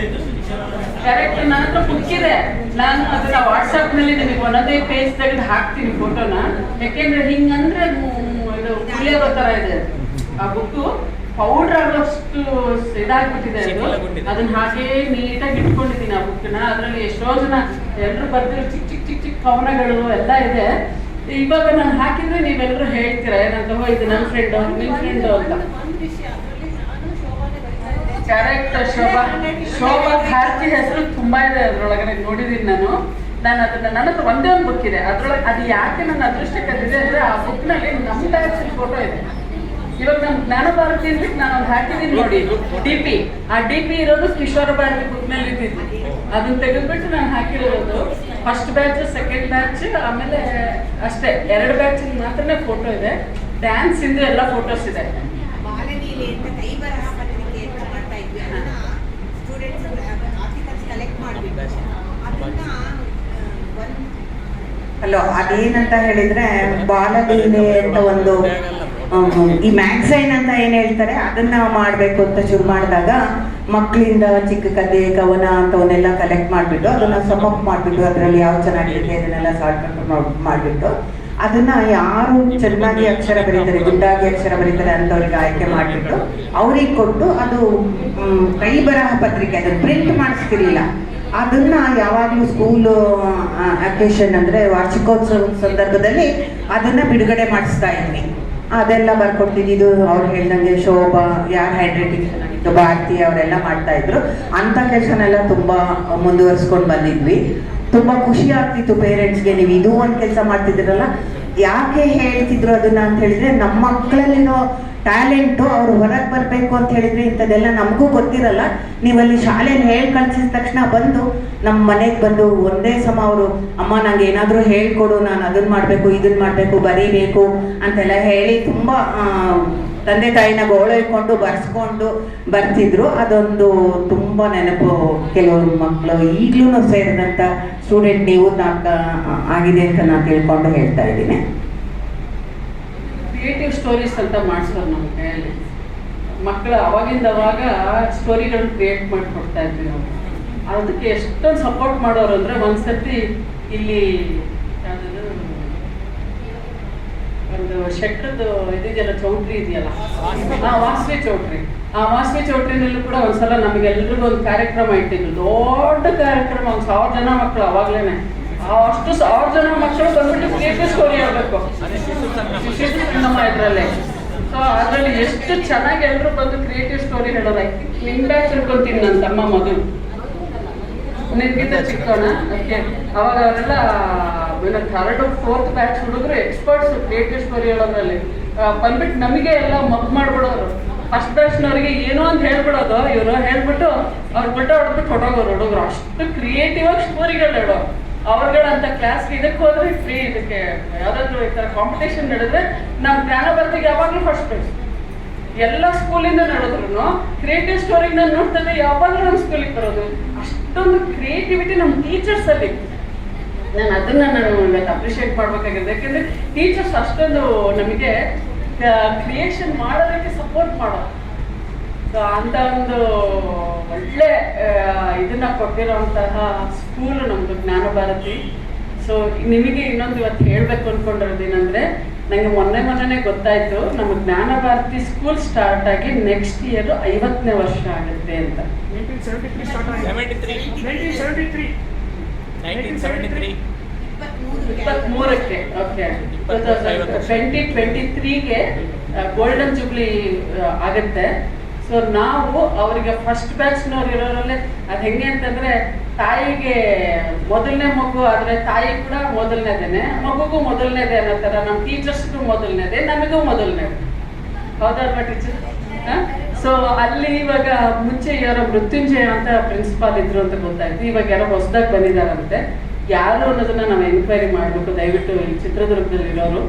ಕರೆಕ್ಟ್, ನನ್ನ ಹತ್ರ ಬುಕ್ ಇದೆ. ನಾನು ಅದನ್ನ ವಾಟ್ಸಪ್ ನಲ್ಲಿ ನಿಮಗೆ ಒಂದೊಂದೇ ಪೇಜ್ ತೆಗೆದು ಹಾಕ್ತೀನಿ ಫೋಟೋನ. ಯಾಕೆಂದ್ರೆ ಹಿಂಗಂದ್ರೆ ಇದು ಪುಳಿಯೋಗರೆ ತರ ಇದೆ ಆ ಬುಕ್. ಪೌಡರ್ ಆಗೋಷ್ಟು ಇದಾಗ್ಬಿಟ್ಟಿದೆ ಅದು. ಅದನ್ನ ಹಾಗೇ ನೀಟಾಗಿ ಇಟ್ಕೊಂಡಿದ್ದೀನಿ ಆ ಬುಕ್ನ. ಅದರಲ್ಲಿ ಎಷ್ಟೋ ಜನ ಎಲ್ಲರೂ ಬರ್ತಿರೋ ಚಿಕ್ಕ ಚಿಕ್ಕ ಚಿಕ್ಕ ಚಿಕ್ಕ ಕವನಗಳು ಎಲ್ಲ ಇದೆ. ಇವಾಗ ನಾನು ಹಾಕಿದ್ರೆ ನೀವೆಲ್ಲರೂ ಹೇಳ್ತೀರಾ ಏನಂತ, ಇದು ನನ್ನ ಫ್ರೆಂಡು ನಿಮ್ ಫ್ರೆಂಡು ಅಂತ. ಕರೆಕ್ಟ್. ಶೋಭಾ ಭಾರತಿ ಹೆಸರು ತುಂಬಾ ಇದೆ ಅದ್ರೊಳಗಡೆ, ನೋಡಿದೀನಿ ನಾನು. ಅದನ್ನ ನನ್ನ ಹತ್ರ ಒಂದೇ ಒಂದು ಬುಕ್ ಇದೆ. ಅದ್ರೊಳಗೆ ಅದು ಯಾಕೆ ನನ್ನ ಅದೃಷ್ಟಕ್ಕೆ ಅದಿದೆ ಅಂದ್ರೆ ಆ ಬುಕ್ ನಲ್ಲಿ ನಮ್ಮ ಬ್ಯಾಚ್ ಫೋಟೋ ಇದೆ. ಇವಾಗ ನಮ್ಮ ಜ್ಞಾನ ಭಾರತಿ ಅಂತ ನಾನು ಒಂದು ಹಾಕಿದ್ದೀನಿ ನೋಡಿ, DP. ಆ DP ಇರೋದು ಕಿಶೋರ ಭಾರತಿ ಬುಕ್ ನಲ್ಲಿ ಇದ್ದಿದ್ದು. ಅದನ್ನ ತೆಗೆದ್ಬಿಟ್ಟು ನಾನು ಹಾಕಿರೋದು. ಫಸ್ಟ್ ಬ್ಯಾಚ್, ಸೆಕೆಂಡ್ ಬ್ಯಾಚ್, ಆಮೇಲೆ ಅಷ್ಟೇ 2 ಬ್ಯಾಚ್ ಮಾತ್ರನೇ ಫೋಟೋ ಇದೆ. ಡ್ಯಾನ್ಸ್ ಇಂದ ಎಲ್ಲ ಫೋಟೋಸ್ ಇದೆ. ಹಲೋ, ಅದೇನಂತ ಹೇಳಿದ್ರೆ ಬಾಲಲೀಲೆ ಅಂತ ಒಂದು ಈ ಮ್ಯಾಗ್ಝೈನ್ ಅಂತ ಏನ್ ಹೇಳ್ತಾರೆ ಅದನ್ನ ಮಾಡ್ಬೇಕು ಅಂತ ಶುರು ಮಾಡಿದಾಗ ಮಕ್ಕಳಿಂದ ಚಿಕ್ಕ ಕಥೆ ಕವನ ಅಂತವನ್ನೆಲ್ಲ ಕಲೆಕ್ಟ್ ಮಾಡಿಬಿಟ್ಟು ಅದನ್ನ ಸಮಪ್ ಮಾಡಿಬಿಟ್ಟು ಅದರಲ್ಲಿ ಯಾವ ಚೆನ್ನಾಗಿದೆ ಅದನ್ನೆಲ್ಲ ಸಾರ್ಟ್ ಮಾಡಿಬಿಟ್ಟು ಅದನ್ನ ಯಾರು ಚೆನ್ನಾಗಿ ಅಕ್ಷರ ಬರೀತಾರೆ, ಗುಡ್ಡಾಗಿ ಅಕ್ಷರ ಬರೀತಾರೆ ಅಂತವ್ರಿಗೆ ಆಯ್ಕೆ ಮಾಡಿಬಿಟ್ಟು ಅವ್ರಿಗೆ ಕೊಟ್ಟು ಅದು ಕೈ ಬರಹ ಪತ್ರಿಕೆ ಅದನ್ನ ಪ್ರಿಂಟ್ ಮಾಡಿಸ್ತಿರ್ಲಿಲ್ಲ. ಅದನ್ನ ಯಾವಾಗಲೂ ಸ್ಕೂಲ್ ಅಕೇಶನ್ ಅಂದ್ರೆ ವಾರ್ಷಿಕೋತ್ಸವದ ಸಂದರ್ಭದಲ್ಲಿ ಅದನ್ನ ಬಿಡುಗಡೆ ಮಾಡಿಸ್ತಾ ಇದ್ವಿ. ಅದೆಲ್ಲ ಬರ್ಕೊಡ್ತಿದ್ವಿ. ಇದು ಅವ್ರು ಹೇಳ್ದಂಗೆ ಶೋಭಾ, ಯಾರು ಹ್ಯಾಂಡ್ ರೈಟಿಂಗ್ ಚೆನ್ನಾಗಿತ್ತು, ಭಾರತಿ ಅವರೆಲ್ಲ ಮಾಡ್ತಾ ಇದ್ರು. ಅಂತ ಕೆಲಸನೆಲ್ಲ ತುಂಬಾ ಮುಂದುವರ್ಸ್ಕೊಂಡು ಬಂದಿದ್ವಿ. ತುಂಬಾ ಖುಷಿ ಆಗ್ತಿತ್ತು ಪೇರೆಂಟ್ಸ್ಗೆ, ನೀವು ಇದು ಒಂದು ಕೆಲಸ ಮಾಡ್ತಿದ್ರಲ್ಲ. ಯಾಕೆ ಹೇಳ್ತಿದ್ರು ಅದನ್ನ ಅಂತ ಹೇಳಿದ್ರೆ, ನಮ್ಮ ಮಕ್ಕಳಲ್ಲಿರೋ ಟ್ಯಾಲೆಂಟು ಅವ್ರು ಹೊರಗೆ ಬರಬೇಕು ಅಂತ ಹೇಳಿದ್ರೆ ಇಂಥದ್ದೆಲ್ಲ ನಮಗೂ ಗೊತ್ತಿರಲ್ಲ. ನೀವಲ್ಲಿ ಶಾಲೆಯಲ್ಲಿ ಹೇಳಿ ಕಳ್ಸಿದ ತಕ್ಷಣ ಬಂದು ನಮ್ಮ ಮನೆಗೆ ಬಂದು ಒಂದೇ ಸಮ ಅವರು ಅಮ್ಮ ನಂಗೆ ಏನಾದರೂ ಹೇಳ್ಕೊಡು, ನಾನು ಅದನ್ನ ಮಾಡಬೇಕು ಇದನ್ನ ಮಾಡಬೇಕು ಬರೀಬೇಕು ಅಂತೆಲ್ಲ ಹೇಳಿ ತುಂಬ ತಂದೆ ತಾಯಿನ ಗೋಳೈಕೊಂಡು ಬರ್ಸ್ಕೊಂಡು ಬರ್ತಿದ್ರು. ಅದೊಂದು ತುಂಬ ನೆನಪು. ಕೆಲವರು ಮಕ್ಕಳು ಈಗಲೂ ಸೇರಿದಂಥ ಸ್ಟೂಡೆಂಟ್ ನೀವು ಆಗಿದೆ ಅಂತ ನಾನು ತಿಳ್ಕೊಂಡು ಹೇಳ್ತಾ ಇದ್ದೀನಿ. ಕ್ರಿಯೇಟಿವ್ ಸ್ಟೋರೀಸ್ ಅಂತ ಮಾಡಿಸೋರು ನಮ್ಮ ಕೈಯಲ್ಲಿ. ಮಕ್ಕಳು ಅವಾಗಿಂದ ಅವಾಗ ಸ್ಟೋರಿಗಳನ್ನ ಕ್ರಿಯೇಟ್ ಮಾಡಿ ಕೊಡ್ತಾ ಇದ್ವಿ ನಾವು. ಅದಕ್ಕೆ ಎಷ್ಟೊಂದು ಸಪೋರ್ಟ್ ಮಾಡೋರು ಅಂದರೆ, ಒಂದ್ಸತಿ ಇಲ್ಲಿ ಯಾವುದದು ಒಂದು ಶೆಟ್ರದ್ದು ಇದೆಯಲ್ಲ, ಚೌಟ್ರಿ ಇದೆಯಲ್ಲ, ವಾಸವಿ ಚೌಟ್ರಿ. ಆ ವಾಸವಿ ಚೌಟ್ರಿನಲ್ಲೂ ಕೂಡ ಒಂದ್ಸಲ ನಮಗೆಲ್ರಿಗೂ ಒಂದು ಕಾರ್ಯಕ್ರಮ ಇಟ್ಟಿದ್ರು. ದೊಡ್ಡ ಕಾರ್ಯಕ್ರಮ, 1000 ಜನ ಮಕ್ಕಳು ಅವಾಗ್ಲೇನೆ. ಅಷ್ಟು 1000 ಜನ ಮಕ್ಕಳು ಬಂದ್ಬಿಟ್ಟು ಕ್ರಿಯೇಟಿವ್ ಸ್ಟೋರಿ ಹೇಳ್ಬೇಕು ನಮ್ಮ ಇದರಲ್ಲೇ. ಸೊ ಅದರಲ್ಲಿ ಎಷ್ಟು ಚೆನ್ನಾಗಿ ಎಲ್ಲರೂ ಬಂದು ಕ್ರಿಯೇಟಿವ್ ಸ್ಟೋರಿ ಹೇಳೋದು. ನಿನ್ ಬ್ಯಾಚ್ ತಿಳ್ಕೊಂತೀನಿ ನನ್ನ ತಮ್ಮ ಮಗಳು, ನಿನ್ಗಿಂತ ಚಿಕ್ಕವನ. ಅದಕ್ಕೆ ಅವಾಗ ಅವರೆಲ್ಲ 3rd 4th ಬ್ಯಾಚ್ ಹುಡುಗರು ಎಕ್ಸ್ಪರ್ಟ್ಸ್ ಕ್ರಿಯೇಟಿವ್ ಸ್ಟೋರಿ ಹೇಳೋದ್ರಲ್ಲಿ. ಬಂದ್ಬಿಟ್ಟು ನಮಗೆ ಎಲ್ಲ ಮಗ್ ಮಾಡ್ಬಿಡೋರು. ಫಸ್ಟ್ ಬ್ಯಾಚ್ನವ್ರಿಗೆ ಏನೋ ಅಂತ ಹೇಳ್ಬಿಡೋದು, ಇವರು ಹೇಳ್ಬಿಟ್ಟು ಅವ್ರು ಬಿಟ್ಟು ಹೊಡೆದ್ಬಿಟ್ಟು ಹೊಟ್ಟೋಗೋರು ಹುಡುಗರು. ಅಷ್ಟು ಕ್ರಿಯೇಟಿವ್ ಆಗಿ ಸ್ಟೋರಿಗಳು ಹೇಳೋ ಅವ್ರುಗಳಂತ ಕ್ಲಾಸ್ಗೆ. ಇದಕ್ಕೆ ಹೋದ್ರೆ ಫ್ರೀ, ಇದಕ್ಕೆ ಯಾವ್ದಾದ್ರು ಈ ಥರ ಕಾಂಪಿಟೇಷನ್ ನಡೆದ್ರೆ ನಮ್ಮ ಜ್ಞಾನ ಭಾರತಿಗೆ ಯಾವಾಗಲೂ ಫಸ್ಟ್ ಪ್ರೈಸ್. ಎಲ್ಲ ಸ್ಕೂಲಿಂದ ನಡೆದ್ರು ಕ್ರಿಯೇಟಿವ್ ಸ್ಟೋರಿಗೆ ನಾನು ನೋಡ್ತದೆ ಯಾವಾಗಲೂ ನಮ್ಮ ಸ್ಕೂಲಿಗೆ ಬರೋದು. ಅಷ್ಟೊಂದು ಕ್ರಿಯೇಟಿವಿಟಿ ನಮ್ಮ ಟೀಚರ್ಸ್ ಅಲ್ಲಿ. ನಾನು ಅದನ್ನ ಇವತ್ತು ಅಪ್ರಿಷಿಯೇಟ್ ಮಾಡ್ಬೇಕಾಗಿದೆ. ಯಾಕೆಂದ್ರೆ ಟೀಚರ್ಸ್ ಅಷ್ಟೊಂದು ನಮಗೆ ಕ್ರಿಯೇಷನ್ ಮಾಡೋದಕ್ಕೆ ಸಪೋರ್ಟ್ ಮಾಡೋದು. ಸೊ ಅಂತ ಒಂದು ಒಳ್ಳೆ ಇದನ್ನ ಕೊಟ್ಟಿರೋಂತಹ ಸ್ಕೂಲು ನಮ್ಮದು ಜ್ಞಾನ ಭಾರತಿ. ಸೊ ನಿಮಗೆ ಇನ್ನೊಂದು ಇವತ್ತು ಹೇಳಬೇಕು ಅಂದ್ಕೊಂಡಿರೋದೇನೆಂದರೆ, ನನಗೆ ಮೊನ್ನೆ ಗೊತ್ತಾಯಿತು ನಮ್ಮ ಜ್ಞಾನ ಭಾರತಿ ಸ್ಕೂಲ್ ಸ್ಟಾರ್ಟ್ ಆಗಿ ನೆಕ್ಸ್ಟ್ ಇಯರ್ 50ನೇ ವರ್ಷ ಆಗುತ್ತೆ ಅಂತ. 23ಕ್ಕೆ ಓಕೆ 2023ಗೆ ಗೋಲ್ಡನ್ ಜೂಬ್ಲಿ ಆಗುತ್ತೆ. ಸೊ ನಾವು ಅವರಿಗೆ ಫಸ್ಟ್ ಬ್ಯಾಚ್ನವ್ರು ಇರೋರಲ್ಲೇ ಅದು ಹೆಂಗೆ ಅಂತಂದ್ರೆ, ತಾಯಿಗೆ ಮೊದಲನೇ ಮಗು ಆದರೆ ತಾಯಿ ಕೂಡ ಮೊದಲನೇದೇನೆ, ಮಗುಗೂ ಮೊದಲನೇದೇ ಅನ್ನೋ ಥರ ನಮ್ಮ ಟೀಚರ್ಸ್ಗೂ ಮೊದಲನೇದೇ, ನಮಗೂ ಮೊದಲನೇದು. ಹೌದಲ್ವಾ ಟೀಚರ್? ಸೊ ಅಲ್ಲಿ ಇವಾಗ ಮುಂಚೆ ಯಾರೋ ಮೃತ್ಯುಂಜಯ ಅಂತ ಪ್ರಿನ್ಸಿಪಾಲ್ ಇದ್ರು ಅಂತ ಗೊತ್ತಾಯ್ತು. ಇವಾಗ ಯಾರೋ ಹೊಸದಾಗಿ ಬಂದಿದ್ದಾರಂತೆ. ಯಾರು ಅನ್ನೋದನ್ನ ನಾವು ಎನ್ಕ್ವೈರಿ ಮಾಡಬೇಕು. ದಯವಿಟ್ಟು ಚಿತ್ರದುರ್ಗದಲ್ಲಿ ಇರೋರು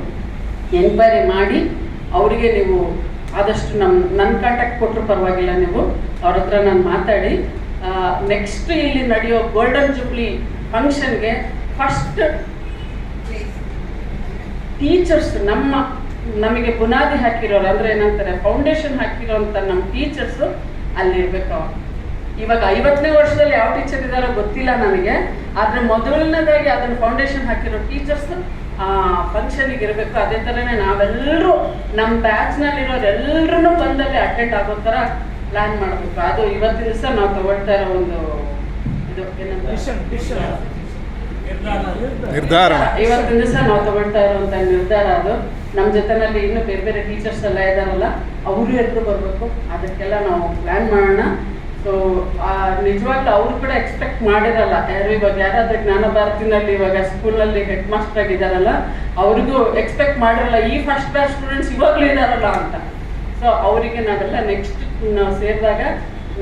ಎನ್ಕ್ವೈರಿ ಮಾಡಿ ಅವರಿಗೆ ನೀವು ಆದಷ್ಟು ನನ್ನ ಕಾಂಟ್ಯಾಕ್ಟ್ ಕೊಟ್ಟರು ಪರವಾಗಿಲ್ಲ, ನೀವು ಅವ್ರ ಹತ್ರ ನಾನು ಮಾತಾಡಿ ನೆಕ್ಸ್ಟ್ ಇಲ್ಲಿ ನಡೆಯೋ ಗೋಲ್ಡನ್ ಜೂಬ್ಲಿ ಫಂಕ್ಷನ್ಗೆ ಫಸ್ಟ್ ಟೀಚರ್ಸ್ ನಮಗೆ ಬುನಾದಿ ಹಾಕಿರೋರು, ಅಂದ್ರೆ ಏನಂತಾರೆ ಫೌಂಡೇಶನ್ ಹಾಕಿರೋಂಥ ನಮ್ಮ ಟೀಚರ್ಸು ಅಲ್ಲಿರ್ಬೇಕು. ಇವಾಗ 50ನೇ ವರ್ಷದಲ್ಲಿ ಯಾವ ಟೀಚರ್ ಇದ್ದಾರೋ ಗೊತ್ತಿಲ್ಲ ನನಗೆ, ಆದರೆ ಮೊದಲನೇದಾಗಿ ಅದನ್ನು ಫೌಂಡೇಶನ್ ಹಾಕಿರೋ ಟೀಚರ್ಸ್ ಫಂಕ್ಷನಿಗೆ ಇರಬೇಕು. ಅದೇ ಥರನೇ ನಾವೆಲ್ಲರೂ ನಮ್ಮ ಬ್ಯಾಚ್ನಲ್ಲಿರೋರೆಲ್ಲರೂ ಬಂದಲ್ಲಿ ಅಟೆಂಡ್ ಆಗೋ ಥರ ಪ್ಲಾನ್ ಮಾಡಬೇಕು. ಅದು ಇವತ್ತಿನ ದಿವಸ ನಾವು ತಗೊಳ್ತಾ ಇರೋ ಒಂದು ಇದು ನಿರ್ಧಾರ. ಇವತ್ತಿನ ದಿವಸ ನಾವು ತಗೊಳ್ತಾ ಇರುವಂತ ನಿರ್ಧಾರ ಅದು. ನಮ್ಮ ಜೊತೆನಲ್ಲಿ ಇನ್ನು ಬೇರೆ ಬೇರೆ ಟೀಚರ್ಸ್ ಎಲ್ಲ ಇದಾರಲ್ಲ, ಅವರು ಎದ್ದು ಬರಬೇಕು. ಅದಕ್ಕೆಲ್ಲ ನಾವು ಪ್ಲಾನ್ ಮಾಡೋಣ. ಸೊ ನಿಜವಾಗ್ಲೂ ಅವ್ರು ಕೂಡ ಎಕ್ಸ್ಪೆಕ್ಟ್ ಮಾಡಿರಲ್ಲ. ಇವಾಗ ಯಾರಾದ್ರೂ ಜ್ಞಾನ ಭಾರತಿನಲ್ಲಿ ಇವಾಗ ಸ್ಕೂಲಲ್ಲಿ ಹೆಡ್ ಮಾಸ್ಟರ್ ಆಗಿದ್ದಾರಲ್ಲ, ಅವ್ರಿಗೂ ಎಕ್ಸ್ಪೆಕ್ಟ್ ಮಾಡಿರಲ್ಲ ಈ ಫಸ್ಟ್ ಕ್ಲಾಸ್ ಸ್ಟೂಡೆಂಟ್ಸ್ ಇವಾಗಲೂ ಇದಾರಲ್ಲ ಅಂತ. ಸೊ ಅವರಿಗೆ ನಾವೆಲ್ಲ ನೆಕ್ಸ್ಟ್ ನಾವು ಸೇರಿದಾಗ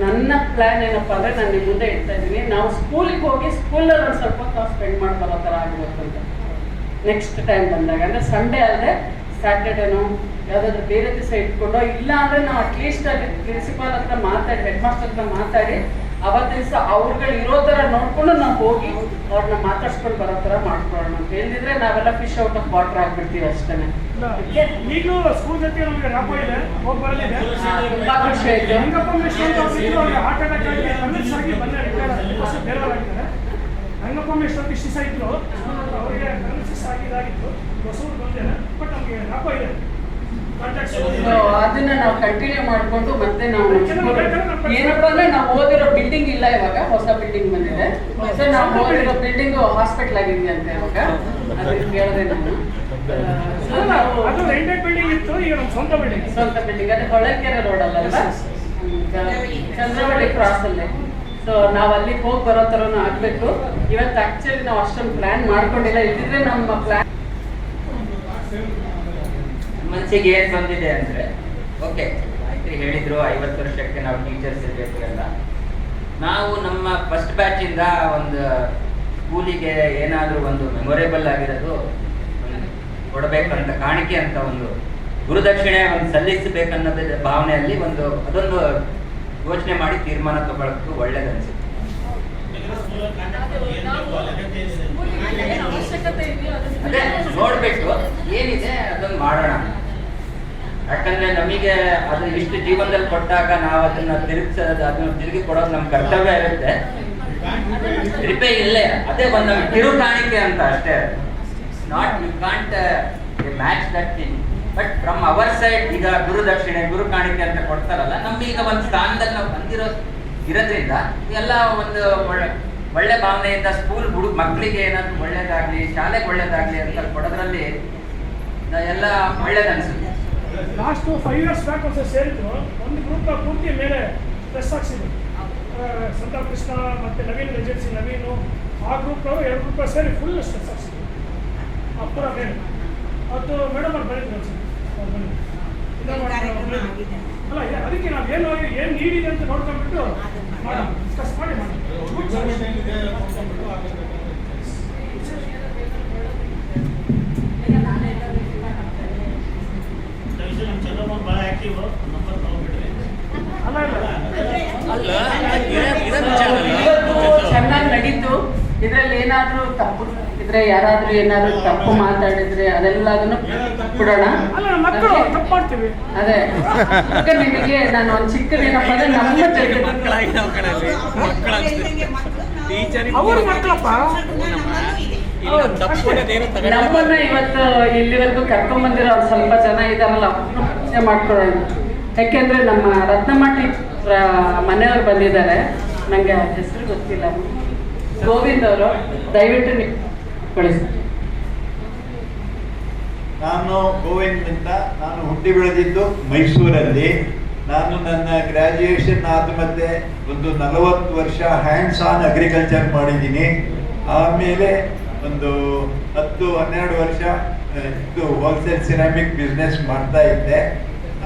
ನನ್ನ ಪ್ಲಾನ್ ಏನಪ್ಪ ಅಂದರೆ, ನಾನು ನಿಮ್ಮ ಮುಂದೆ ಇಡ್ತಾ ಇದ್ದೀನಿ, ನಾವು ಸ್ಕೂಲಿಗೆ ಹೋಗಿ ಸ್ಕೂಲಲ್ಲಿ ಒಂದು ಸ್ವಲ್ಪ ಹೊತ್ತು ಸ್ಪೆಂಡ್ ಮಾಡಿ ಬರೋ ಥರ ಆಗಬೇಕು ಅಂತ ನೆಕ್ಸ್ಟ್ ಟೈಮ್ ಬಂದಾಗ. ಅಂದರೆ ಸಂಡೇ ಅಲ್ಲದೆ ಸ್ಯಾಟರ್ಡೇನೋ ಯಾವುದಾದ್ರೂ ಬೇರೆ ದಿವಸ ಇಟ್ಕೊಂಡು, ಇಲ್ಲ ಅಂದರೆ ನಾವು ಅಟ್ಲೀಸ್ಟ್ ಅಲ್ಲಿ ಪ್ರಿನ್ಸಿಪಾಲ್ ಹತ್ರ ಮಾತಾಡಿ, ಹೆಡ್ ಮಾಸ್ಟರ್ ಹತ್ರ ಮಾತಾಡಿ ಅವತ್ತು ದಿವಸ ಅವ್ರುಗಳು ಇರೋ ಥರ ನೋಡ್ಕೊಂಡು ನಾವು ಹೋಗಿ ಅವ್ರನ್ನ ಮಾತಾಡ್ಸ್ಕೊಂಡು ಬರೋ ಥರ ಮಾಡ್ಕೊಳ್ಳೋಣ ಅಂತ ಹೇಳಿದ್ರೆ ನಾವೆಲ್ಲ ಫಿಶ್ ಔಟ್ ಆಫ್ ವಾಟರ್ ಆಗ್ಬಿಡ್ತೀವಿ ಅಷ್ಟೇ. ಈಗಲೂ ಸ್ಕೂಲ್ ಜೊತೆ ನಮಗೆ ರಾಪ ಇದೆ, ಹೋಗಿ ಬರಲಿದೆ. ತುಂಬಾ ಖುಷಿ ಆಯ್ತು. ರಂಗಪ್ಪ ಮಿಶ್ರ ಅಂತ ಅವ್ರಿಗೆ ಹಾರ್ಟ್ ಅಟ್ಯಾಕ್ ಆಗಿ ಕನ್ವಿನ್ಸ್ ಆಗಿ ಬಂದರೆ ಬೇರೆಯವರಾಗಿದ್ದಾರೆ. ರಂಗಪ್ಪ ಮಿಶ್ರ ಇಷ್ಟು ದಿವಸ ಇದ್ರು, ಅವರಿಗೆ ಕನ್ವಿನ್ಸ್ ಆಗಿ ಇದಾಗಿತ್ತು, ಹೊಸೂರು ಬಂದಿದೆ. ಬಟ್ ನಮಗೆ ರಾಪ ಇದೆ. ಅದನ್ನ ನಾವು ಕಂಟಿನ್ಯೂ ಮಾಡ್ಕೊಂಡು ಮತ್ತೆ ನಾವು ಏನಪ್ಪಾ ಅಂದ್ರೆ ನಾವು ಓದಿರೋ ಬಿಲ್ಡಿಂಗ್ ಇಲ್ಲ ಇವಾಗ, ಹೊಸ ಬಿಲ್ಡಿಂಗ್ ಬಂದಿದೆ. ಸೊ ನಾವು ಓದಿರೋ ಬಿಲ್ಡಿಂಗ್ ಹಾಸ್ಪಿಟಲ್ ಆಗಿದೆ ಅಂತ ಇವಾಗ ಅದಕ್ಕೆ ಕೇಳಿದೆ ನಾನು. ಅದು ರೆಂಟೆಡ್ ಬಿಲ್ಡಿಂಗ್ ಇತ್ತು, ಈಗ ನಮ್ಮ ಸ್ವಂತ ಬಿಲ್ಡಿಂಗ್ ಅದೇ ಹೊಳಲ್ಕೆರೆ ರೋಡ್ ಅಲ್ಲ, ಚಂದ್ರವಳ್ಳಿ ಕ್ರಾಸ್ ಅಲ್ಲೇ. ಸೊ ನಾವು ಅಲ್ಲಿಗೆ ಹೋಗಿ ಬರೋ ಥರನೂ ಆಗಬೇಕು. ಇವತ್ತು ಆಕ್ಚುಲಿ ನಾವು ಅಷ್ಟೊಂದು ಪ್ಲಾನ್ ಮಾಡ್ಕೊಂಡಿಲ್ಲ, ಇದ್ದಿದ್ರೆ ನಮ್ಮ ಪ್ಲಾನ್ ಮನಸ್ಸಿಗೆ ಏನು ಬಂದಿದೆ ಅಂದರೆ, ಓಕೆ ಆಯ್ತು ಹೇಳಿದ್ರು 50 ವರ್ಷಕ್ಕೆ ನಾವು ಟೀಚರ್ಸ್ ಇರಬೇಕು ಎಲ್ಲ. ನಾವು ನಮ್ಮ ಫಸ್ಟ್ ಬ್ಯಾಚಿಂದ ಒಂದು ಸ್ಕೂಲಿಗೆ ಏನಾದರೂ ಒಂದು ಮೆಮೊರೇಬಲ್ ಆಗಿರೋದು ಕೊಡಬೇಕಂತ, ಕಾಣಿಕೆ ಅಂತ ಒಂದು ಗುರುದಕ್ಷಿಣೆ ಒಂದು ಸಲ್ಲಿಸಬೇಕನ್ನೋದ ಭಾವನೆಯಲ್ಲಿ ಅದೊಂದು ಯೋಚನೆ ಮಾಡಿ ತೀರ್ಮಾನ ತಗೊಳ್ಳೋದು ಒಳ್ಳೇದನ್ಸುತ್ತೆ. ಅದೇ ನೋಡ್ಬಿಟ್ಟು ಏನಿದೆ ಅದನ್ನು ಮಾಡೋಣ. ಯಾಕಂದ್ರೆ ನಮಗೆ ಅದು ಇಷ್ಟು ಜೀವನದಲ್ಲಿ ಕೊಟ್ಟಾಗ ನಾವು ಅದನ್ನ ತಿರುಗಿ ಕೊಡೋದು ನಮ್ಮ ಕರ್ತವ್ಯ ಇರುತ್ತೆ. ರಿಪೇ ಇಲ್ಲೇ ಅದೇ ಒಂದು ನಮಗೆ ಕಿರು ಕಾಣಿಕೆ ಅಂತ ಅಷ್ಟೇ. Not you can't match that thing, but from our side ಈಗ ಗುರುದಕ್ಷಿಣೆ ಗುರು ಕಾಣಿಕೆ ಅಂತ ಕೊಡ್ತಾರಲ್ಲ, ನಮ್ಮೀಗ ಒಂದು ಸ್ಥಾನದಲ್ಲಿ ನಾವು ಇರೋದ್ರಿಂದ ಎಲ್ಲ ಒಂದು ಒಳ್ಳೆ ಭಾವನೆಯಿಂದ ಸ್ಕೂಲ್ ಮಕ್ಕಳಿಗೆ ಏನಾದ್ರು ಒಳ್ಳೇದಾಗ್ಲಿ, ಶಾಲೆಗೆ ಒಳ್ಳೇದಾಗ್ಲಿ ಅಂತ ಕೊಡೋದ್ರಲ್ಲಿ ಎಲ್ಲ ಒಳ್ಳೇದನ್ಸುತ್ತೆ. ಲಾಸ್ಟ್ 5 years ಬ್ಯಾಕ್ ಒಂದು ಸೇರಿದ್ರು, ಒಂದು ಗ್ರೂಪ್ ಪೂರ್ತಿ ಮೇಲೆ ಪ್ರೆಸ್ ಹಾಕ್ಸಿದ್ರು. ಸಂತಾಪ ಕೃಷ್ಣ ಮತ್ತು ನವೀನ್ ಏಜೆನ್ಸಿ ನವೀನು, ಆ ಗ್ರೂಪ್ನವರು 2 ಗ್ರೂಪ್ ಸೇರಿ ಫುಲ್ ಸ್ಟ್ರೆಸ್ ಹಾಕ್ಸಿದ್ರು ಪೂರ ಮೇಲೆ. ಅದು ಮೇಡಮ್ ಅವ್ರು ಬರೀದ್ರು ಅಲ್ಲ, ಅದಕ್ಕೆ ನಾವು ಏನು ನೀಡಿದೆ ಅಂತ ನೋಡ್ಕೊಂಡ್ಬಿಟ್ಟು ಮಾಡೋಣ, ಡಿಸ್ಕಸ್ ಮಾಡಿ ಮಾಡೋಣ. ಚೆನ್ನಾಗಿ ನಡೀತು. ಇದ್ರಲ್ಲಿ ಏನಾದ್ರೂ ತಪ್ಪು ಇದ್ರೆ, ಯಾರಾದ್ರೂ ಏನಾದ್ರೂ ತಪ್ಪು ಮಾತಾಡಿದ್ರೆ ಅದೆಲ್ಲದನ್ನು ಬಿಡೋಣ. ಅದೇ ಈಗ ನಿಮಗೆ ನಾನು ಒಂದು ಚಿಕ್ಕದೇನಪ್ಪ ಅಂದ್ರೆ ನಮ್ಮನ್ನ ಇವತ್ತು ಇಲ್ಲಿವರೆಗೂ ಕರ್ಕೊಂಡ್ ಬಂದಿರೋ ಅವ್ರು ಸ್ವಲ್ಪ ಜನ ಇದಾರಲ್ಲ, ಪರಿಚಯ ಮಾಡ್ಕೊಳ್ಳೋಣ. ಯಾಕೆಂದ್ರೆ ನಮ್ಮ ರತ್ನಮ್ಮ ಮನೆಯವ್ರು ಬಂದಿದ್ದಾರೆ, ನಂಗೆ ಹೆಸರು ಗೊತ್ತಿಲ್ಲ, ಗೋವಿಂದ್ ಅವರು, ದಯವಿಟ್ಟು ಕಳಿಸಿ. ನಾನು ಗೋವಿಂದ್ ಅಂತ, ನಾನು ಹುಟ್ಟಿ ಬೆಳೆದಿದ್ದು ಮೈಸೂರಲ್ಲಿ. ನಾನು ನನ್ನ ಗ್ರ್ಯಾಜುಯೇಷನ್ ಆದ ಮತ್ತೆ ಒಂದು 40 ವರ್ಷ ಹ್ಯಾಂಡ್ಸ್ ಆನ್ ಅಗ್ರಿಕಲ್ಚರ್ ಮಾಡಿದ್ದೀನಿ. ಆಮೇಲೆ ಒಂದು 10-12 ವರ್ಷ ಇದು ಹೋಲ್ಸೇಲ್ ಸಿರಾಮಿಕ್ ಬಿಸ್ನೆಸ್ ಮಾಡ್ತಾ ಇದ್ದೆ.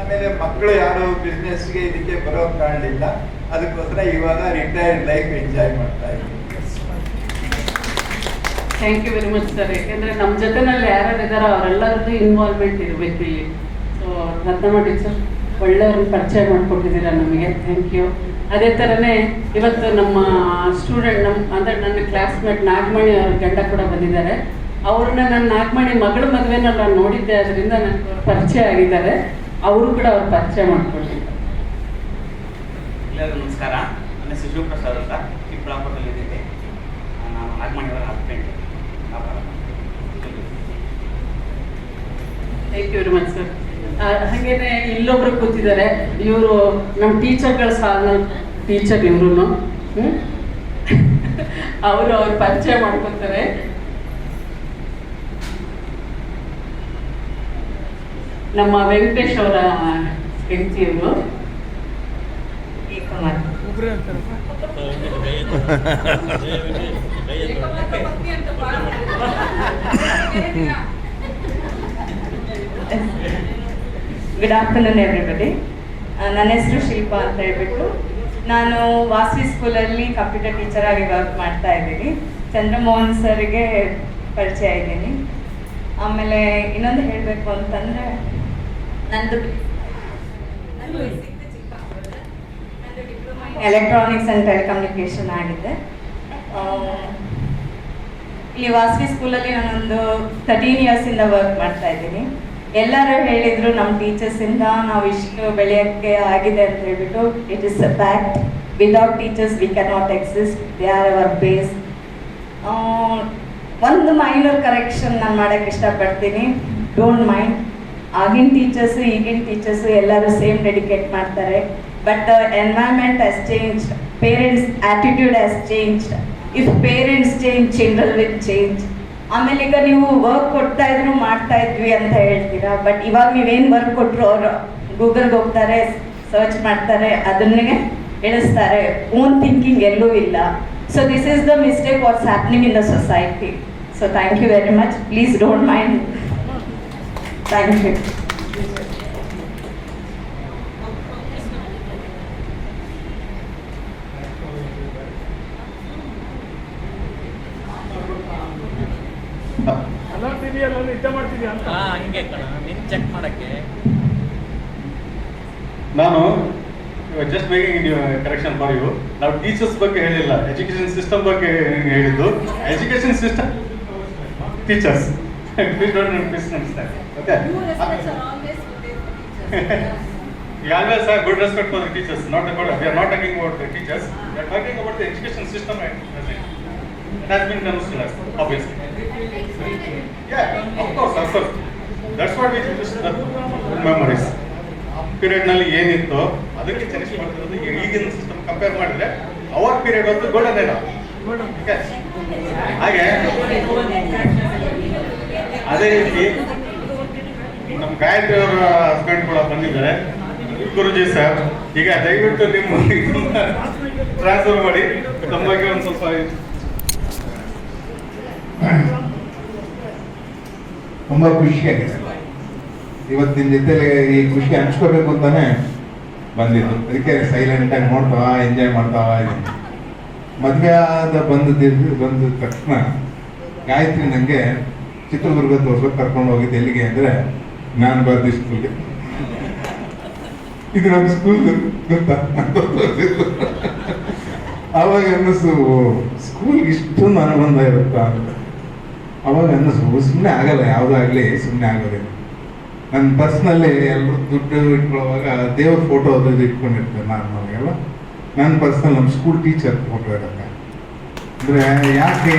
ಆಮೇಲೆ ಮಕ್ಕಳು ಯಾರು ಬಿಸ್ನೆಸ್ಗೆ ಇದಕ್ಕೆ ಬರೋ ಕಾಣಲಿಲ್ಲ, ಅದಕ್ಕೋಸ್ಕರ ಇವಾಗ ರಿಟೈರ್ಡ್ ಲೈಫ್ ಎಂಜಾಯ್ ಮಾಡ್ತಾ ಇದ್ದೀನಿ. Thank you very much sir. ಯಾಕೆಂದರೆ ನಮ್ಮ ಜೊತೆನಲ್ಲಿ ಯಾರ್ಯಾರು ಇದ್ದಾರೋ ಅವರೆಲ್ಲರದ್ದು ಇನ್ವಾಲ್ವ್ಮೆಂಟ್ ಇರಬೇಕು ಇಲ್ಲಿ. ಸೊ ರತ್ನಮ್ಮ ಟೀಚರ್ ಒಳ್ಳೆಯವ್ರನ್ನ ಪರಿಚಯ ಮಾಡಿಕೊಟ್ಟಿದ್ದೀರಾ ನಮಗೆ, ಥ್ಯಾಂಕ್ ಯು. ಅದೇ ಥರನೇ ಇವತ್ತು ನಮ್ಮ ಸ್ಟೂಡೆಂಟ್ ಅಂದರೆ ನನ್ನ ಕ್ಲಾಸ್ಮೇಟ್ ನಾಗಮಣಿ ಅವ್ರ ಗಂಡ ಕೂಡ ಬಂದಿದ್ದಾರೆ. ಅವ್ರನ್ನ ನನ್ನ ನಾಗಮಣಿ ಮಗಳ ಮದುವೆನಲ್ಲಿ ನಾನು ನೋಡಿದ್ದೆ, ಅದರಿಂದ ನನಗೆ ಪರಿಚಯ ಆಗಿದ್ದಾರೆ. ಅವರು ಕೂಡ ಅವ್ರ ಪರಿಚಯ ಮಾಡಿಕೊಟ್ಟಿದ್ದಾರೆ. ಎಲ್ಲರಿಗೂ ನಮಸ್ಕಾರ. ನನ್ನ ಹೆಸರು ಶಿವಪ್ರಸಾದ್ ಅಂತ, ಚಿಕ್ಕಬಳ್ಳಾಪುರದಲ್ಲಿದ್ದೀನಿ. ನಾನು ನಾಗಮಣಿಯವರ husband. Thank you very much sir. ಹಾಗೇನೆ ಇಲ್ಲೊಬ್ರು ಕೂತಿದ್ದಾರೆ, ಇವರು ನಮ್ಮ ಟೀಚರ್ಗಳ ಸಾಲಿನ ಟೀಚರ್. ಇವರು ಅವರು ಅವ್ರ ಪರಿಚಯ ಮಾಡ್ಕೊತಾರೆ. ನಮ್ಮ ವೆಂಕಟೇಶ್ ಅವರ ಹೆಂಡತಿಯವರು ಗುಡ್ ಆಫ್ಟರ್ನೂನ್ ಎವ್ರಿಬಡಿ. ನನ್ನ ಹೆಸರು ಶಿಲ್ಪಾ ಅಂತ ಹೇಳ್ಬಿಟ್ಟು, ನಾನು ವಾಸವಿ ಸ್ಕೂಲಲ್ಲಿ ಕಂಪ್ಯೂಟರ್ ಟೀಚರ್ ಆಗಿ ವರ್ಕ್ ಮಾಡ್ತಾ ಇದ್ದೀನಿ. ಚಂದ್ರಮೋಹನ್ ಸರ್ಗೆ ಪರಿಚಯ ಇದ್ದೀನಿ. ಆಮೇಲೆ ಇನ್ನೊಂದು ಹೇಳಬೇಕು ಅಂತಂದರೆ, ನಂದು ಡಿಪ್ಲೊಮಾ ಎಲೆಕ್ಟ್ರಾನಿಕ್ಸ್ ಆ್ಯಂಡ್ ಟೆಲಿಕಮ್ಯುನಿಕೇಷನ್ ಆಗಿದೆ. ಇಲ್ಲಿ ವಾಸವಿ ಸ್ಕೂಲಲ್ಲಿ ನಾನೊಂದು 13 ಇಯರ್ಸಿಂದ ವರ್ಕ್ ಮಾಡ್ತಾ ಇದ್ದೀನಿ. ಎಲ್ಲರೂ ಹೇಳಿದರು ನಮ್ಮ ಟೀಚರ್ಸಿಂದ ನಾವು ಇಷ್ಟು ಬೆಳೆಯೋಕ್ಕೆ ಆಗಿದೆ ಅಂತ ಹೇಳ್ಬಿಟ್ಟು. It is a fact. Without teachers we can not exist. They are our base. ಒಂದು ಮೈನರ್ ಕರೆಕ್ಷನ್ ನಾನು ಮಾಡೋಕ್ಕೆ ಇಷ್ಟಪಡ್ತೀನಿ. Don't mind. ಆಗಿನ ಟೀಚರ್ಸು ಈಗಿನ ಟೀಚರ್ಸು ಎಲ್ಲರೂ ಸೇಮ್ ಡೆಡಿಕೇಟ್ ಮಾಡ್ತಾರೆ. But environment has changed. Parents attitude has changed. If parents change, children will change. ಆಮೇಲೆ ಈಗ ನೀವು ವರ್ಕ್ ಕೊಡ್ತಾ ಇದ್ರು ಮಾಡ್ತಾ ಇದ್ವಿ ಅಂತ ಹೇಳ್ತೀರಾ, ಬಟ್ ಇವಾಗ ನೀವೇನು ವರ್ಕ್ ಕೊಟ್ಟರು ಅವರು ಗೂಗಲ್ಗೆ ಹೋಗ್ತಾರೆ, ಸರ್ಚ್ ಮಾಡ್ತಾರೆ, ಅದನ್ನೇ ಇಳಿಸ್ತಾರೆ. ಓನ್ ಥಿಂಕಿಂಗ್ ಎಲ್ಲೂ ಇಲ್ಲ. So this is the mistake what's happening in the society. So thank you very much. Please don't mind. Thank you. ನಾನು just making correction for you. ನಾವು ಟೀಚರ್ಸ್ ಬಗ್ಗೆ ಹೇಳಿಲ್ಲ, ಎಜುಕೇಶನ್ ಸಿಸ್ಟಮ್ ಬಗ್ಗೆ ಹೇಳಿದ್ದು. Education system teachers please don't misunderstand. Okay, we always have good respect for the teachers. We are not talking about the teachers. We are talking about the education system and it has been considered as obviously. Yeah, of course. That's what we just memories. Period ನಲ್ಲಿ ಏನಿತ್ತು ಅದಕ್ಕೆ ಚೆಕ್ ಮಾಡ್ತಿರೋದು. ಈಗಿನ ಸಿಸ್ಟಮ್ ಕಂಪೇರ್ ಮಾಡಿದ್ರೆ ಅವರ್ ಪೀರಿಯಡ್ ಒಂದು ಗೋಲ್ಡನ್ ಏನೋ. ಹಾಗೆ ಅದೇ ರೀತಿ ನಮ್ಮ ಗಾಯತ್ರಿ ಅವರ ಹಸ್ಬೆಂಡ್ ಕೂಡ ಬಂದಿದ್ದಾರೆ, ಗುರುಜಿ ಸರ್. ಈಗ ದಯವಿಟ್ಟು ನಿಮ್ಮ ಟ್ರಾನ್ಸ್ಫರ್ ಮಾಡಿ ನಮ್ಮ ಬಗ್ಗೆ ಒಂದು ಸ್ವಲ್ಪ. ತುಂಬ ಖುಷಿಯಾಗಿದೆ ಇವತ್ತಿನ ಜೊತೆಲಿ. ಈ ಖುಷಿ ಹಂಚ್ಕೋಬೇಕು ಅಂತಾನೆ ಬಂದಿದ್ದು. ಅದಕ್ಕೆ ಸೈಲೆಂಟಾಗಿ ನೋಡ್ತಾವ, ಎಂಜಾಯ್ ಮಾಡ್ತಾವ ಇದ್ದೀನಿ. ಮದುವೆ ಆದ ಬಂದ ತಕ್ಷಣ ಗಾಯತ್ರಿ ನನಗೆ ಚಿತ್ರದುರ್ಗ ತೋರ್ಸೋಕೆ ಕರ್ಕೊಂಡು ಹೋಗಿದ್ದು. ಎಲ್ಲಿಗೆ ಅಂದರೆ ನಾನು ಬರ್ದಿ ಸ್ಕೂಲ್ಗೆ. ಇದು ನಮ್ಮ ಸ್ಕೂಲ್ ಗೊತ್ತಾ ಅಂತ ತೋರಿಸಿದ್ದು. ಅವಾಗ ಅನ್ನಿಸು ಸ್ಕೂಲ್ಗೆ ಇಷ್ಟೊಂದು ಅನುಬಂಧ ಇರುತ್ತಾ ಅಂತ. ಅವಾಗ ಅನ್ನಿಸು ಸುಮ್ಮನೆ ಆಗಲ್ಲ, ಯಾವುದಾಗಲಿ ಸುಮ್ಮನೆ ಆಗೋದಿಲ್ಲ. ನನ್ನ ಪರ್ಸ್ನಲ್ಲಿ ಎಲ್ಲರೂ ದುಡ್ಡು ಇಟ್ಕೊಳ್ಳುವಾಗ ದೇವ್ರ ಫೋಟೋ ಅದು ಇದು ಇಟ್ಕೊಂಡಿರ್ತೇನೆ ನಾರ್ಮಲ್ಗೆಲ್ಲ. ನನ್ನ ಪರ್ಸ್ನಲ್ಲಿ ನಮ್ಮ ಸ್ಕೂಲ್ ಟೀಚರ್ ಫೋಟೋ ಇರುತ್ತೆ. ಅಂದರೆ ಯಾಕೆ